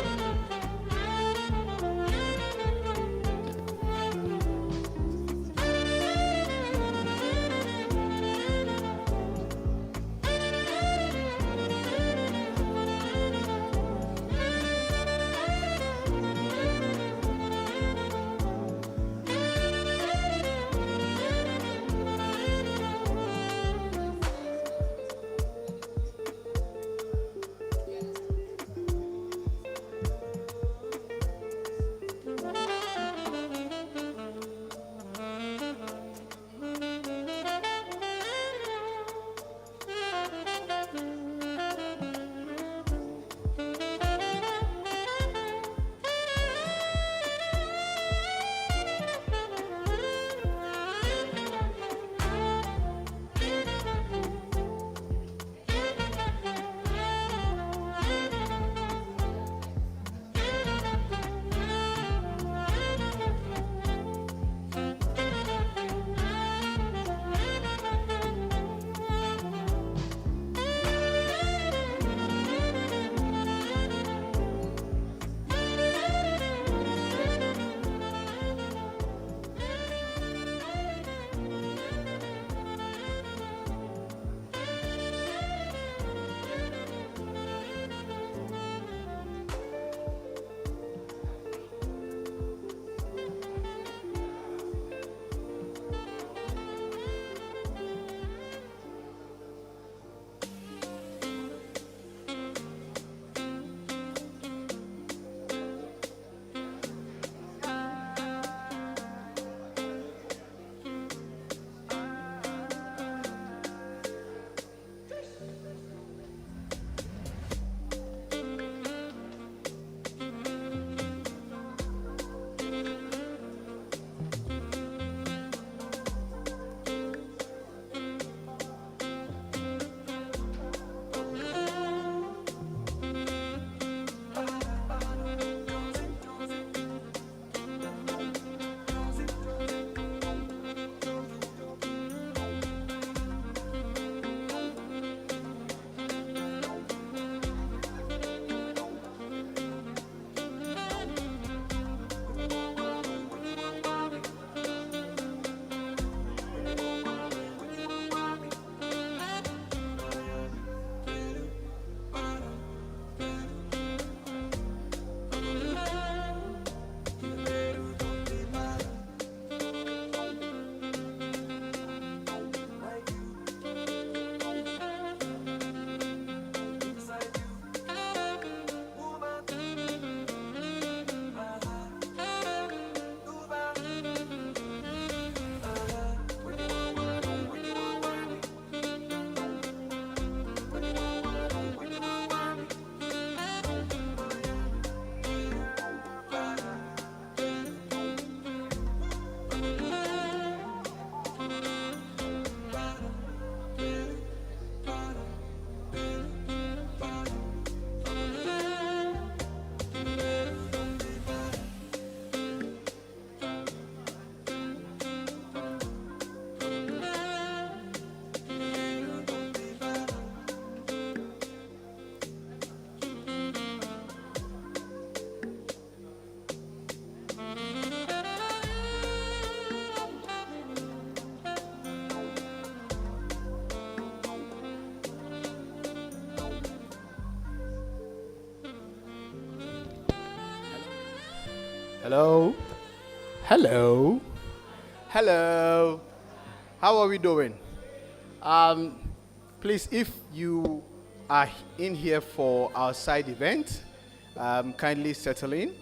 Hello? Hello? Hello? How are we doing? Please, if you are in here for our side event, kindly settle in,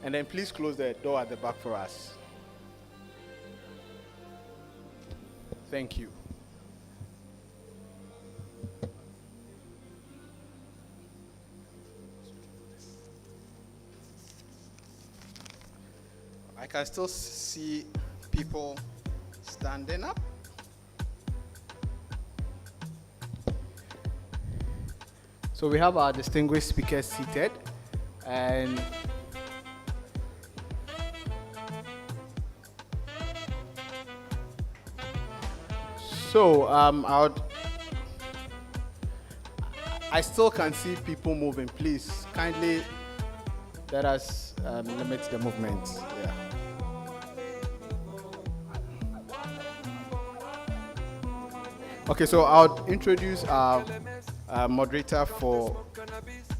and then please close the door at the back for us. Thank you. I can still see people standing up. So we have our distinguished speakers seated, and so I still can see people moving. Please kindly let us limit the movement. Yeah. Okay, so I'll introduce our moderator for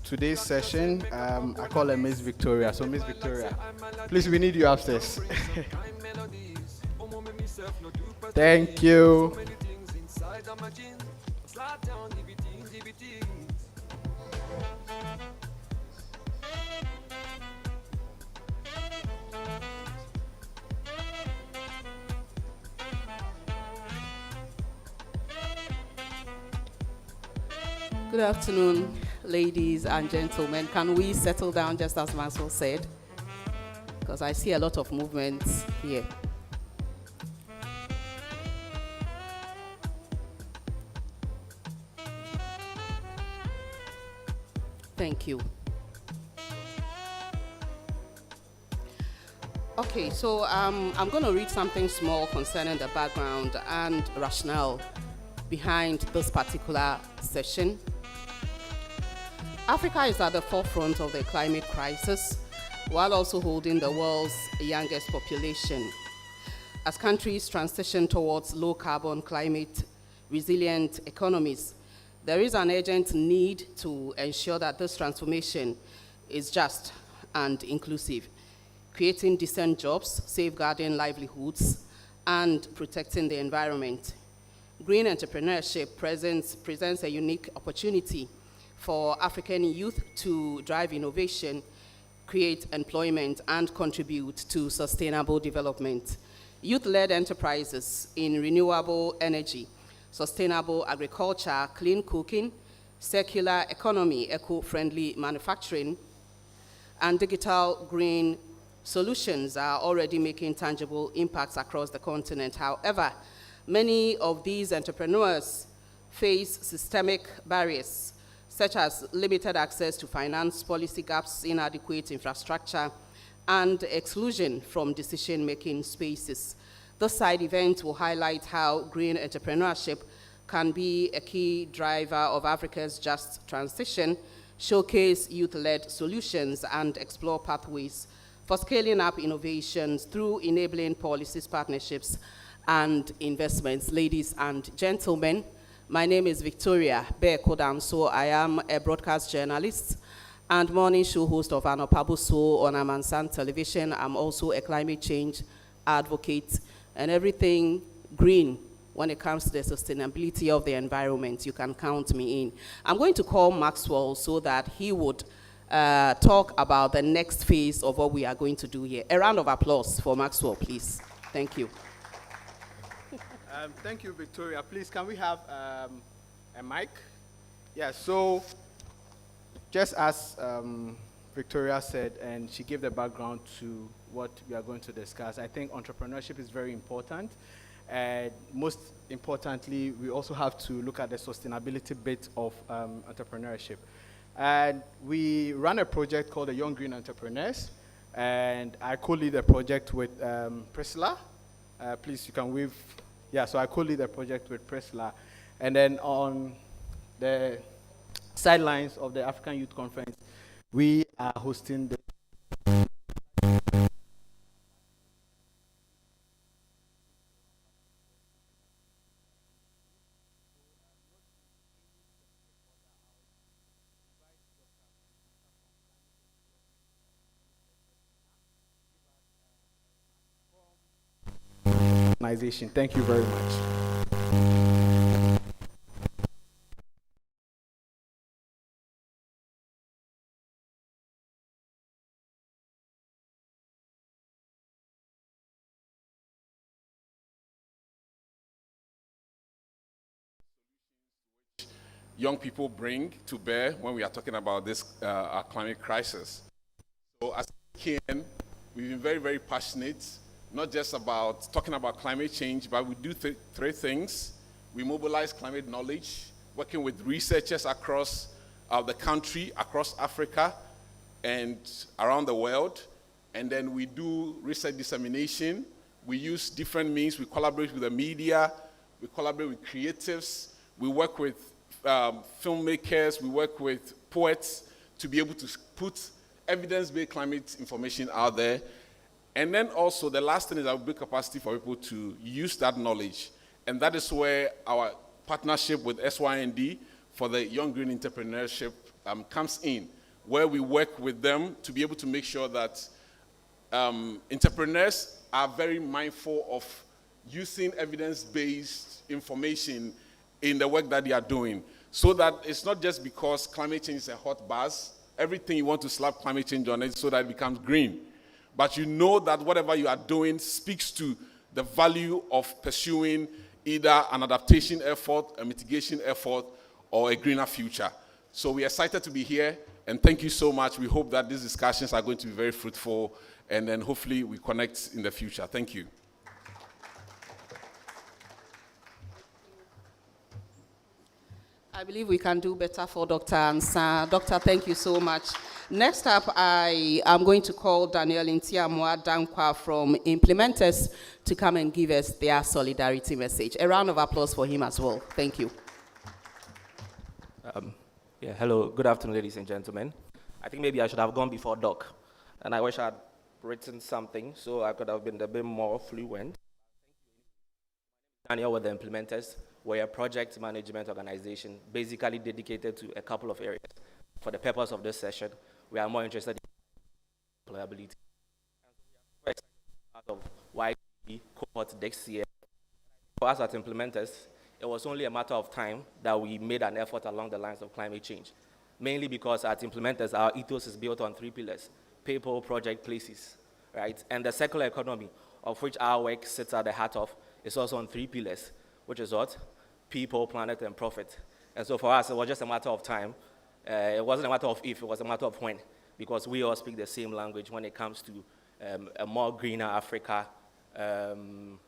today's session. I call her Miss Victoria. So Miss Victoria, please, we need you upstairs. Thank you. Good afternoon, ladies and gentlemen. Can we settle down just as Maxwell said? Because I see a lot of movements here. Thank you. Okay, so I'm going to read something small concerning the background and rationale behind this particular session. Africa is at the forefront of the climate crisis while also holding the world's youngest population. As countries transition towards low-carbon, climate-resilient economies, there is an urgent need to ensure that this transformation is just and inclusive, creating decent jobs, safeguarding livelihoods, and protecting the environment. Green entrepreneurship presents a unique opportunity for African youth to drive innovation, create employment, and contribute to sustainable development. Youth-led enterprises in renewable energy, sustainable agriculture, clean cooking, circular economy, eco-friendly manufacturing, and digital green solutions are already making tangible impacts across the continent. However, many of these entrepreneurs face systemic barriers, such as limited access to finance, policy gaps, inadequate infrastructure, and exclusion from decision-making spaces. This side event will highlight how green entrepreneurship can be a key driver of Africa's just transition, showcase youth-led solutions, and explore pathways for scaling up innovations through enabling policies, partnerships, and investments. Ladies and gentlemen, my name is Victoria Bekodan, so I am a broadcast journalist and morning show host of Anopabuso on Amansan Television. I'm also a climate change advocate and everything green when it comes to the sustainability of the environment. You can count me in. I'm going to call Maxwell so that he would talk about the next phase of what we are going to do here. A round of applause for Maxwell, please. Thank you. Thank you, Victoria. Please, can we have a mic? Yeah, so just as Victoria said, and she gave the background to what we are going to discuss, I think entrepreneurship is very important. And most importantly, we also have to look at the sustainability bit of entrepreneurship. And we run a project called the Young Green Entrepreneurs, and I co-lead the project with Priscilla. Please, you can wave. Yeah, so I co-lead the project with Priscilla. And then on the sidelines of the African Youth Conference, we are hosting the organization. Thank you very much. Young people bring to bear when we are talking about this our climate crisis. So as KN, we've been very, very passionate, not just about talking about climate change, but we do three things. We mobilize climate knowledge, working with researchers across the country, across Africa, and around the world. And then we do research dissemination. We use different means. We collaborate with the media. We collaborate with creatives. We work with filmmakers, we work with poets to be able to put evidence-based climate information out there. And then also the last thing is our build capacity for people to use that knowledge. And that is where our partnership with SYND for the Young Green Entrepreneurship comes in, where we work with them to be able to make sure that entrepreneurs are very mindful of using evidence-based information in the work that they are doing, so that it's not just because climate change is a hot buzz, everything you want to slap climate change on it so that it becomes green. But you know that whatever you are doing speaks to the value of pursuing either an adaptation effort, a mitigation effort, or a greener future. So we're excited to be here, and thank you so much. We hope that these discussions are going to be very fruitful, and then hopefully we connect in the future. Thank you. I believe we can do better for Dr. Ansah. Doctor, thank you so much. Next up, I am going to call Daniel Ntiamwa Dankwa from Implementers to come and give us their solidarity message. A round of applause for him as well. Thank you. Hello, good afternoon, ladies and gentlemen. I think maybe I should have gone before Doc, and I wish I had written something so I could have been a bit more fluent. Daniel with the Implementers. We're a project management organization basically dedicated to a couple of areas. For the purpose of this session, we are more interested in employability. Part of YG cohort next year. For us as Implementers, it was only a matter of time that we made an effort along the lines of climate change. Mainly because at Implementers, our ethos is built on three pillars: people, project, places, right? And the circular economy, of which our work sits at the heart of, is also on three pillars, which is what? People, planet, and profit. And so for us, it was just a matter of time. It wasn't a matter of if, it was a matter of when, because we all speak the same language when it comes to a more greener Africa and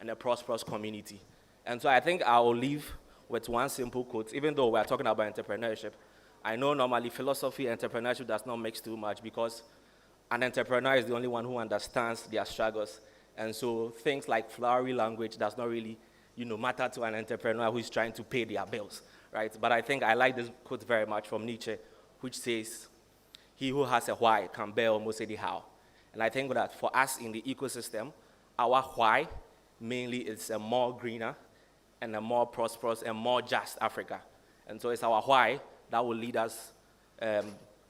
a prosperous community. And so I think I will leave with one simple quote. Even though we're talking about entrepreneurship, I know normally philosophy and entrepreneurship does not mix too much, because an entrepreneur is the only one who understands their struggles. And so things like flowery language does not really matter to an entrepreneur who is trying to pay their bills, right? But I think I like this quote very much from Nietzsche, which says, "He who has a why can bear almost any how." And I think that for us in the ecosystem, our why mainly is a more greener and a more prosperous and more just Africa. And so it's our why that will lead us, it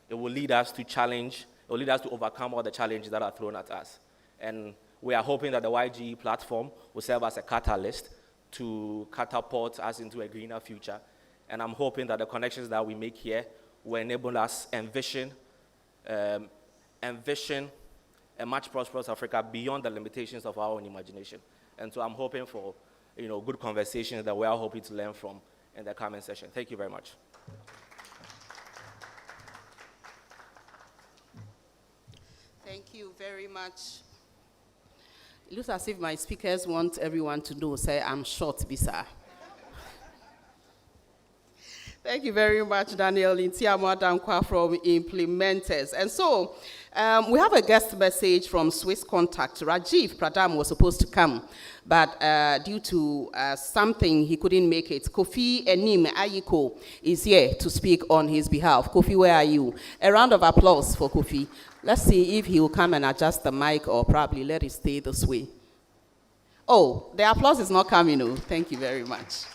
will lead us to challenge, it will lead us to overcome all the challenges that are thrown at us. And we are hoping that the YGE platform will serve as a catalyst to catapult us into a greener future. And I'm hoping that the connections that we make here will enable us envision a much prosperous Africa beyond the limitations of our own imagination. And so I'm hoping for good conversations that we are hoping to learn from in the coming session. Thank you very much. Thank you very much. It looks as if my speakers want everyone to know, say I'm short, Bisa. Thank you very much, Daniel Ntiamwa Dankwa from Implementers. And so we have a guest message from Swiss Contact. Rajiv Pradam was supposed to come, but due to something, he couldn't make it. Kofi Enim Ayiko is here to speak on his behalf. Kofi, where are you? A round of applause for Kofi. Let's see if he will come and adjust the mic, or probably let it stay this way. Oh, the applause is not coming. Oh, thank you very much.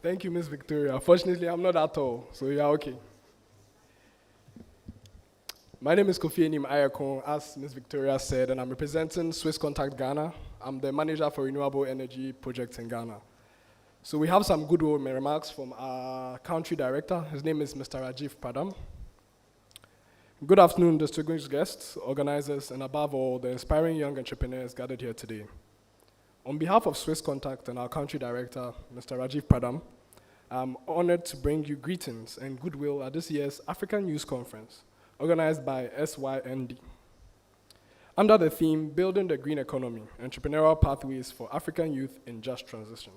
Thank you, Miss Victoria. Fortunately, I'm not at all, so you're okay. My name is Kofi Enim Ayakon, as Ms. Victoria said, and I'm representing Swiss Contact Ghana. I'm the manager for renewable energy projects in Ghana. So we have some good remarks from our country director. His name is Mr. Rajiv Pradam. Good afternoon, distinguished guests, organizers, and above all, the inspiring young entrepreneurs gathered here today. On behalf of Swiss Contact and our country director, Mr. Rajiv Pradam, I'm honored to bring you greetings and goodwill at this year's African Youth Conference, organized by SYND. Under the theme, Building the Green Economy, Entrepreneurial Pathways for African Youth in Just Transition.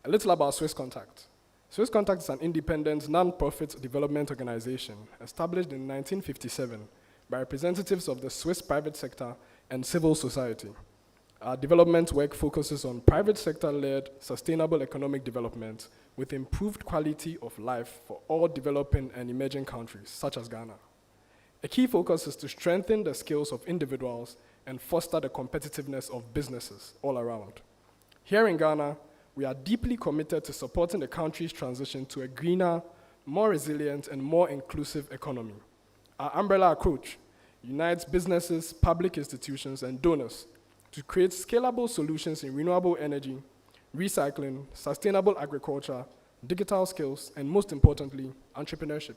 A little about Swiss Contact. Swiss Contact is an independent, non-profit development organization established in 1957 by representatives of the Swiss private sector and civil society. Our development work focuses on private sector-led sustainable economic development with improved quality of life for all developing and emerging countries, such as Ghana. A key focus is to strengthen the skills of individuals and foster the competitiveness of businesses all around. Here in Ghana, we are deeply committed to supporting the country's transition to a greener, more resilient, and more inclusive economy. Our umbrella approach unites businesses, public institutions, and donors to create scalable solutions in renewable energy, recycling, sustainable agriculture, digital skills, and most importantly, entrepreneurship.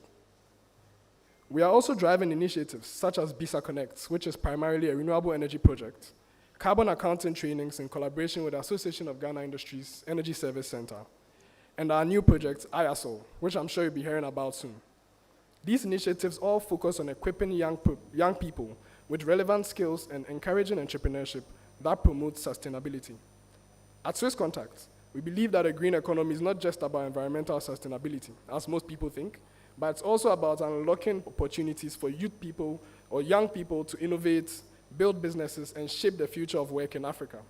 We are also driving initiatives such as BISA Connects, which is primarily a renewable energy project, carbon accounting trainings in collaboration with the Association of Ghana Industries Energy Service Center, and our new project, IASOL, which I'm sure you'll be hearing about soon. These initiatives all focus on equipping young people with relevant skills and encouraging entrepreneurship that promotes sustainability. At Swiss Contact, we believe that a green economy is not just about environmental sustainability, as most people think, but it's also about unlocking opportunities for youth people or young people to innovate, build businesses, and shape the future of work in Africa.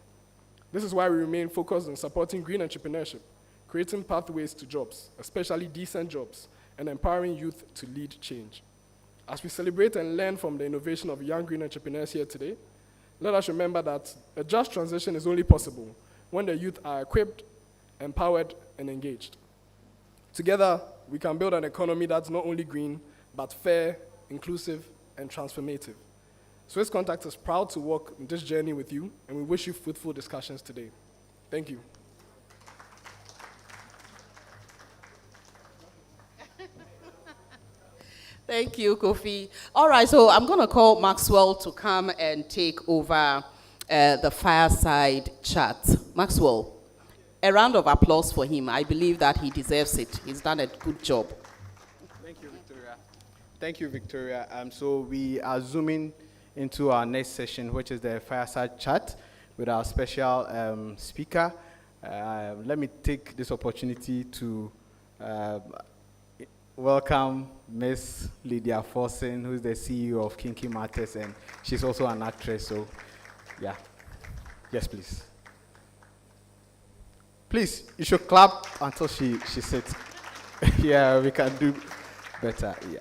This is why we remain focused on supporting green entrepreneurship, creating pathways to jobs, especially decent jobs, and empowering youth to lead change. As we celebrate and learn from the innovation of young green entrepreneurs here today, let us remember that a just transition is only possible when the youth are equipped, empowered, and engaged. Together, we can build an economy that's not only green, but fair, inclusive, and transformative. Swiss Contact is proud to walk this journey with you, and we wish you fruitful discussions today. Thank you. Thank you, Kofi. All right, so I'm going to call Maxwell to come and take over the fireside chat. Maxwell, a round of applause for him. I believe that he deserves it. He's done a good job. Thank you, Victoria. Thank you, Victoria. So we are zooming into our next session, which is the fireside chat with our special speaker. Let me take this opportunity to welcome Ms. Lydia Forsen, who is the CEO of Kinky Matters, and she's also an actress, so yeah. Yes, please. Please, you should clap until she sits. Yeah, we can do better, yeah.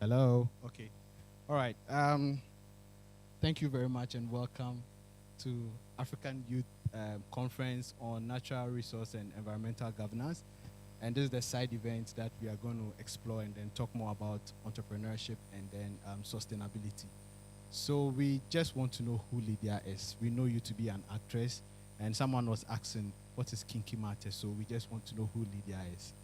Hello. Okay. All right. Thank you very much and welcome to African Youth Conference on Natural Resource and Environmental Governance. And this is the side event that we are going to explore and then talk more about entrepreneurship and then sustainability. So we just want to know who Lydia is. We know you to be an actress, and someone was asking, what is Kinky Matters? So we just want to know who Lydia is.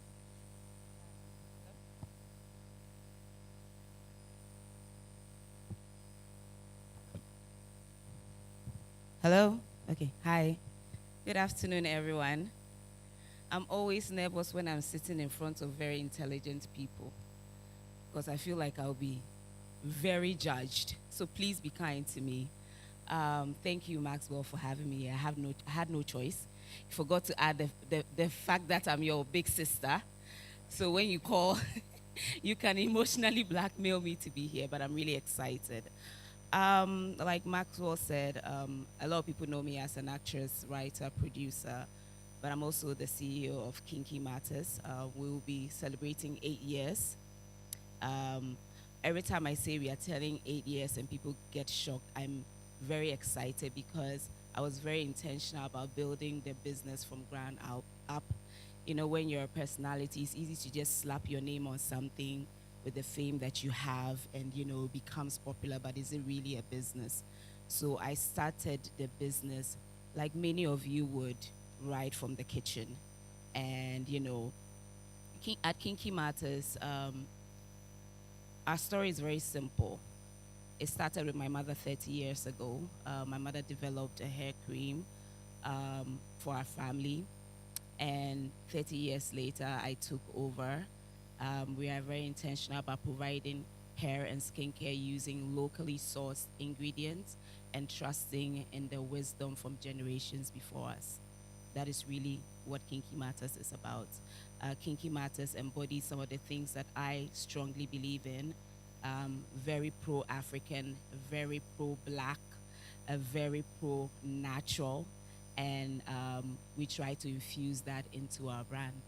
Hello? Okay, hi. Good afternoon, everyone. I'm always nervous when I'm sitting in front of very intelligent people because I feel like I'll be very judged. So please be kind to me. Thank you, Maxwell, for having me here. I had no choice. I forgot to add the fact that I'm your big sister. So when you call, you can emotionally blackmail me to be here, but I'm really excited. Like Maxwell said, a lot of people know me as an actress, writer, producer, but I'm also the CEO of Kinky Matters. We will be celebrating 8 years Every time I say we are telling 8 years and people get shocked, I'm very excited because I was very intentional about building the business from ground up. You know, when you're a personality, it's easy to just slap your name on something with the fame that you have and, you know, becomes popular, but is it really a business? So I started the business like many of you would, right from the kitchen. And, you know, at Kinky Matters, our story is very simple. It started with my mother 30 years ago. My mother developed a hair cream for our family. And 30 years later, I took over. We are very intentional about providing hair and skincare using locally sourced ingredients and trusting in the wisdom from generations before us. That is really what Kinky Matters is about. Kinky Matters embodies some of the things that I strongly believe in. Very pro-African, very pro-Black, very pro-natural, and we try to infuse that into our brand.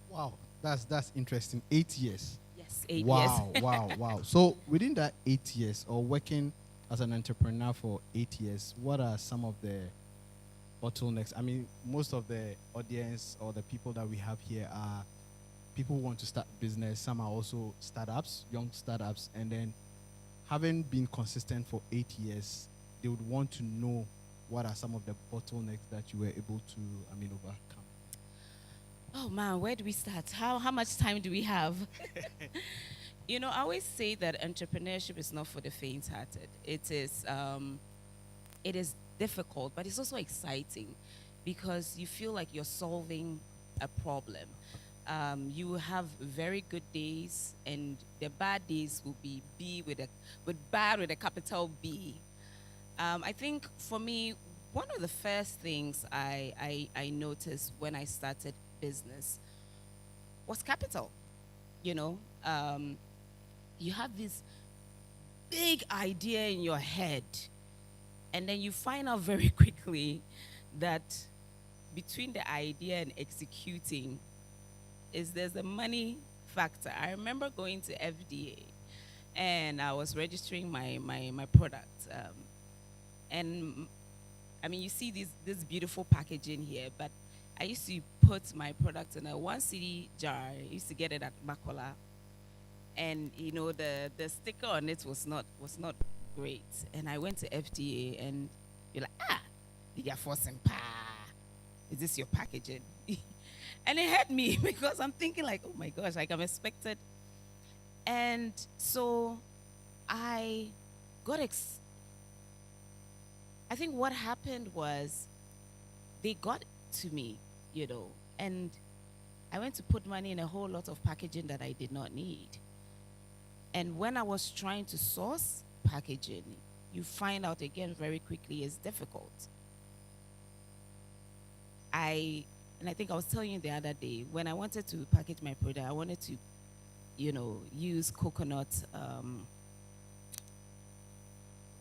Wow, that's interesting. 8 years. Yes, 8 years. Wow. So within that 8 years, or working as an entrepreneur for 8 years, what are some of the bottlenecks? I mean, most of the audience or the people that we have here are people who want to start business. Some are also startups, young startups, and then having been consistent for 8 years, they would want to know what are some of the bottlenecks that you were able to, overcome. Oh man, where do we start? How much time do we have? You know, I always say that entrepreneurship is not for the faint-hearted. It is difficult, but it's also exciting because you feel like you're solving a problem. You will have very good days, and the bad days will be bad with a capital B. I think for me, one of the first things I noticed when I started business was capital. You know, you have this big idea in your head, and then you find out very quickly that between the idea and executing there's a money factor. I remember going to FDA, and I was registering my product. And I mean, you see this beautiful packaging here, but I used to put my product in a 1 cedi jar. I used to get it at Makola, and you know the sticker on it was not great. And I went to FDA, and you're like, you are forcing pa. Is this your packaging? And it hurt me because I'm thinking like, oh my gosh, like I'm expected. And so I got I think what happened was they got to me, you know, and I went to put money in a whole lot of packaging that I did not need. And when I was trying to source packaging, you find out again very quickly it's difficult. And I think I was telling you the other day, when I wanted to package my product, I wanted to, you know, use coconut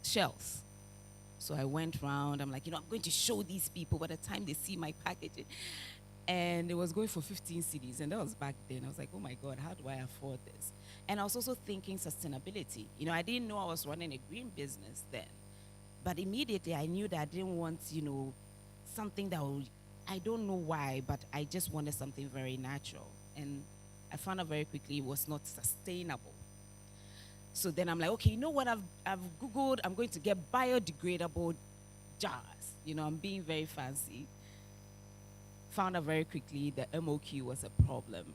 shells. So I went around, I'm like, you know, I'm going to show these people by the time they see my packaging. And it was going for 15 cedis, and that was back then. I was like, oh my God, how do I afford this? And I was also thinking sustainability. You know, I didn't know I was running a green business then. But immediately I knew that I didn't want, you know, something that would, I don't know why, but I just wanted something very natural. And I found out very quickly it was not sustainable. So then I'm like, okay, you know what, I've Googled, I'm going to get biodegradable jars. You know, I'm being very fancy. Found out very quickly the MOQ was a problem.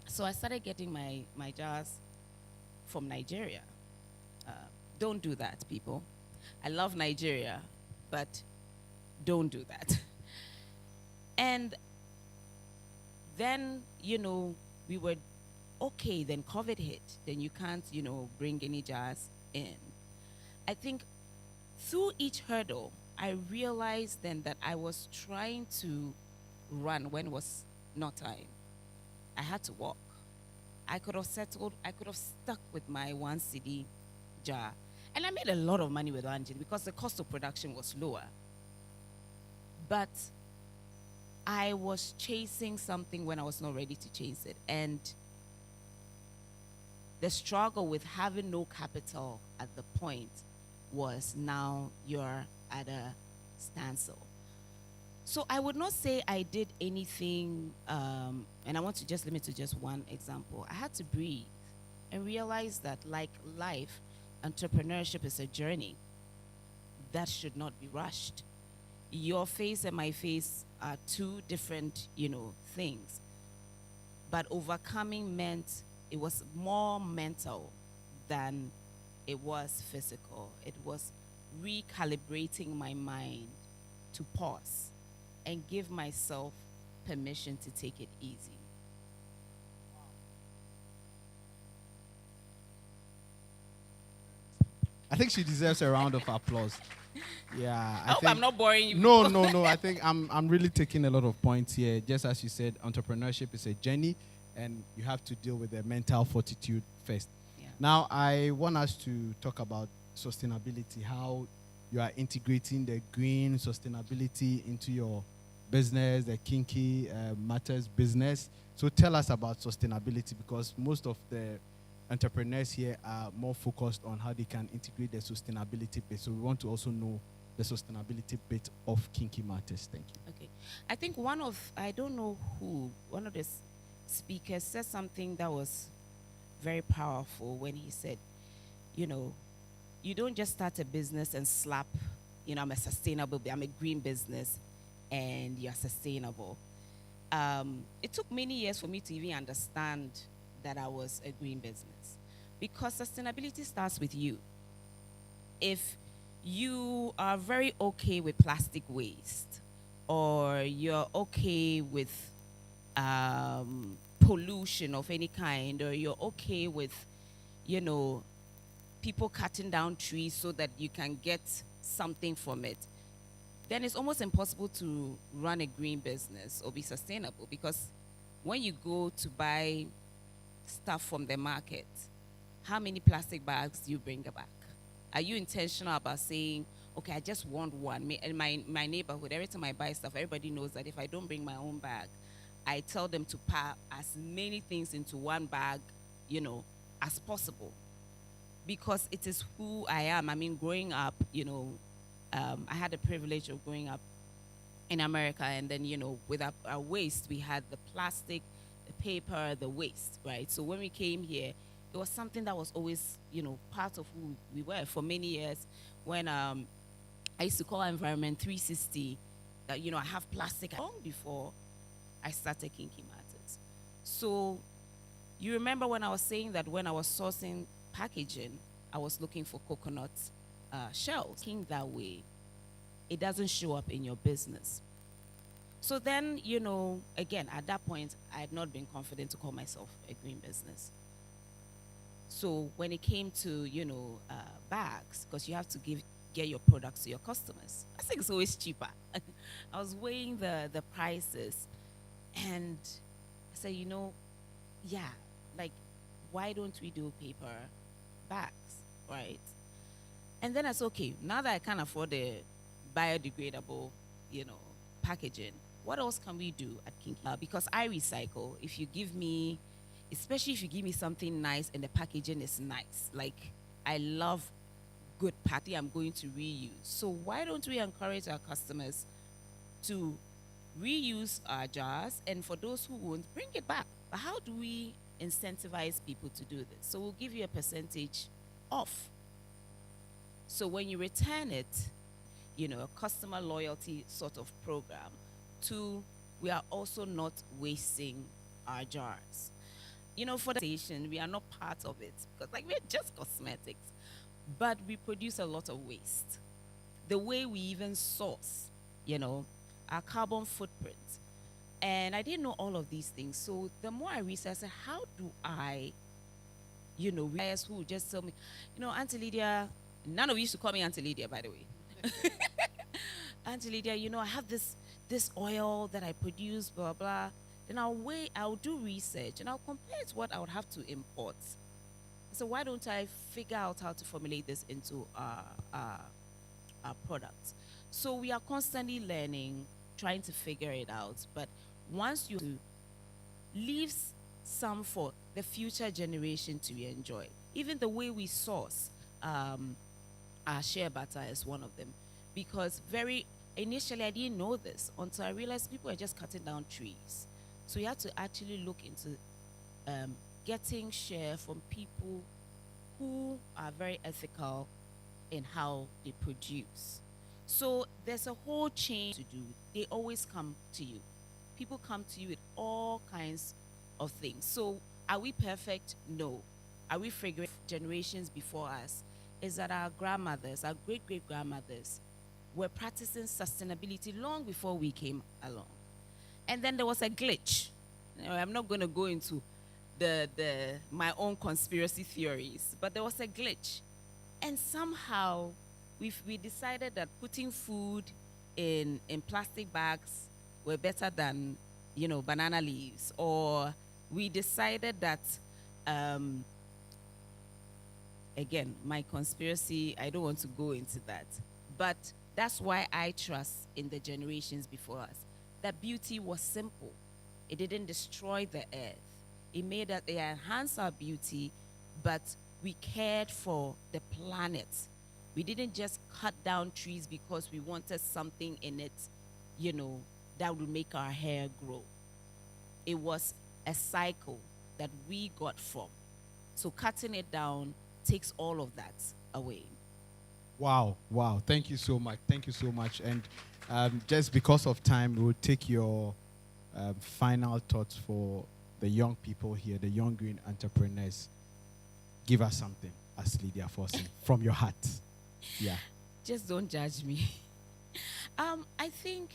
So I started getting my jars from Nigeria. Don't do that, people. I love Nigeria, but don't do that. And then, you know, we were okay, then COVID hit. Then you can't, you know, bring any jars in. I think through each hurdle, I realized then that I was trying to run when it was not time. I had to walk. I could have stuck with my 1 cedi jar. And I made a lot of money with Angel because the cost of production was lower. But I was chasing something when I was not ready to chase it. And the struggle with having no capital at the point was now you're at a standstill. So I would not say I did anything, and I want to just limit to just one example. I had to breathe and realize that, like life, entrepreneurship is a journey that should not be rushed. Your face and my face are two different, things. But overcoming meant it was more mental than it was physical. It was recalibrating my mind to pause and give myself permission to take it easy. I think she deserves a round of applause. Yeah. I hope I'm not boring you. No. I think I'm really taking a lot of points here. Just as you said, entrepreneurship is a journey, and you have to deal with the mental fortitude first. Yeah. Now, I want us to talk about sustainability, how you are integrating the green sustainability into your business, the Kinky Matters business. So tell us about sustainability, because most of the entrepreneurs here are more focused on how they can integrate the sustainability bit. So we want to also know the sustainability bit of Kinky Matters. Thank you. Okay. I think I don't know who, one of the speakers said something that was very powerful when he said, you don't just start a business and slap, I'm a green business and you're sustainable. It took many years for me to even understand that I was a green business, because sustainability starts with you. If you are very okay with plastic waste, or you're okay with pollution of any kind, or you're okay with, people cutting down trees so that you can get something from it, then it's almost impossible to run a green business or be sustainable, because when you go to buy stuff from the market, how many plastic bags do you bring back? Are you intentional about saying, okay, I just want one? In my neighborhood, every time I buy stuff, everybody knows that if I don't bring my own bag, I tell them to pack as many things into one bag, as possible, because it is who I am. I mean, growing up, I had the privilege of growing up in America, and then, with our waste, we had the plastic, the paper, the waste, right? So when we came here, it was something that was always, part of who we were for many years. When I used to call our environment 360, that, I have plastic long before I started Kinky Matters. So you remember when I was saying that when I was sourcing packaging, I was looking for coconut shells. Thinking that way, it doesn't show up in your business. So then, again, at that point, I had not been confident to call myself a green business. So when it came to, bags, because you have to get your products to your customers, I think it's always cheaper. I was weighing the prices, and I said, why don't we do paper bags, right? And then I said, okay, now that I can't afford the biodegradable, packaging, what else can we do at Kinky? Because I recycle. If you give me, especially if you give me something nice and the packaging is nice, like I love good packaging, I'm going to reuse. So why don't we encourage our customers to reuse our jars, and for those who won't, bring it back? But how do we incentivize people to do this? So we'll give you a percentage off. So when you return it, a customer loyalty sort of program. 2, we are also not wasting our jars. For the station, we are not part of it, because we're just cosmetics, but we produce a lot of waste. The way we even source, our carbon footprint. And I didn't know all of these things. So the more I researched, how do I, realize who just tell me, Auntie Lydia, none of you used to call me Auntie Lydia, by the way. Auntie Lydia, I have this oil that I produce, blah, blah. Then I'll do research, and I'll compare it to what I would have to import. So why don't I figure out how to formulate this into our products? So we are constantly learning, trying to figure it out. But once you leave some for the future generation to enjoy. Even the way we source our share butter is one of them. Because very initially I didn't know this until I realized people are just cutting down trees. So you have to actually look into getting share from people who are very ethical in how they produce. So there's a whole chain to do. They always come to you. People come to you with all kinds of things. So are we perfect? No. Are we figuring generations before us? Is that our grandmothers, our great-great-grandmothers were practicing sustainability long before we came along. And then there was a glitch. I'm not going to go into my own conspiracy theories, but there was a glitch. And somehow we decided that putting food in plastic bags were better than, banana leaves. Or we decided that, again, my conspiracy, I don't want to go into that. But that's why I trust in the generations before us. That beauty was simple. It didn't destroy the earth. It enhanced our beauty, but we cared for the planet. We didn't just cut down trees because we wanted something in it, that would make our hair grow. It was a cycle that we got from. So cutting it down takes all of that away. Wow. Thank you so much. And just because of time, we'll take your final thoughts for the young people here, the young green entrepreneurs. Give us something, as Lydia Forsen, from your heart. Yeah. Just don't judge me. I think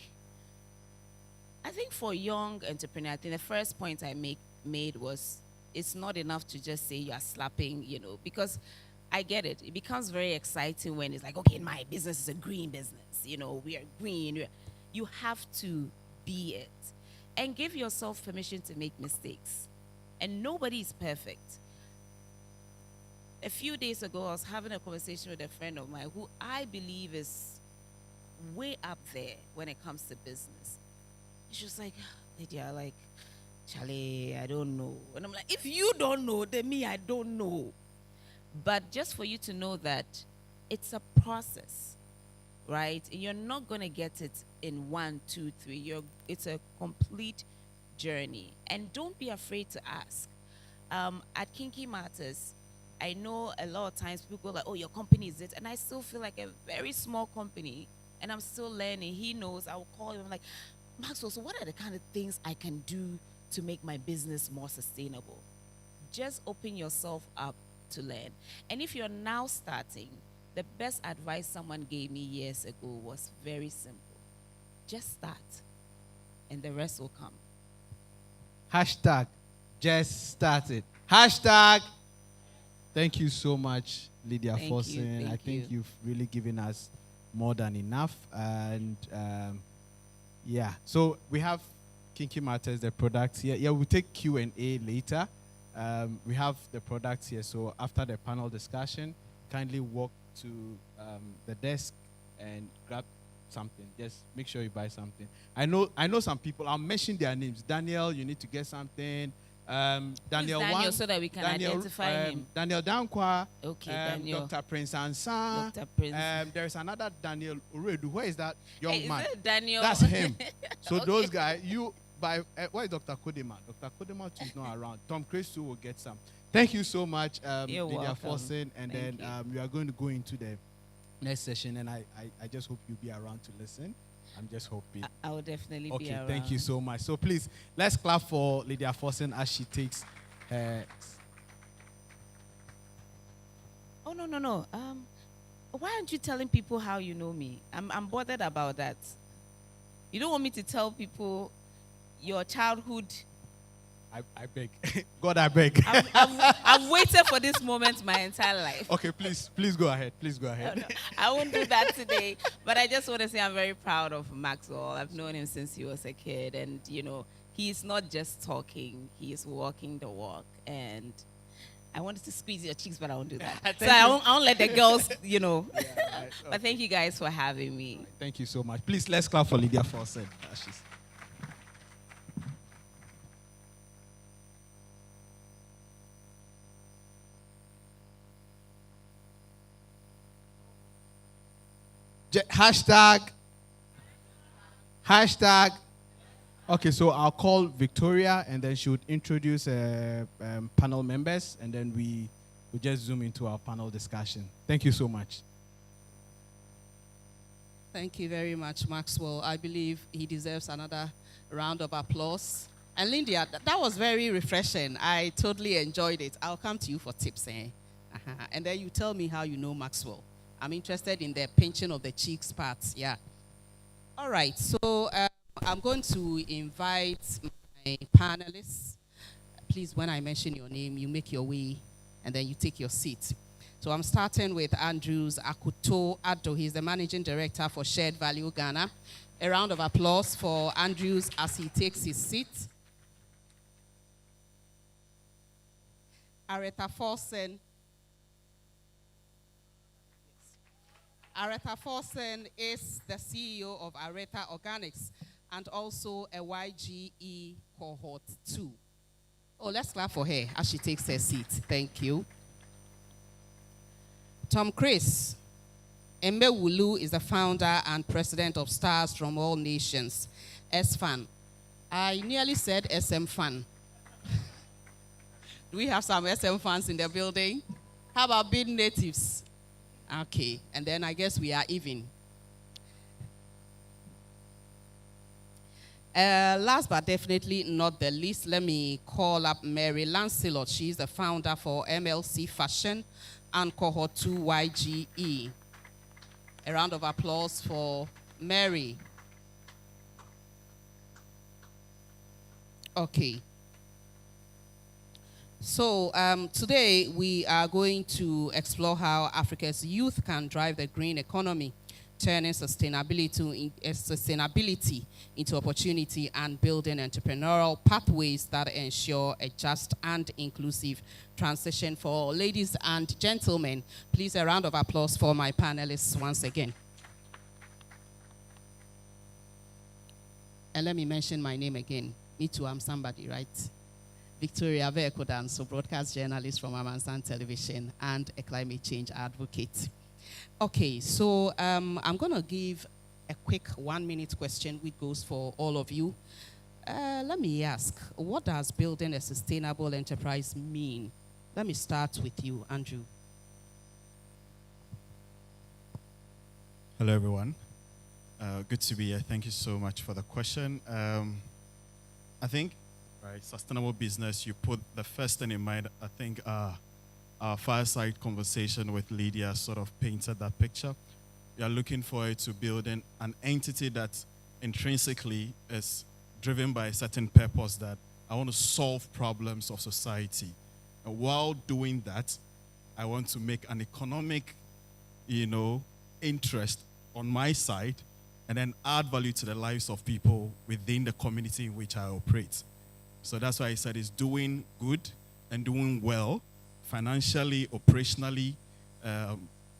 for young entrepreneurs, I think the first point I made was it's not enough to just say you are slapping, because I get it. It becomes very exciting when it's like, okay, my business is a green business. We are green. You have to be it. And give yourself permission to make mistakes. And nobody is perfect. A few days ago, I was having a conversation with a friend of mine who I believe is way up there when it comes to business. She was like, Lydia, Charlie, I don't know. And I'm like, if you don't know, then me, I don't know. But just for you to know that it's a process, right? You're not going to get it in 1, 2, 3. It's a complete journey. And don't be afraid to ask. At Kinky Matters, I know a lot of times people go like, oh, your company is it? And I still feel like a very small company, and I'm still learning. He knows. I will call him. I'm like, Maxwell, so what are the kind of things I can do to make my business more sustainable? Just open yourself up to learn. And if you're now starting, the best advice someone gave me years ago was very simple. Just start, and the rest will come. Hashtag, just start it. Hashtag, thank you so much, Lydia Forsen. I think you've really given us more than enough. And yeah, so we have Kinky Matters, the products here. Yeah, we'll take Q&A later. We have the products here. So after the panel discussion, kindly walk to the desk and grab something. Just make sure you buy something. I know some people. I'll mention their names. Daniel, you need to get something. Daniel, so that we can identify him. Daniel Dankwa. Okay, Daniel. Dr. Prince Ansan. Dr. Prince. There's another Daniel Uredu. Where is that young man? Is it Daniel? That's him. So Okay. those guys, where is Dr. Kodema? Dr. Kodema too is not around. Tom Chris will get some. Thank you so much, You're Lydia welcome. Forsen. And Thank then we are going to go into the next session, and I just hope you'll be around to listen. I'm just hoping. I will definitely be Okay, around. thank you so much. So please, let's clap for Lydia Forsen as she takes her. Oh, no. Why aren't you telling people how you know me? I'm bothered about that. You don't want me to tell people your childhood. I beg. God, I beg. I've waited for this moment my entire life. Okay, please go ahead. Please go ahead. No, I won't do that today. But I just want to say I'm very proud of Maxwell. I've known him since he was a kid. And, he's not just talking. He is walking the walk. And I wanted to squeeze your cheeks, but I won't do that. So I won't let the girls, Yeah, right. But thank you guys for having me. Thank you so much. Please, let's clap for Lydia Forsen. Hashtag. Okay, so I'll call Victoria, and then she would introduce panel members, and then we just zoom into our panel discussion. Thank you so much. Thank you very much, Maxwell. I believe he deserves another round of applause. And Lindia, that was very refreshing. I totally enjoyed it. I'll come to you for tips. And then you tell me how you know Maxwell. I'm interested in the pinching of the cheeks parts. Yeah. All right. So I'm going to invite my panelists. Please, when I mention your name, you make your way and then you take your seat. So I'm starting with Andrews Akuto Addo. He's the Managing Director for Shared Value Ghana. A round of applause for Andrews as he takes his seat. Aretha Forsen. Aretha Forsen is the CEO of Aretha Organics and also a YGE Cohort 2. Oh, let's clap for her as she takes her seat. Thank you. Tom Chris. Embe Wulu is the founder and president of Stars from All Nations, SFAN. I nearly said SM Fan. Do we have some SM fans in the building? How about being natives? Okay, and then I guess we are even. Last but definitely not the least, let me call up Mary Lancelot. She's the founder for MLC Fashion and Cohort 2 YGE. A round of applause for Mary. Okay. So today we are going to explore how Africa's youth can drive the green economy, turning sustainability into opportunity and building entrepreneurial pathways that ensure a just and inclusive transition for all. Ladies and gentlemen, please a round of applause for my panelists once again. And let me mention my name again. Me too, I'm somebody, right? Victoria Vekodan, so broadcast journalist from Amansan Television and a climate change advocate. Okay, so I'm going to give a quick 1-minute question which goes for all of you. Let me ask, what does building a sustainable enterprise mean? Let me start with you, Andrew. Hello, everyone. Good to be here. Thank you so much for the question. I think, right, sustainable business, you put the first thing in mind. I think our fireside conversation with Lydia sort of painted that picture. We are looking for it to build an entity that intrinsically is driven by a certain purpose, that I want to solve problems of society. And while doing that, I want to make an economic, interest on my side, and then add value to the lives of people within the community in which I operate. So that's why I said it's doing good and doing well, financially, operationally,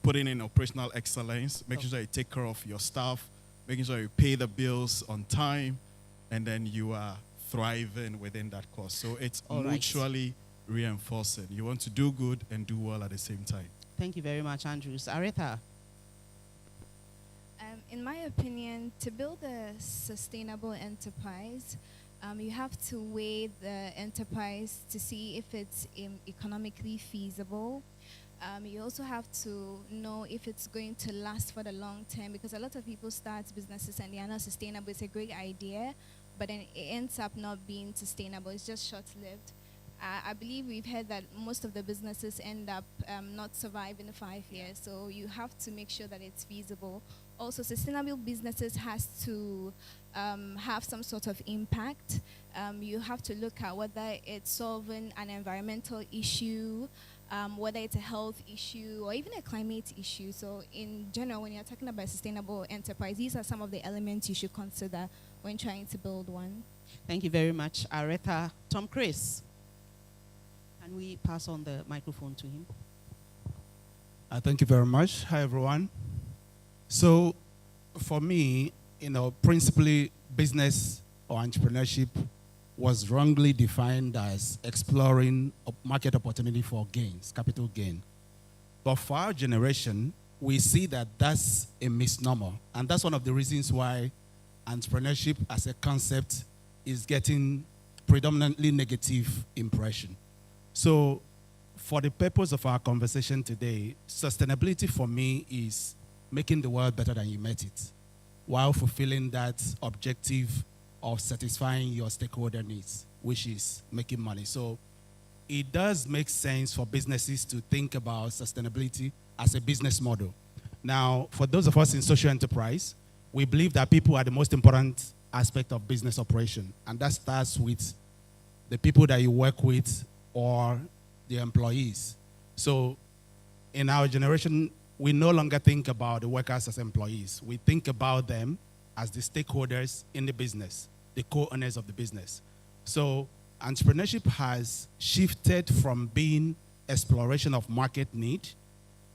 putting in operational excellence, making sure you take care of your staff, making sure you pay the bills on time, and then you are thriving within that course. So it's mutually reinforcing. You want to do good and do well at the same time. Thank you very much, Andrews. Aretha? In my opinion, to build a sustainable enterprise, you have to weigh the enterprise to see if it's economically feasible. You also have to know if it's going to last for the long term, because a lot of people start businesses and they are not sustainable. It's a great idea, but then it ends up not being sustainable. It's just short-lived. I believe we've heard that most of the businesses end up not surviving 5 years, so you have to make sure that it's feasible. Also, sustainable businesses has to have some sort of impact. You have to look at whether it's solving an environmental issue, whether it's a health issue, or even a climate issue. So in general, when you're talking about sustainable enterprise, these are some of the elements you should consider when trying to build one. Thank you very much, Aretha. Tom Chris, can we pass on the microphone to him? Thank you very much. Hi, everyone. So for me, principally business or entrepreneurship was wrongly defined as exploring a market opportunity for gains, capital gain. But for our generation, we see that that's a misnomer. And that's one of the reasons why entrepreneurship as a concept is getting predominantly negative impression. So for the purpose of our conversation today, sustainability for me is making the world better than you met it, while fulfilling that objective of satisfying your stakeholder needs, which is making money. So it does make sense for businesses to think about sustainability as a business model. Now, for those of us in social enterprise, we believe that people are the most important aspect of business operation, and that starts with the people that you work with or the employees. So in our generation, we no longer think about the workers as employees. We think about them as the stakeholders in the business, the co-owners of the business. So entrepreneurship has shifted from being exploration of market need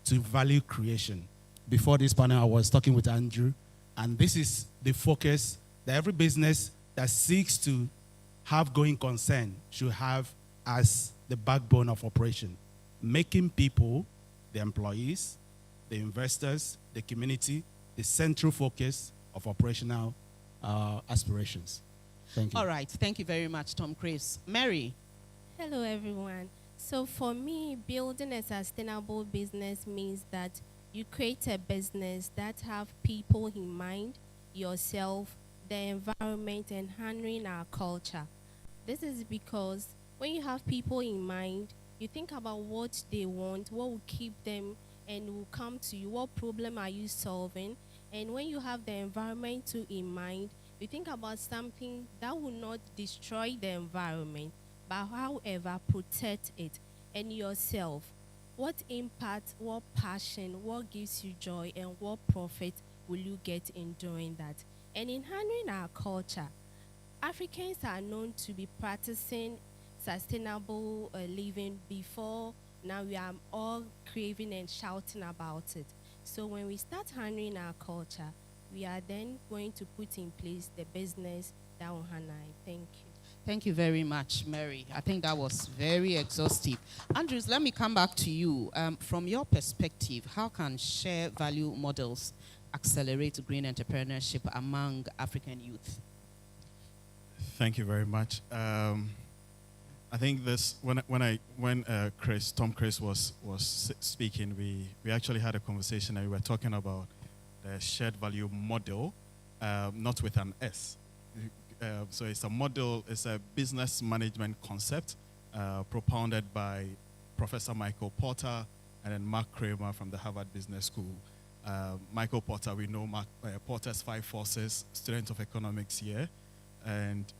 to value creation. Before this panel, I was talking with Andrew, and this is the focus that every business that seeks to have going concern should have as the backbone of operation. Making people, the employees, the investors, the community, the central focus of operational aspirations. Thank you. All right. Thank you very much, Tom Chris. Mary. Hello, everyone. So for me, building a sustainable business means that you create a business that have people in mind, yourself, the environment, and handling our culture. This is because when you have people in mind, you think about what they want, what will keep them, and will come to you. What problem are you solving? And when you have the environment too in mind, you think about something that will not destroy the environment, but however protect it. And yourself, what impact, what passion, what gives you joy, and what profit will you get in doing that? And in handling our culture, Africans are known to be practicing sustainable living before. Now we are all craving and shouting about it. So when we start handling our culture, we are then going to put in place the business that will handle it. Thank you. Thank you very much, Mary. I think that was very exhaustive. Andrews, let me come back to you. From your perspective, how can share value models accelerate green entrepreneurship among African youth? Thank you very much. I think this when Tom Chris was speaking, we actually had a conversation and we were talking about the shared value model, not with an S. So it's a model, it's a business management concept propounded by Professor Michael Porter and then Mark Kramer from the Harvard Business School. Michael Porter, we know Porter's 5 Forces, student of economics here. And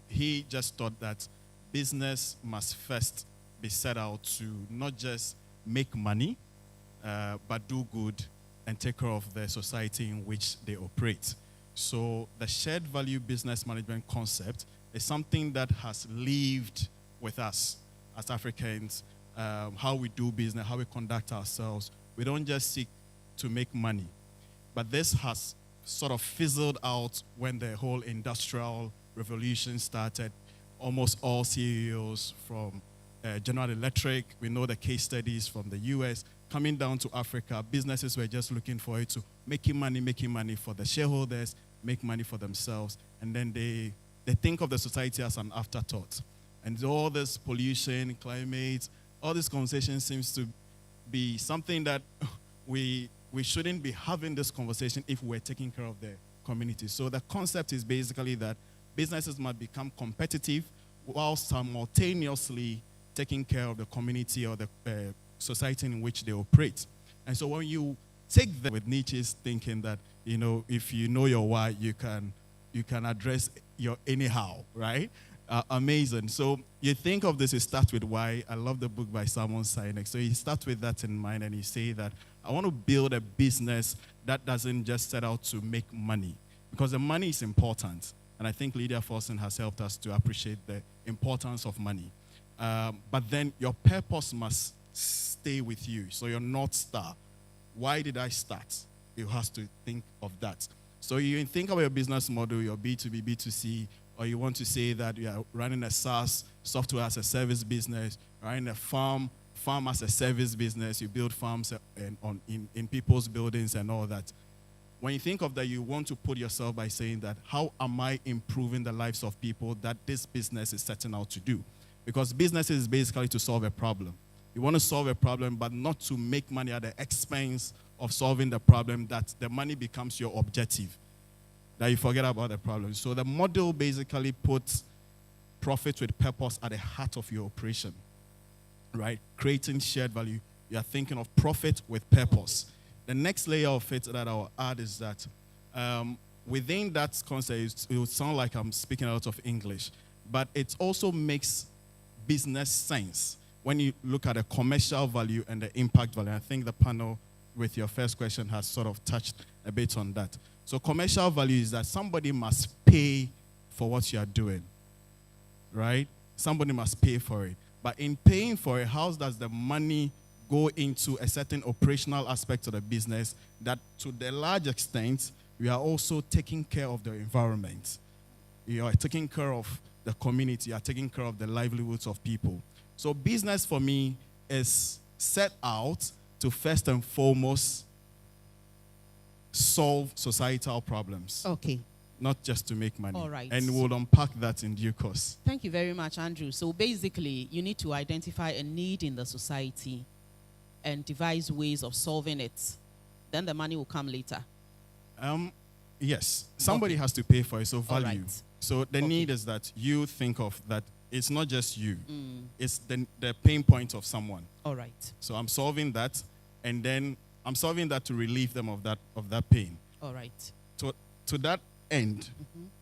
he just thought that business must first be set out to not just make money, but do good and take care of the society in which they operate. So the shared value business management concept is something that has lived with us as Africans, how we do business, how we conduct ourselves. We don't just seek to make money. But this has sort of fizzled out when the whole industrial revolution started. Almost all CEOs from General Electric, we know the case studies from the US, coming down to Africa, businesses were just looking for it to making money for the shareholders, make money for themselves, and then they think of the society as an afterthought. And all this pollution, climate, all this conversation seems to be something that we shouldn't be having this conversation if we're taking care of the community. So the concept is basically that businesses must become competitive while simultaneously taking care of the community or the society in which they operate. And so when you take that with Nietzsche's thinking that, you know, if you know your why, you can address your anyhow, right? Amazing. So you think of this, you start with why. I love the book by Simon Sinek. So you start with that in mind and you say that I want to build a business that doesn't just set out to make money, because the money is important. And I think Lydia Forson has helped us to appreciate the importance of money. But then your purpose must stay with you. So your North Star. Why did I start? You have to think of that. So you think about your business model, your B2B, B2C, or you want to say that you are running a SaaS, software as a service business, running a farm farm as a service business, you build farms in people's buildings and all that. When you think of that, you want to put yourself by saying that, how am I improving the lives of people that this business is setting out to do? Because business is basically to solve a problem. You want to solve a problem, but not to make money at the expense of solving the problem, that the money becomes your objective, that you forget about the problem. So the model basically puts profit with purpose at the heart of your operation, right? Creating shared value. You are thinking of profit with purpose. The next layer of it that I'll add is that within that concept, it would sound like I'm speaking a lot of English, but it also makes business sense when you look at the commercial value and the impact value. I think the panel with your first question has sort of touched a bit on that. So commercial value is that somebody must pay for what you are doing, right? Somebody must pay for it. But in paying for it, how does the money go into a certain operational aspect of the business that to the large extent, we are also taking care of the environment. You are taking care of the community, you are taking care of the livelihoods of people. So business for me is set out to first and foremost solve societal problems. Okay. Not just to make money. All right. And we'll unpack that in due course. Thank you very much, Andrew. So basically, you need to identify a need in the society and devise ways of solving it. Then the money will come later. Yes. Somebody has to pay for it, so value. Right. So the need is that you think of that it's not just you. It's the pain point of someone. All right. So I'm solving that, and then I'm solving that to relieve them of that pain. All right. To that end,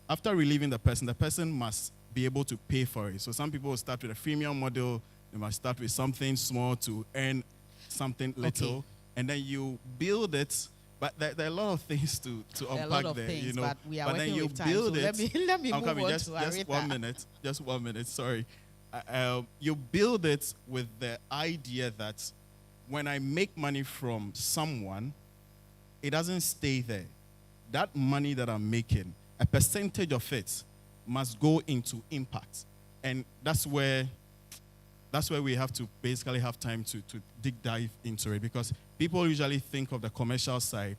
after relieving the person must be able to pay for it. So some people will start with a freemium model. They must start with something small to earn something little. Okay. And then you build it. But there are a lot of things to unpack there, things, you know. but we are then working you with time, build so it. let me I'm move coming. on Just to 1 minute. Sorry. You build it with the idea that when I make money from someone, it doesn't stay there. That money that I'm making, a percentage of it must go into impact, and that's where we have to basically have time to dive into it, because people usually think of the commercial side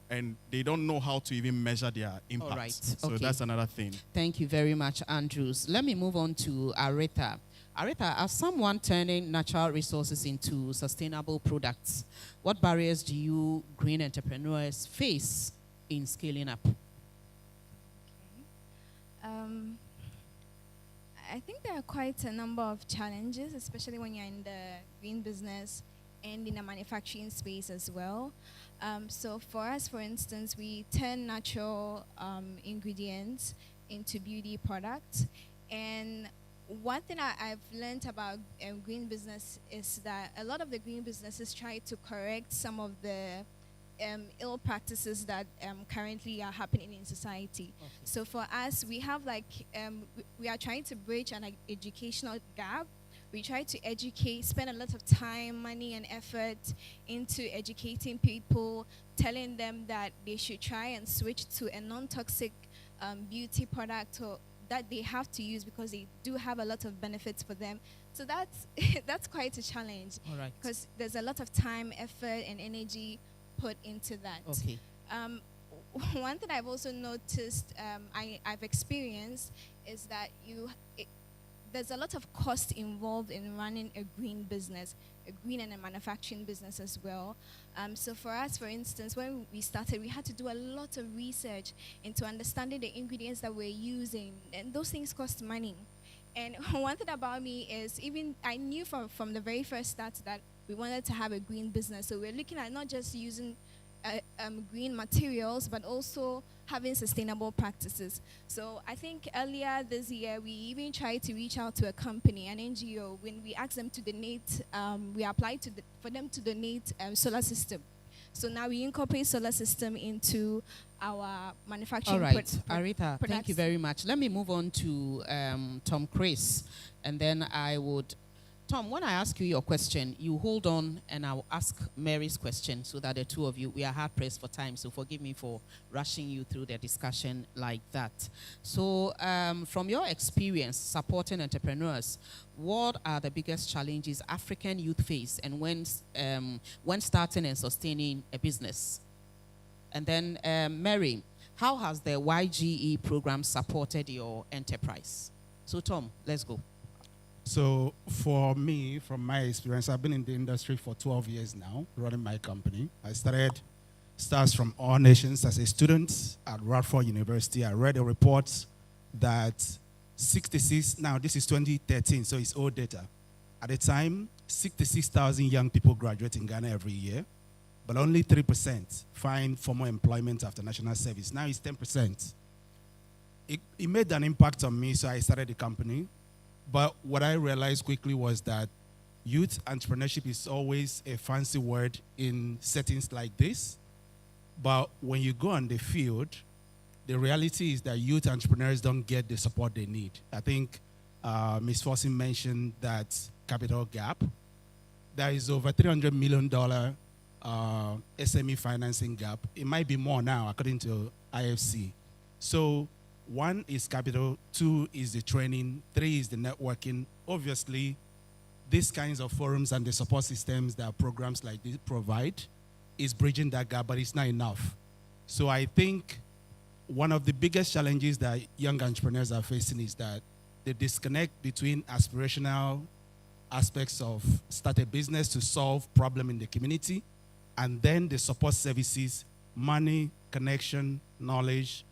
and they don't know how to even measure their impact. All right. So Okay. that's another thing. Thank you very much, Andrews. Let me move on to Aretha. Aretha, as someone turning natural resources into sustainable products, what barriers do you green entrepreneurs face in scaling up? I think there are quite a number of challenges, especially when you're in the green business and in the manufacturing space as well. So for us, for instance, we turn natural ingredients into beauty products. And one thing I've learned about green business is that a lot of the green businesses try to correct some of the ill practices that currently are happening in society. Okay. So for us, we have we are trying to bridge an educational gap. We try to educate, spend a lot of time, money, and effort into educating people, telling them that they should try and switch to a non-toxic beauty product that they have to use because they do have a lot of benefits for them. So that's quite a challenge. All right. Because there's a lot of time, effort, and energy put into that. Okay. One thing I've also noticed, I've experienced, is that there's a lot of cost involved in running a green business, a green and a manufacturing business as well. So for us, for instance, when we started, we had to do a lot of research into understanding the ingredients that we're using, and those things cost money. And one thing about me is, even I knew from the very first start that we wanted to have a green business. So we're looking at not just using green materials, but also having sustainable practices. So I think earlier this year, we even tried to reach out to a company, an NGO, when we asked them to donate, we applied for them to donate solar system. So now we incorporate solar system into our manufacturing. All right, Aretha, thank you very much. Let me move on to Tom Chris, and then I would Tom, when I ask you your question, you hold on and I'll ask Mary's question so that the two of you, we are hard pressed for time, so forgive me for rushing you through the discussion like that. So from your experience supporting entrepreneurs, what are the biggest challenges African youth face and when starting and sustaining a business? And then Mary, how has the YGE program supported your enterprise? So Tom, let's go. So for me, from my experience, I've been in the industry for 12 years now, running my company. I started Stars from All Nations as a student at Radford University. I read a report that 66, now this is 2013, so it's old data. At the time, 66,000 young people graduate in Ghana every year, but only 3% find formal employment after national service. Now it's 10%. It made an impact on me, so I started the company. But what I realized quickly was that youth entrepreneurship is always a fancy word in settings like this. But when you go on the field, the reality is that youth entrepreneurs don't get the support they need. I think Ms. Fossey mentioned that capital gap. There is over $300 million SME financing gap. It might be more now, according to IFC. So 1 is capital, 2 is the training, 3 is the networking. Obviously, these kinds of forums and the support systems that programs like this provide is bridging that gap, but it's not enough. So I think one of the biggest challenges that young entrepreneurs are facing is that the disconnect between aspirational aspects of start a business to solve problem in the community, and then the support services, money, connection, knowledge,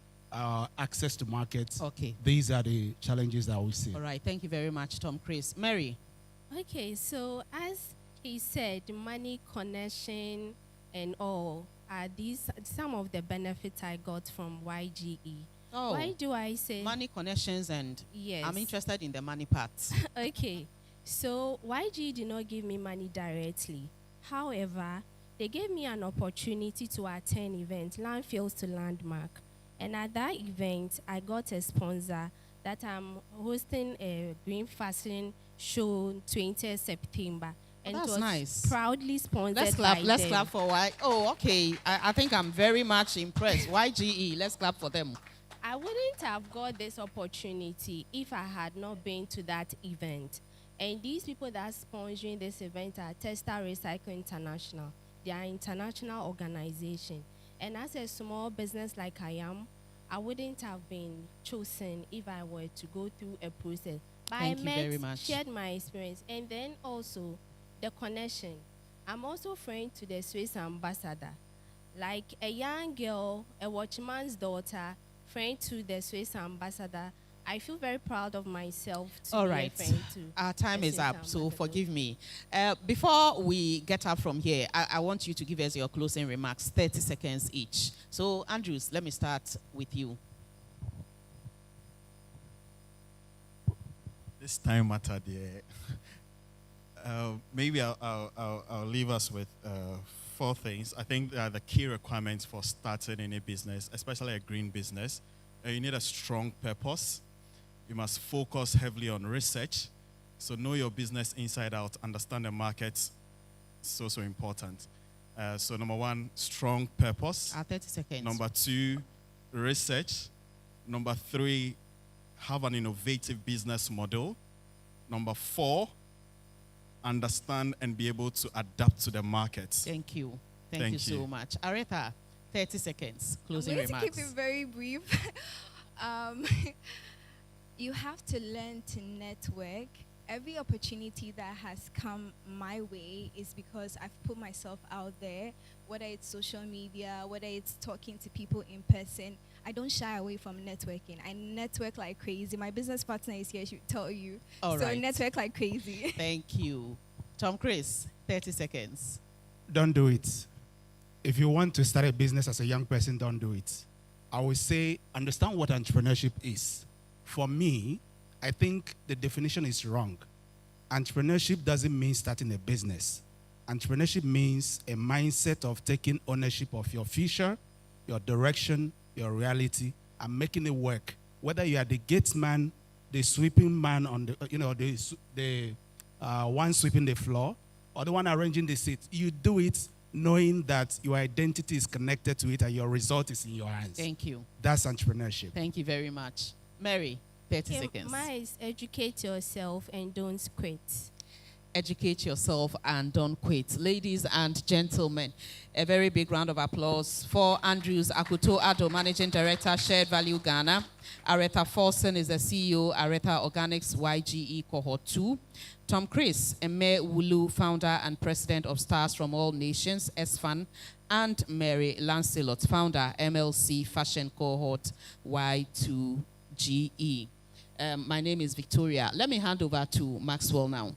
access to markets. Okay. These are the challenges that we see. All right, thank you very much, Tom. Chris. Mary. Okay, so as he said, money, connection, and all are these some of the benefits I got from YGE. Oh, why do I say money, connections, and yes? I'm interested in the money part. Okay, so YGE did not give me money directly. However, they gave me an opportunity to attend event, Landfills to Landmark. And at that event, I got a sponsor that I'm hosting a green fashion show 20th September. And That's it was nice. Proudly sponsored Let's clap. by Let's them. clap for why. Oh, okay. I think I'm very much impressed. YGE. Let's clap for them. I wouldn't have got this opportunity if I had not been to that event. And these people that are sponsoring this event are Testa Recycle International. They are an international organization. And as a small business like I am, I wouldn't have been chosen if I were to go through a process. But Thank you very much. Shared my experience. And then also the connection. I'm also friend to the Swiss ambassador. Like a young girl, a watchman's daughter, friend to the Swiss ambassador. I feel very proud of myself to All be right. a friend to Our time the is Swiss up, so ambassador. forgive me. Before we get up from here, I want you to give us your closing remarks, 30 seconds each. So, Andrews, let me start with you. This time matter there. Maybe I'll leave us with 4 things. I think the key requirements for starting any business, especially a green business, you need a strong purpose. You must focus heavily on research. So know your business inside out, understand the market. So important. So number 1, strong purpose. 30 seconds. Number 2, research. Number 3, have an innovative business model. Number 4, understand and be able to adapt to the market. Thank you. Thank you so much. Aretha, 30 seconds. Closing I'm going remarks. to keep it very brief. You have to learn to network. Every opportunity that has come my way is because I've put myself out there, whether it's social media, whether it's talking to people in person. I don't shy away from networking. I network like crazy. My business partner is here, she will tell you. All so right. network like crazy. Thank you. Tom Chris, 30 seconds. Don't do it. If you want to start a business as a young person, don't do it. I would say understand what entrepreneurship is. For me, I think the definition is wrong. Entrepreneurship doesn't mean starting a business. Entrepreneurship means a mindset of taking ownership of your future, your direction, your reality, and making it work. Whether you are the gates man, the sweeping man on the one sweeping the floor, or the one arranging the seat. You do it knowing that your identity is connected to it and your result is in your hands. Thank you. That's entrepreneurship. Thank you very much. Mary, 30 seconds. Mine is educate yourself and don't quit. Educate yourself and don't quit. Ladies and gentlemen, a very big round of applause for Andrews Akuto-Addo, Managing Director, Shared Value Ghana. Aretha Forson is the CEO, Aretha Organics YGE Cohort 2. Tom Chris, Eme Wulu, founder and president of Stars from All Nations, SFAN. And Mary Lancelot, founder, MLC Fashion Cohort Y2GE. My name is Victoria. Let me hand over to Maxwell now.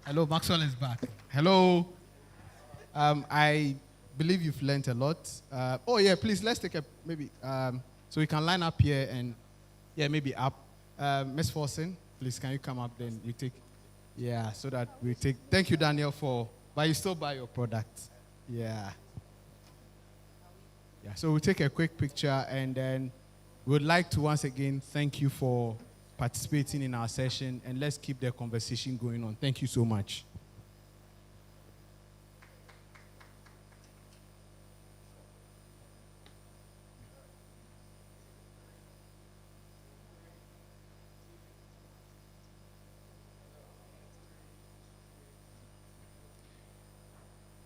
Hello, Maxwell is back. Hello. I believe you've learned a lot. Oh yeah, please let's take a maybe so we can line up here and yeah maybe up. Ms. Forson, please can you come up then we take so that we take. Thank you Daniel but you still buy your product. Yeah. So we'll take a quick picture and then we would like to once again thank you for participating in our session, and let's keep the conversation going on. Thank you so much.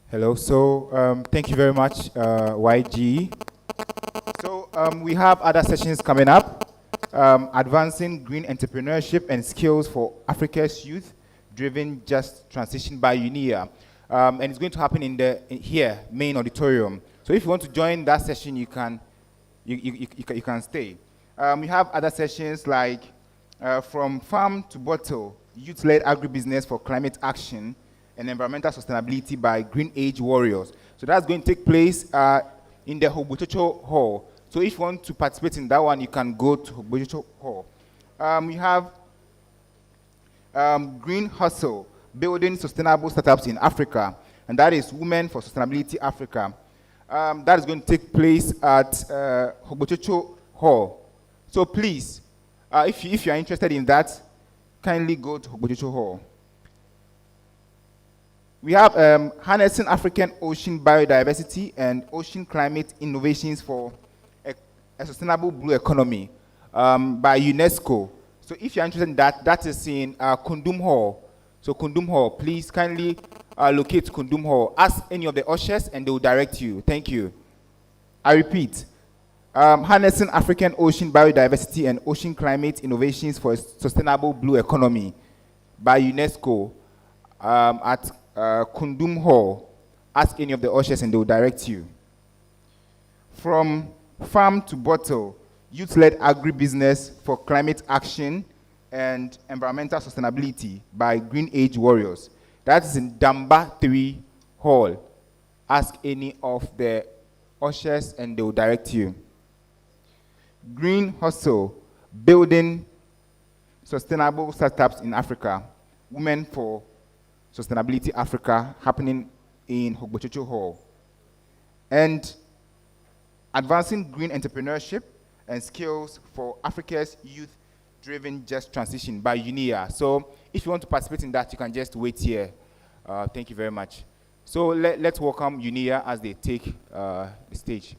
Hello, so thank you very much, YG. So we have other sessions coming up. Advancing Green Entrepreneurship and Skills for Africa's Youth, Driven Just Transition by UNIA. And it's going to happen in the here, main auditorium. So if you want to join that session, you can stay. We have other sessions like From Farm to Bottle, Youth-Led Agribusiness for Climate Action and Environmental Sustainability by Green Age Warriors. So that's going to take place in the Hogbochocho Hall. So if you want to participate in that one, you can go to Hogbochocho Hall. We have Green Hustle, Building Sustainable Startups in Africa, and that is Women for Sustainability Africa. That is going to take place at Hogbochocho Hall. So please, if you are interested in that, kindly go to Hogbochocho Hall. We have Harnessing African Ocean Biodiversity and Ocean Climate Innovations for a Sustainable Blue Economy by UNESCO. So if you're interested in that, that is in Kundum Hall. So Kundum Hall, please kindly locate Kundum Hall. Ask any of the ushers and they will direct you. Thank you. I repeat, Harnessing African Ocean Biodiversity and Ocean Climate Innovations for a Sustainable Blue Economy by UNESCO at Kundum Hall. Ask any of the ushers and they will direct you. From Farm to Bottle, Youth-Led Agribusiness for Climate Action and Environmental Sustainability by Green Age Warriors. That is in Damba 3 Hall. Ask any of the ushers and they will direct you. Green Hustle, Building Sustainable Startups in Africa, Women for Sustainability Africa, happening in Hogbochocho Hall. And Advancing Green Entrepreneurship and Skills for Africa's Youth-Driven Just Transition by UNIA. So if you want to participate in that, you can just wait here. Thank you very much. So let's welcome UNIA as they take the stage.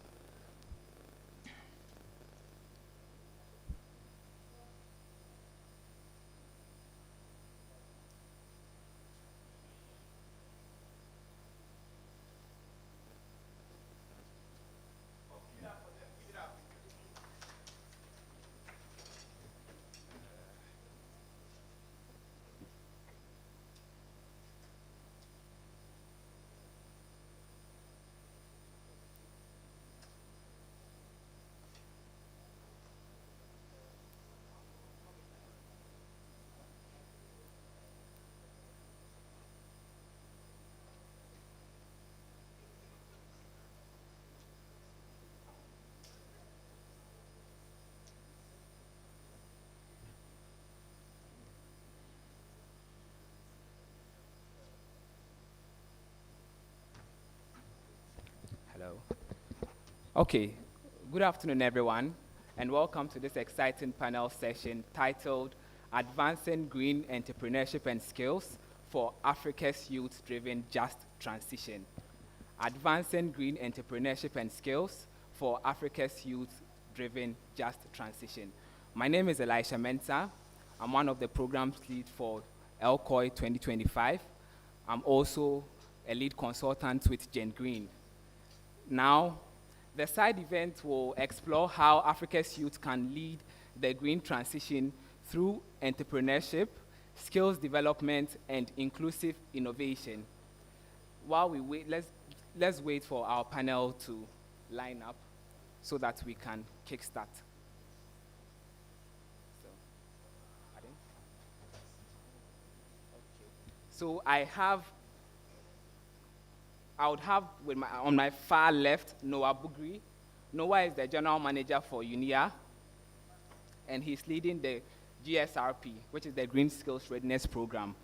Okay, good afternoon, everyone. and welcome to this exciting panel session titled Advancing Green Entrepreneurship and Skills for Africa's Youth-Driven Just Transition. Advancing Green Entrepreneurship and Skills for Africa's Youth-Driven Just Transition. My name is Elisha Mensah. I'm one of the programs lead for LCOI 2025. I'm also a lead consultant with Jen Green. Now, the side event will explore how Africa's youth can lead the green transition through entrepreneurship, skills development, and inclusive innovation. While we wait, let's wait for our panel to line up so that we can kickstart. So I would have on my far left, Noah Bugri. Noah is the general manager for UNIA, and he's leading the GSRP, which is the Green Skills Readiness Program.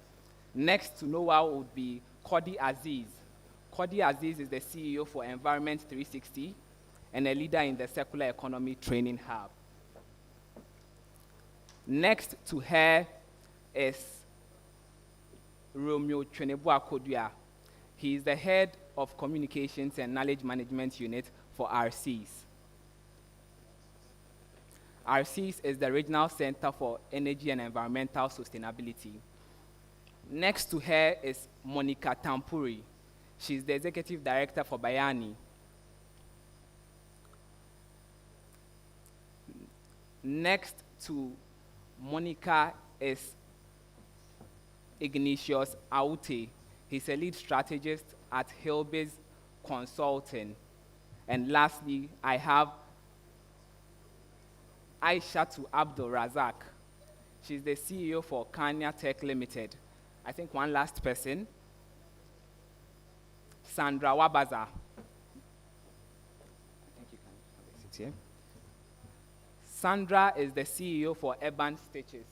Next to Noah would be Kodi Aziz. Kodi Aziz is the CEO for Environment 360 and a leader in the Circular Economy Training Hub. Next to her is Romeo Tweneboa-Kodua. He is the head of Communications and Knowledge Management Unit for RCs. RCs is the Regional Center for Energy and Environmental Sustainability. Next to her is Monica Tampuri. She's the Executive Director for Bayani. Next to Monica is Ignatius Aute. He's a lead strategist at Hillbiz Consulting. And lastly, I have Aishatu Abdul Razak. She's the CEO for Kanya Tech Limited. I think one last person, Sandra Wabaza. I think you can have a seat here. Sandra is the CEO for Urban Stitches.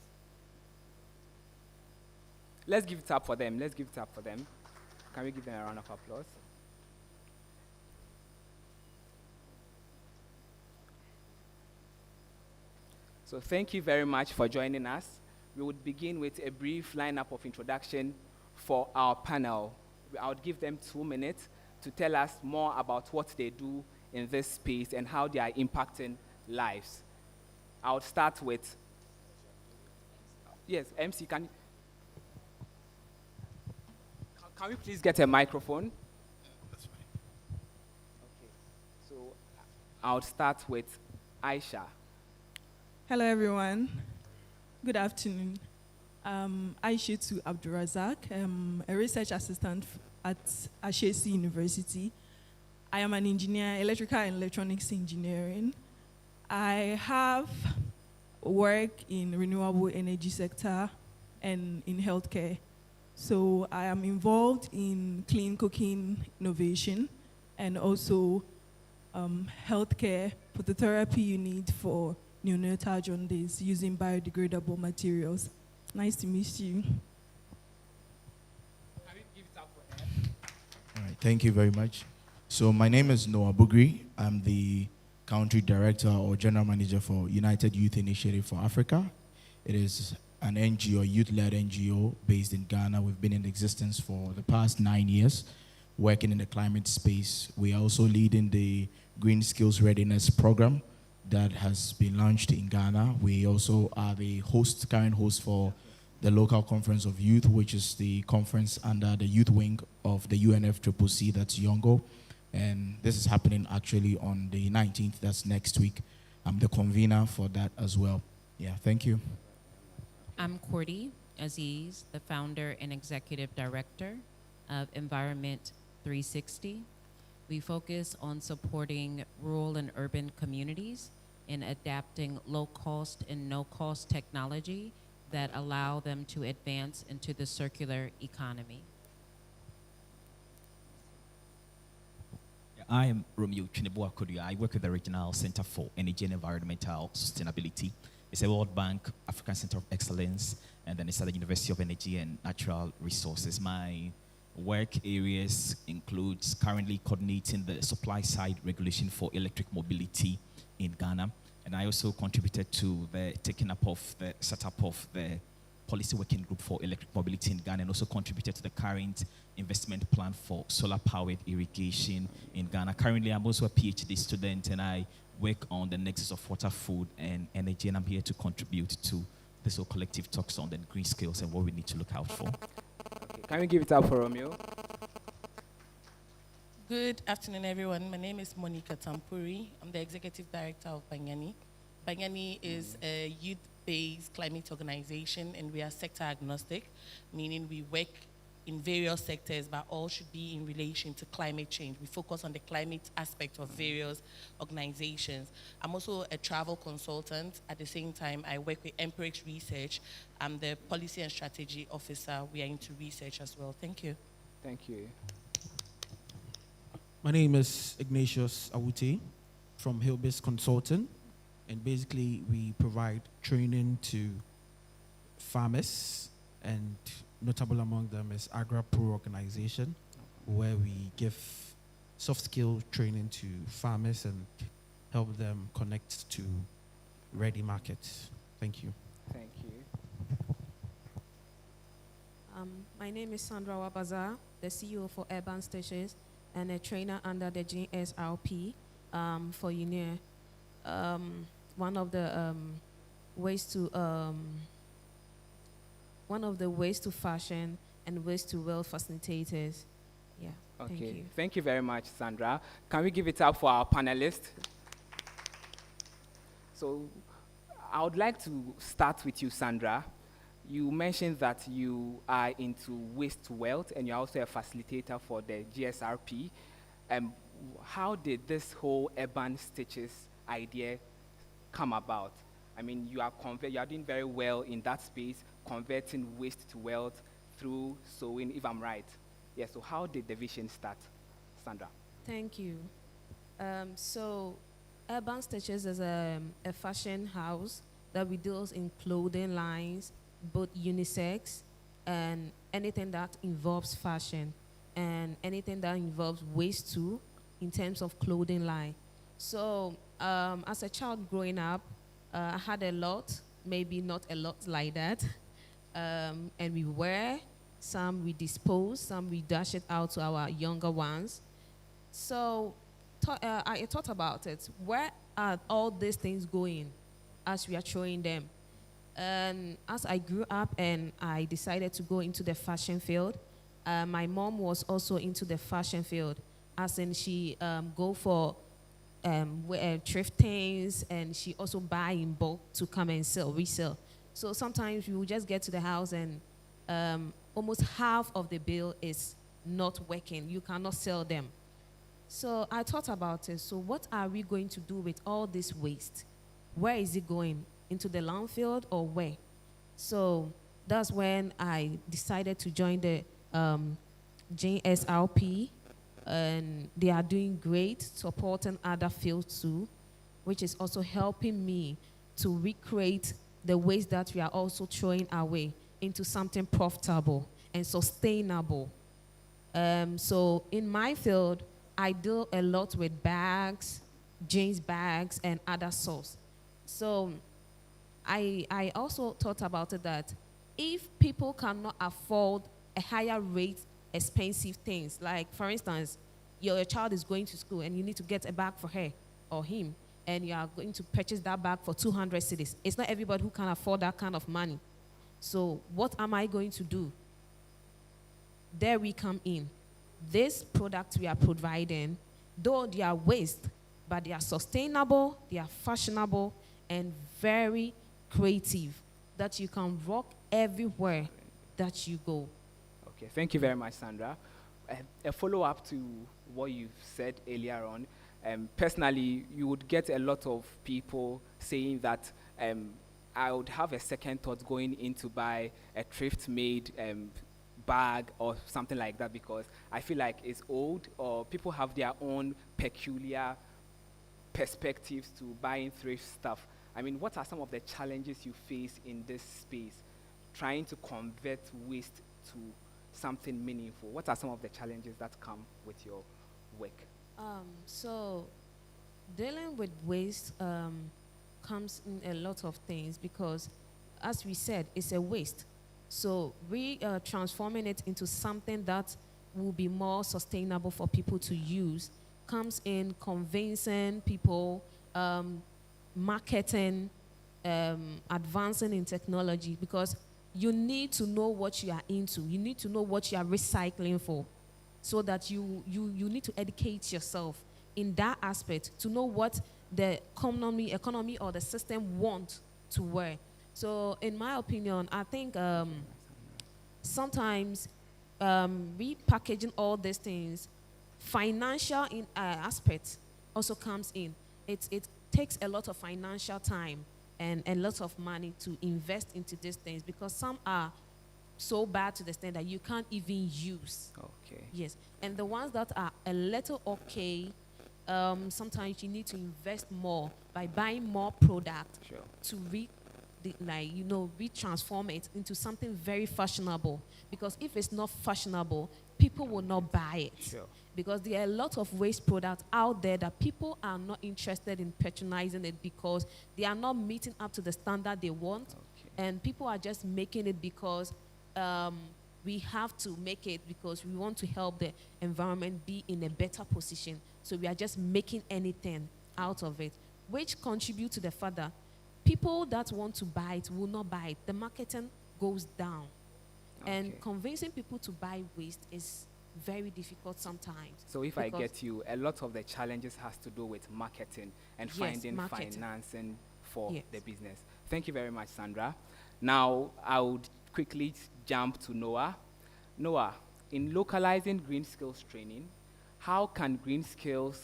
Let's give it up for them. Let's give it up for them. Can we give them a round of applause? So thank you very much for joining us. We would begin with a brief lineup of introduction for our panel. I would give them 2 minutes to tell us more about what they do in this space and how they are impacting lives. I would start with, yes, MC, can we please get a microphone? That's fine. Okay, so I'll start with Aisha. Hello, everyone. Good afternoon. Aishatu Abdurazak. I'm a research assistant at Ashesi University. I am an engineer, electrical and electronics engineering. I have work in renewable energy sector and in healthcare. So I am involved in clean cooking innovation and also healthcare phototherapy unit for neonatal jaundice using biodegradable materials. Nice to meet you. All right, thank you very much. So my name is Noah Bugri. I'm the country director or general manager for United Youth Initiative for Africa. It is an NGO, youth-led NGO based in Ghana. We've been in existence for the past 9 years, working in the climate space. We are also leading the Green Skills Readiness Program that has been launched in Ghana. We also are the current host for the local conference of youth, which is the conference under the youth wing of the UNFCCC, that's Yongo. And this is happening actually on the 19th, that's next week. I'm the convener for that as well. Yeah, thank you. I'm Cordy Aziz, the founder and executive director of Environment 360. We focus on supporting rural and urban communities in adapting low-cost and no-cost technology that allow them to advance into the circular economy. I am Romeo Tweneboa-Kodua. I work with the Regional Center for Energy and Environmental Sustainability. It's a World Bank African Center of Excellence, and then it's at the University of Energy and Natural Resources. My work areas includes currently coordinating the supply side regulation for electric mobility in Ghana, And I also contributed to the taking up of the setup of the policy working group for electric mobility in Ghana, and also contributed to the current investment plan for solar-powered irrigation in Ghana. Currently, I'm also a PhD student, and I work on the nexus of water, food, and energy, and I'm here to contribute to this whole collective talks on the green skills and what we need to look out for. Okay, can we give it up for Romeo? Good afternoon, everyone. My name is Monica Tampuri. I'm the Executive Director of Banyani. Banyani is a youth-based climate organization, and we are sector agnostic, meaning we work in various sectors, but all should be in relation to climate change. We focus on the climate aspect of various organizations. I'm also a travel consultant. At the same time, I work with NREG Research. I'm the Policy and Strategy Officer. We are into research as well. Thank you. Thank you. My name is Ignatius Awute from Hillbase Consulting, and basically we provide training to farmers, and notable among them is AgriPro organization, where we give soft skill training to farmers and help them connect to ready markets. Thank you. Thank you. My name is Sandra Wabaza, the CEO for Urban Stations, and a trainer under the GSRP for UNIA. One of the ways to fashion and ways to wealth facilitators. Yeah. Okay. Thank you. Thank you very much, Sandra. Can we give it up for our panelists? So I would like to start with you, Sandra. You mentioned that you are into waste to wealth, and you're also a facilitator for the GSRP. How did this whole urban stitches idea come about? I mean, you are doing very well in that space, converting waste to wealth through sewing, if I'm right. Yeah, so how did the vision start, Sandra? Thank you. So Urban Stitches is a fashion house that we deal in clothing lines, both unisex and anything that involves fashion and anything that involves waste too in terms of clothing line. So as a child growing up, I had a lot, maybe not a lot like that. And we wear, some we dispose, some we dash it out to our younger ones. So I thought about it. Where are all these things going as we are throwing them? And as I grew up and I decided to go into the fashion field, my mom was also into the fashion field, as in she go for thrift things, and she also buy in bulk to come and resell. So sometimes we will just get to the house and almost half of the bill is not working. You cannot sell them. So I thought about it. So what are we going to do with all this waste? Where is it going? Into the landfill or where? So that's when I decided to join the JSRP, and they are doing great, supporting other fields too, which is also helping me to recreate the waste that we are also throwing away into something profitable and sustainable. So in my field, I deal a lot with bags, jeans bags, and other sorts. So I also thought about it that if people cannot afford a higher rate, expensive things, like for instance, your child is going to school and you need to get a bag for her or him, and you are going to purchase that bag for 200 cedis. It's not everybody who can afford that kind of money. So what am I going to do? There we come in. This product we are providing, though they are waste, but they are sustainable, they are fashionable, and very creative, that you can rock everywhere that you go. Okay, thank you very much, Sandra. A follow-up to what you've said earlier on. Personally, you would get a lot of people saying that I would have a second thought going in to buy a thrift-made bag or something like that, because I feel like it's old, or people have their own peculiar perspectives to buying thrift stuff. I mean, what are some of the challenges you face in this space, trying to convert waste to something meaningful? What are some of the challenges that come with your work? So dealing with waste comes in a lot of things because, as we said, it's a waste. So we are transforming it into something that will be more sustainable for people to use. Comes in convincing people, marketing, advancing in technology, because you need to know what you are into. You need to know what you are recycling for, so that you need to educate yourself in that aspect to know what the economy or the system want to wear. So in my opinion, I think sometimes repackaging all these things, financial aspect also comes in. It takes a lot of financial time and a lot of money to invest into these things, because some are so bad to the extent that you can't even use. Okay. Yes. And the ones that are a little okay, sometimes you need to invest more by buying more product to re-transform it into something very fashionable. Because if it's not fashionable, people will not buy it. Sure. Because there are a lot of waste products out there that people are not interested in patronizing it because they are not meeting up to the standard they want. And people are just making it because we have to make it because we want to help the environment be in a better position. So we are just making anything out of it, which contribute to the fact that people that want to buy it will not buy it. The marketing goes down. And convincing people to buy waste is very difficult sometimes. So if I get you, a lot of the challenges has to do with marketing and finding financing for the business. Thank you very much, Sandra. Now, I would quickly jump to Noah. Noah, in localizing green skills training, how can green skills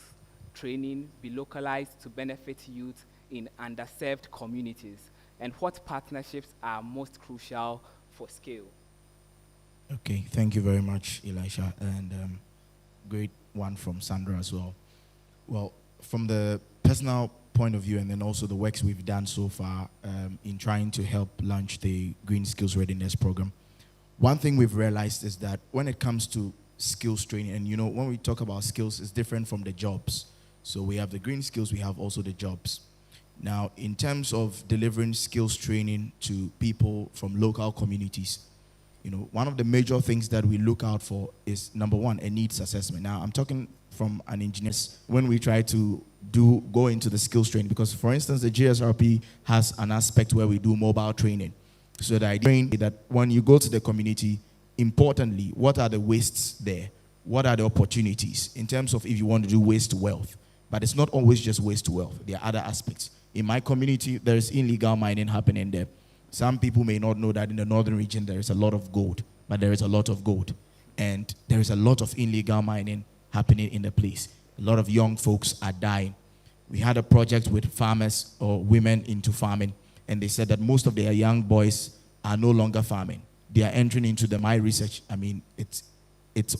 training be localized to benefit youth in underserved communities? And what partnerships are most crucial for scale? Okay, thank you very much, Elisha, and great one from Sandra as well. Well, from the personal point of view, and then also the works we've done so far in trying to help launch the Green Skills Readiness Program, one thing we've realized is that when it comes to skills training, and when we talk about skills, it's different from the jobs. So we have the green skills, we have also the jobs. Now, in terms of delivering skills training to people from local communities, one of the major things that we look out for is, number one, a needs assessment. Now, I'm talking from an engineer when we try to go into the skills training, because, for instance, the GSRP has an aspect where we do mobile training. So the idea is that when you go to the community, importantly, what are the wastes there? What are the opportunities in terms of if you want to do waste to wealth? But it's not always just waste to wealth. There are other aspects. In my community, there is illegal mining happening there. Some people may not know that in the northern region there is a lot of gold, but there is a lot of gold. And there is a lot of illegal mining happening in the place. A lot of young folks are dying. We had a project with farmers or women into farming, and they said that most of their young boys are no longer farming. They are entering into my research. I mean, it's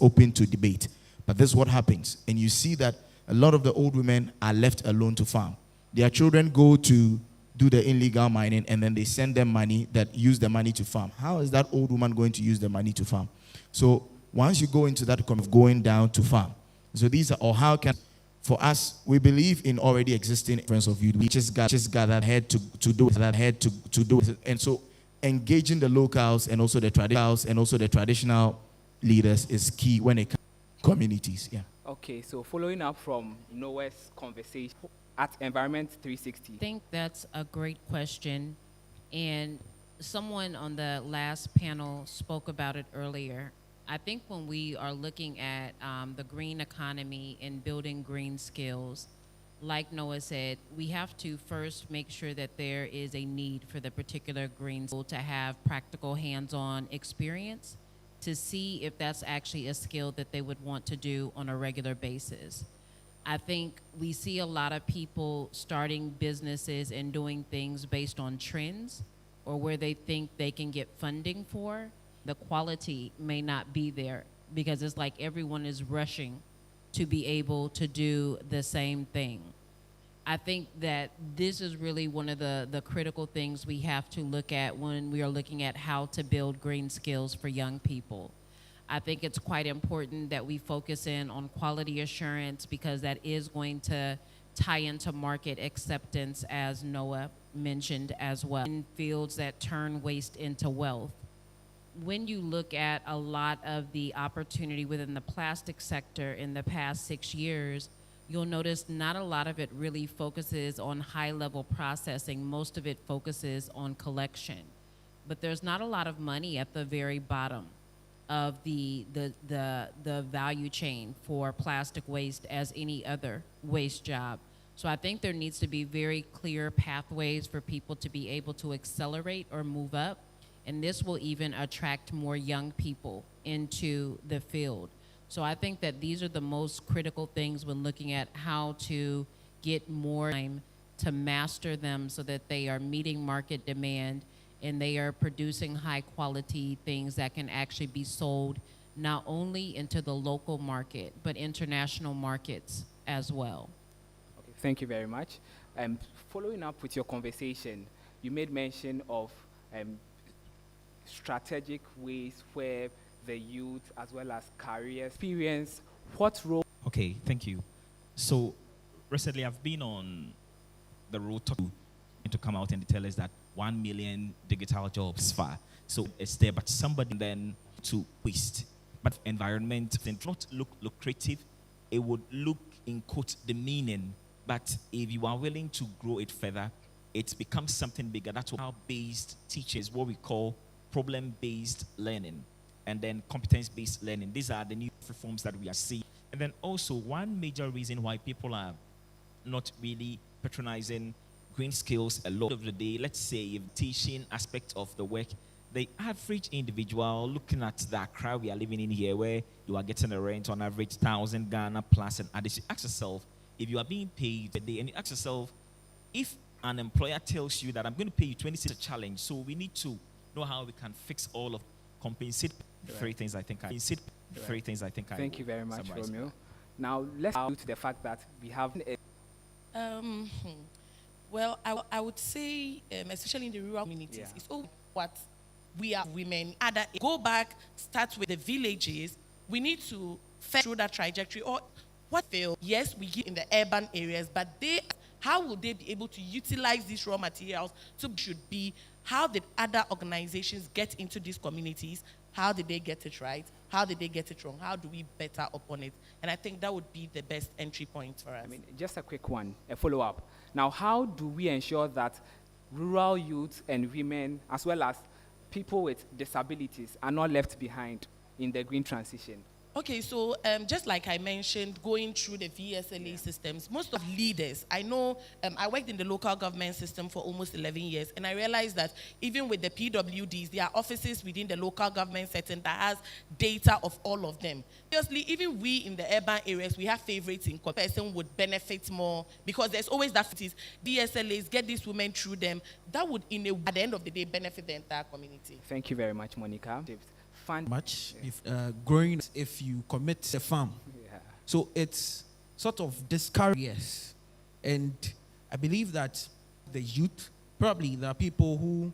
open to debate. But this is what happens. And you see that a lot of the old women are left alone to farm. Their children go to do the illegal mining, and then they send them money that use the money to farm. How is that old woman going to use the money to farm? So once you go into that kind of going down to farm, so these are, or how can, for us, we believe in already existing friends of youth. We just got that head to do it. And so engaging the locals and also the traditional leaders is key when it comes to communities. Yeah. Okay, so following up from Noah's conversation, at Environment 360? I think that's a great question. And someone on the last panel spoke about it earlier. I think when we are looking at the green economy and building green skills, like Noah said, we have to first make sure that there is a need for the particular green skill to have practical hands-on experience to see if that's actually a skill that they would want to do on a regular basis. I think we see a lot of people starting businesses and doing things based on trends or where they think they can get funding for. The quality may not be there because it's like everyone is rushing to be able to do the same thing. I think that this is really one of the critical things we have to look at when we are looking at how to build green skills for young people. I think it's quite important that we focus in on quality assurance because that is going to tie into market acceptance, as Noah mentioned as well, in fields that turn waste into wealth. When you look at a lot of the opportunity within the plastic sector in the past 6 years, you'll notice not a lot of it really focuses on high-level processing. Most of it focuses on collection. But there's not a lot of money at the very bottom of the value chain for plastic waste as any other waste job. So I think there needs to be very clear pathways for people to be able to accelerate or move up, and this will even attract more young people into the field. So I think that these are the most critical things when looking at how to get more time to master them so that they are meeting market demand and they are producing high quality things that can actually be sold not only into the local market, but international markets as well. Okay, thank you very much. Following up with your conversation, you made mention of strategic ways where the youth as well as career experience, what role? Okay, thank you. So recently I've been on the road to come out and tell us that 1 million digital jobs far. So it's there, but somebody then to waste. But environment did not look lucrative. It would look in quote demeaning. But if you are willing to grow it further, it becomes something bigger. That's how based teachers, what we call problem-based learning, and then competence-based learning. These are the new reforms that we are seeing. And then also one major reason why people are not really patronizing green skills a lot of the day, let's say if teaching aspect of the work, the average individual looking at the Accra we are living in here, where you are getting a rent on average 1,000 Ghana plus, and ask yourself, if you are being paid a day, and you ask yourself, if an employer tells you that I'm going to pay you 20 cents a challenge, so we need to know how we can fix all of compensate three things I think I Thank you very much, Romeo. Now let's go to the fact that we have well, I would say, especially in the rural communities, it's all what we are women. Go back, start with the villages. We need to through that trajectory. Or what fail? Yes, we give in the urban areas, but how will they be able to utilize these raw materials? So should be, how did other organizations get into these communities? How did they get it right? How did they get it wrong? How do we better upon it? And I think that would be the best entry point for us. I mean, just a quick one, a follow-up. Now, how do we ensure that rural youth and women, as well as people with disabilities, are not left behind in the green transition? Okay, so just like I mentioned, going through the VSLA systems, most of leaders, I know, I worked in the local government system for almost 11 years, and I realized that even with the PWDs, there are offices within the local government setting that has data of all of them. Obviously, even we in the urban areas, we have favorites in person would benefit more, because there's always that VSLAs, get these women through them. That would, at the end of the day, benefit the entire community. Thank you very much, Monica. Much if growing if you commit the farm, so it's sort of discouraged. Yes, and I believe that the youth, probably there are people who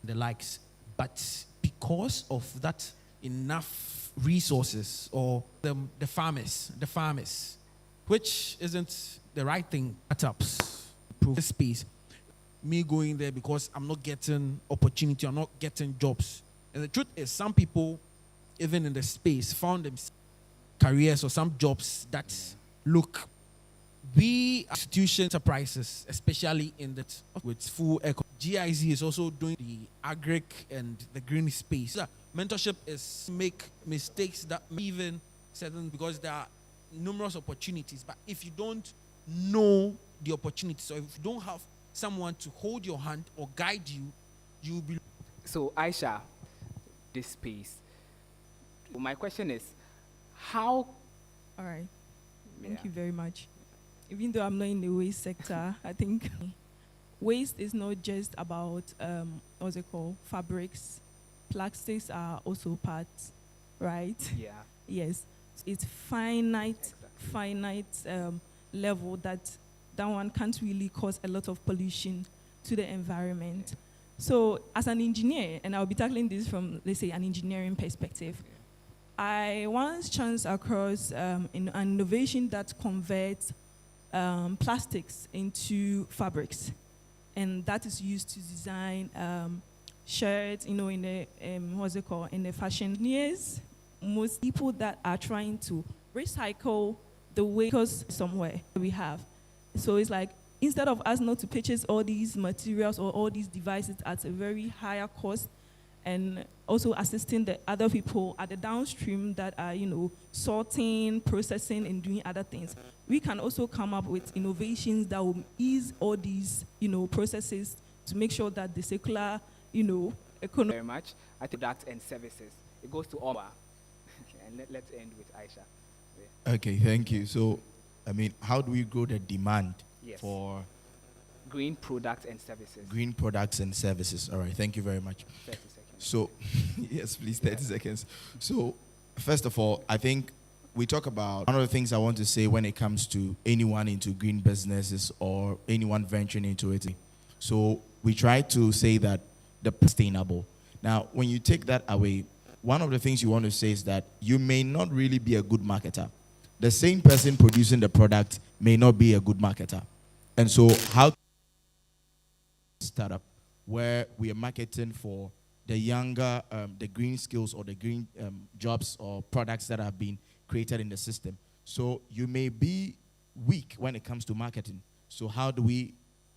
the likes, but because of that enough resources, or the farmers, which isn't the right thing. Startups, improve space. Me going there because I'm not getting opportunity, I'm not getting jobs. And the truth is, some people, even in the space, found them careers or some jobs that look. We institution enterprises, especially in that with full eco. GIZ is also doing the agric and the green space. Mentorship is make mistakes that may even certain, because there are numerous opportunities. But if you don't know the opportunities, or if you don't have someone to hold your hand or guide you, you'll be. So Aisha, this space. My question is, how? All right. Thank you very much. Even though I'm not in the waste sector, I think waste is not just about what's it called, fabrics. Plastics are also parts, right? Yeah. Yes. It's finite level that one can't really cause a lot of pollution to the environment. So as an engineer, and I'll be tackling this from, let's say, an engineering perspective, I once chanced across an innovation that converts plastics into fabrics, and that is used to design shirts, in the in the fashion years. Most people that are trying to recycle the way, because somewhere we have. So it's like, instead of us not to purchase all these materials or all these devices at a very higher cost, and also assisting the other people at the downstream that are, sorting, processing, and doing other things, we can also come up with innovations that will ease all these, processes to make sure that the circular, economy. Very much. I think that and services. It goes to Omar. And let's end with Aisha. Yeah. Okay, thank you. So, how do we grow the demand for green products and services? Green products and services. All right, thank you very much. 30 seconds. So, yes, please, 30 seconds. So, first of all, I think we talk about one of the things I want to say when it comes to anyone into green businesses or anyone venturing into it. So, we try to say that the sustainable. Now, when you take that away, one of the things you want to say is that you may not really be a good marketer. The same person producing the product may not be a good marketer. And so how startup where we are marketing for the younger, the green skills or the green jobs or products that have been created in the system. So you may be weak when it comes to marketing. So how do we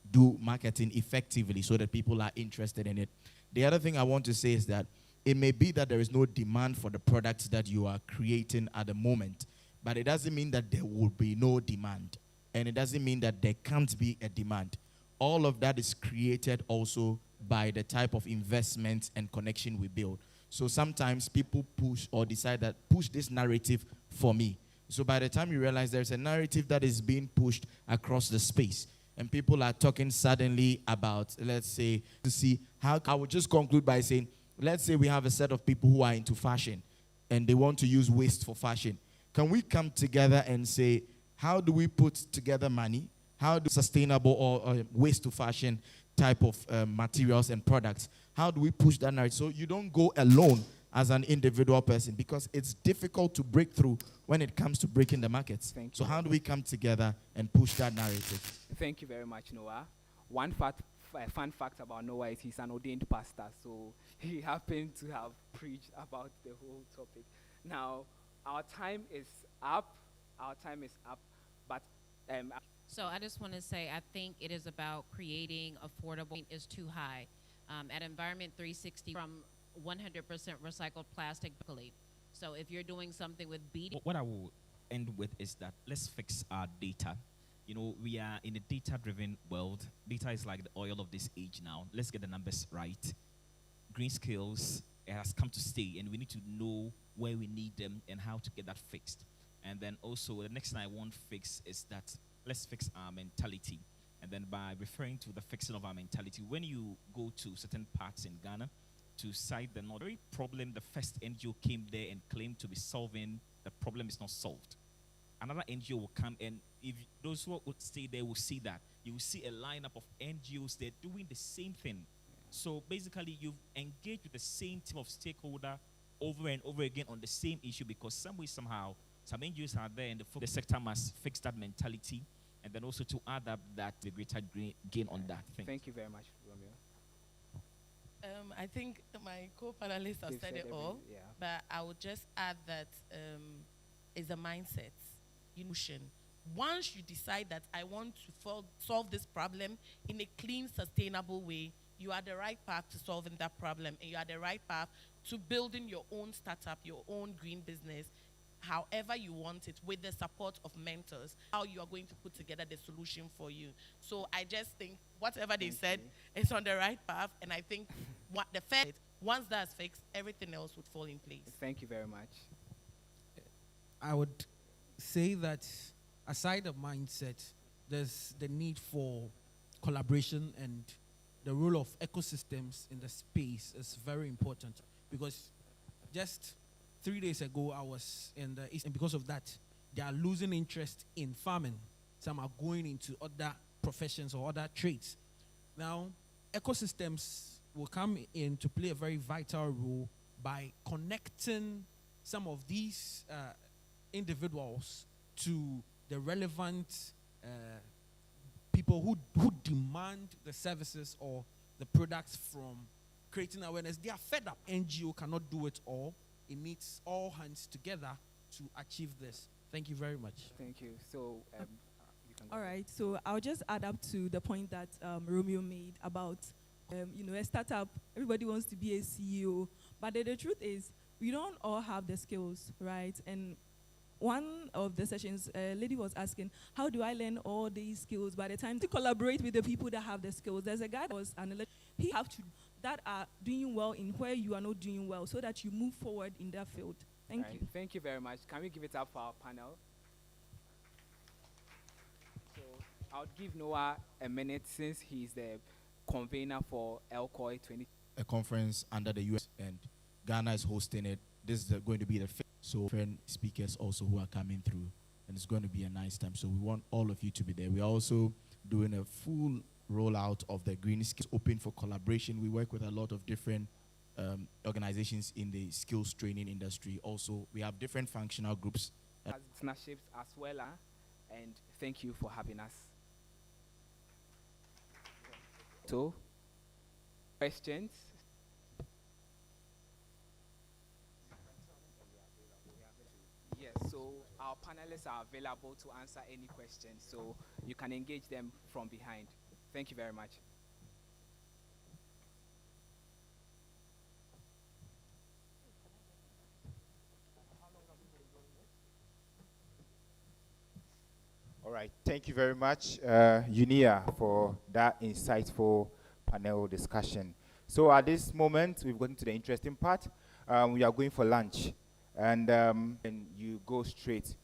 do marketing effectively so that people are interested in it? The other thing I want to say is that it may be that there is no demand for the products that you are creating at the moment, but it doesn't mean that there will be no demand. And it doesn't mean that there can't be a demand. All of that is created also by the type of investment and connection we build. So sometimes people push or decide that push this narrative for me. So by the time you realize there's a narrative that is being pushed across the space, and people are talking suddenly about, let's say, to see how, I would just conclude by saying, let's say we have a set of people who are into fashion and they want to use waste for fashion. Can we come together and say, how do we put together money? How do sustainable or waste to fashion type of materials and products? How do we push that narrative? So you don't go alone as an individual person, because it's difficult to break through when it comes to breaking the markets. So how do we come together and push that narrative? Thank you very much, Noah. One fun fact about Noah is he's an ordained pastor, so he happened to have preached about the whole topic. Now, our time is up. But so I just want to say, I think it is about creating affordable. Is too high. At Environment 360, from 100% recycled plastic. So if you're doing something with BD. What I will end with is that let's fix our data. We are in a data-driven world. Data is like the oil of this age now. Let's get the numbers right. Green skills has come to stay, and we need to know where we need them and how to get that fixed. And then also, the next thing I want fix is that let's fix our mentality. And then by referring to the fixing of our mentality, when you go to certain parts in Ghana to cite the very problem, the first NGO came there and claimed to be solving, the problem is not solved. Another NGO will come, and if those who would stay there will see that. You will see a lineup of NGOs there doing the same thing. So basically, you've engaged with the same team of stakeholder over and over again on the same issue, because some way, somehow, some NGOs are there, and the sector must fix that mentality, and then also to add up that the greater gain on that. Thank you very much, Romeo. I think my co-panelists have said it all, but I would just add that it's a mindset. Once you decide that I want to solve this problem in a clean, sustainable way, you are the right path to solving that problem, and you are the right path to building your own startup, your own green business, however you want it, with the support of mentors, how you are going to put together the solution for you. So I just think whatever they said is on the right path, and I think once that's fixed, everything else would fall in place. Thank you very much. I would say that aside of mindset, there's the need for collaboration, and the role of ecosystems in the space is very important, because just 3 days ago I was in the East, and because of that, they are losing interest in farming. Some are going into other professions or other trades. Now, ecosystems will come in to play a very vital role by connecting some of these individuals to the relevant people who demand the services or the products from creating awareness, they are fed up. NGO cannot do it all. It needs all hands together to achieve this. Thank you very much. Thank you. So, you can go. All right, so I'll just add up to the point that Romeo made about, a startup, everybody wants to be a CEO, but the truth is, we don't all have the skills, right? And one of the sessions, a lady was asking, how do I learn all these skills by the time to collaborate with the people that have the skills? There's a guy that was an he have to that are doing well in where you are not doing well so that you move forward in that field. Thank you. Thank you very much. Can we give it up for our panel? So I'll give Noah a minute since he's the convener for ELCOI 20. A conference under the US, and Ghana is hosting it. This is going to be the fifth. So friend speakers also who are coming through, and it's going to be a nice time. So we want all of you to be there. We are also doing a full rollout of the Green Skills Open for collaboration. We work with a lot of different organizations in the skills training industry. Also, we have different functional groups. Partnerships as well, and thank you for having us. So, questions? Yes, so our panelists are available to answer any questions, so you can engage them from behind. Thank you very much. All right, thank you very much, Unia, for that insightful panel discussion. So at this moment, we've gotten to the interesting part. We are going for lunch, and you go straight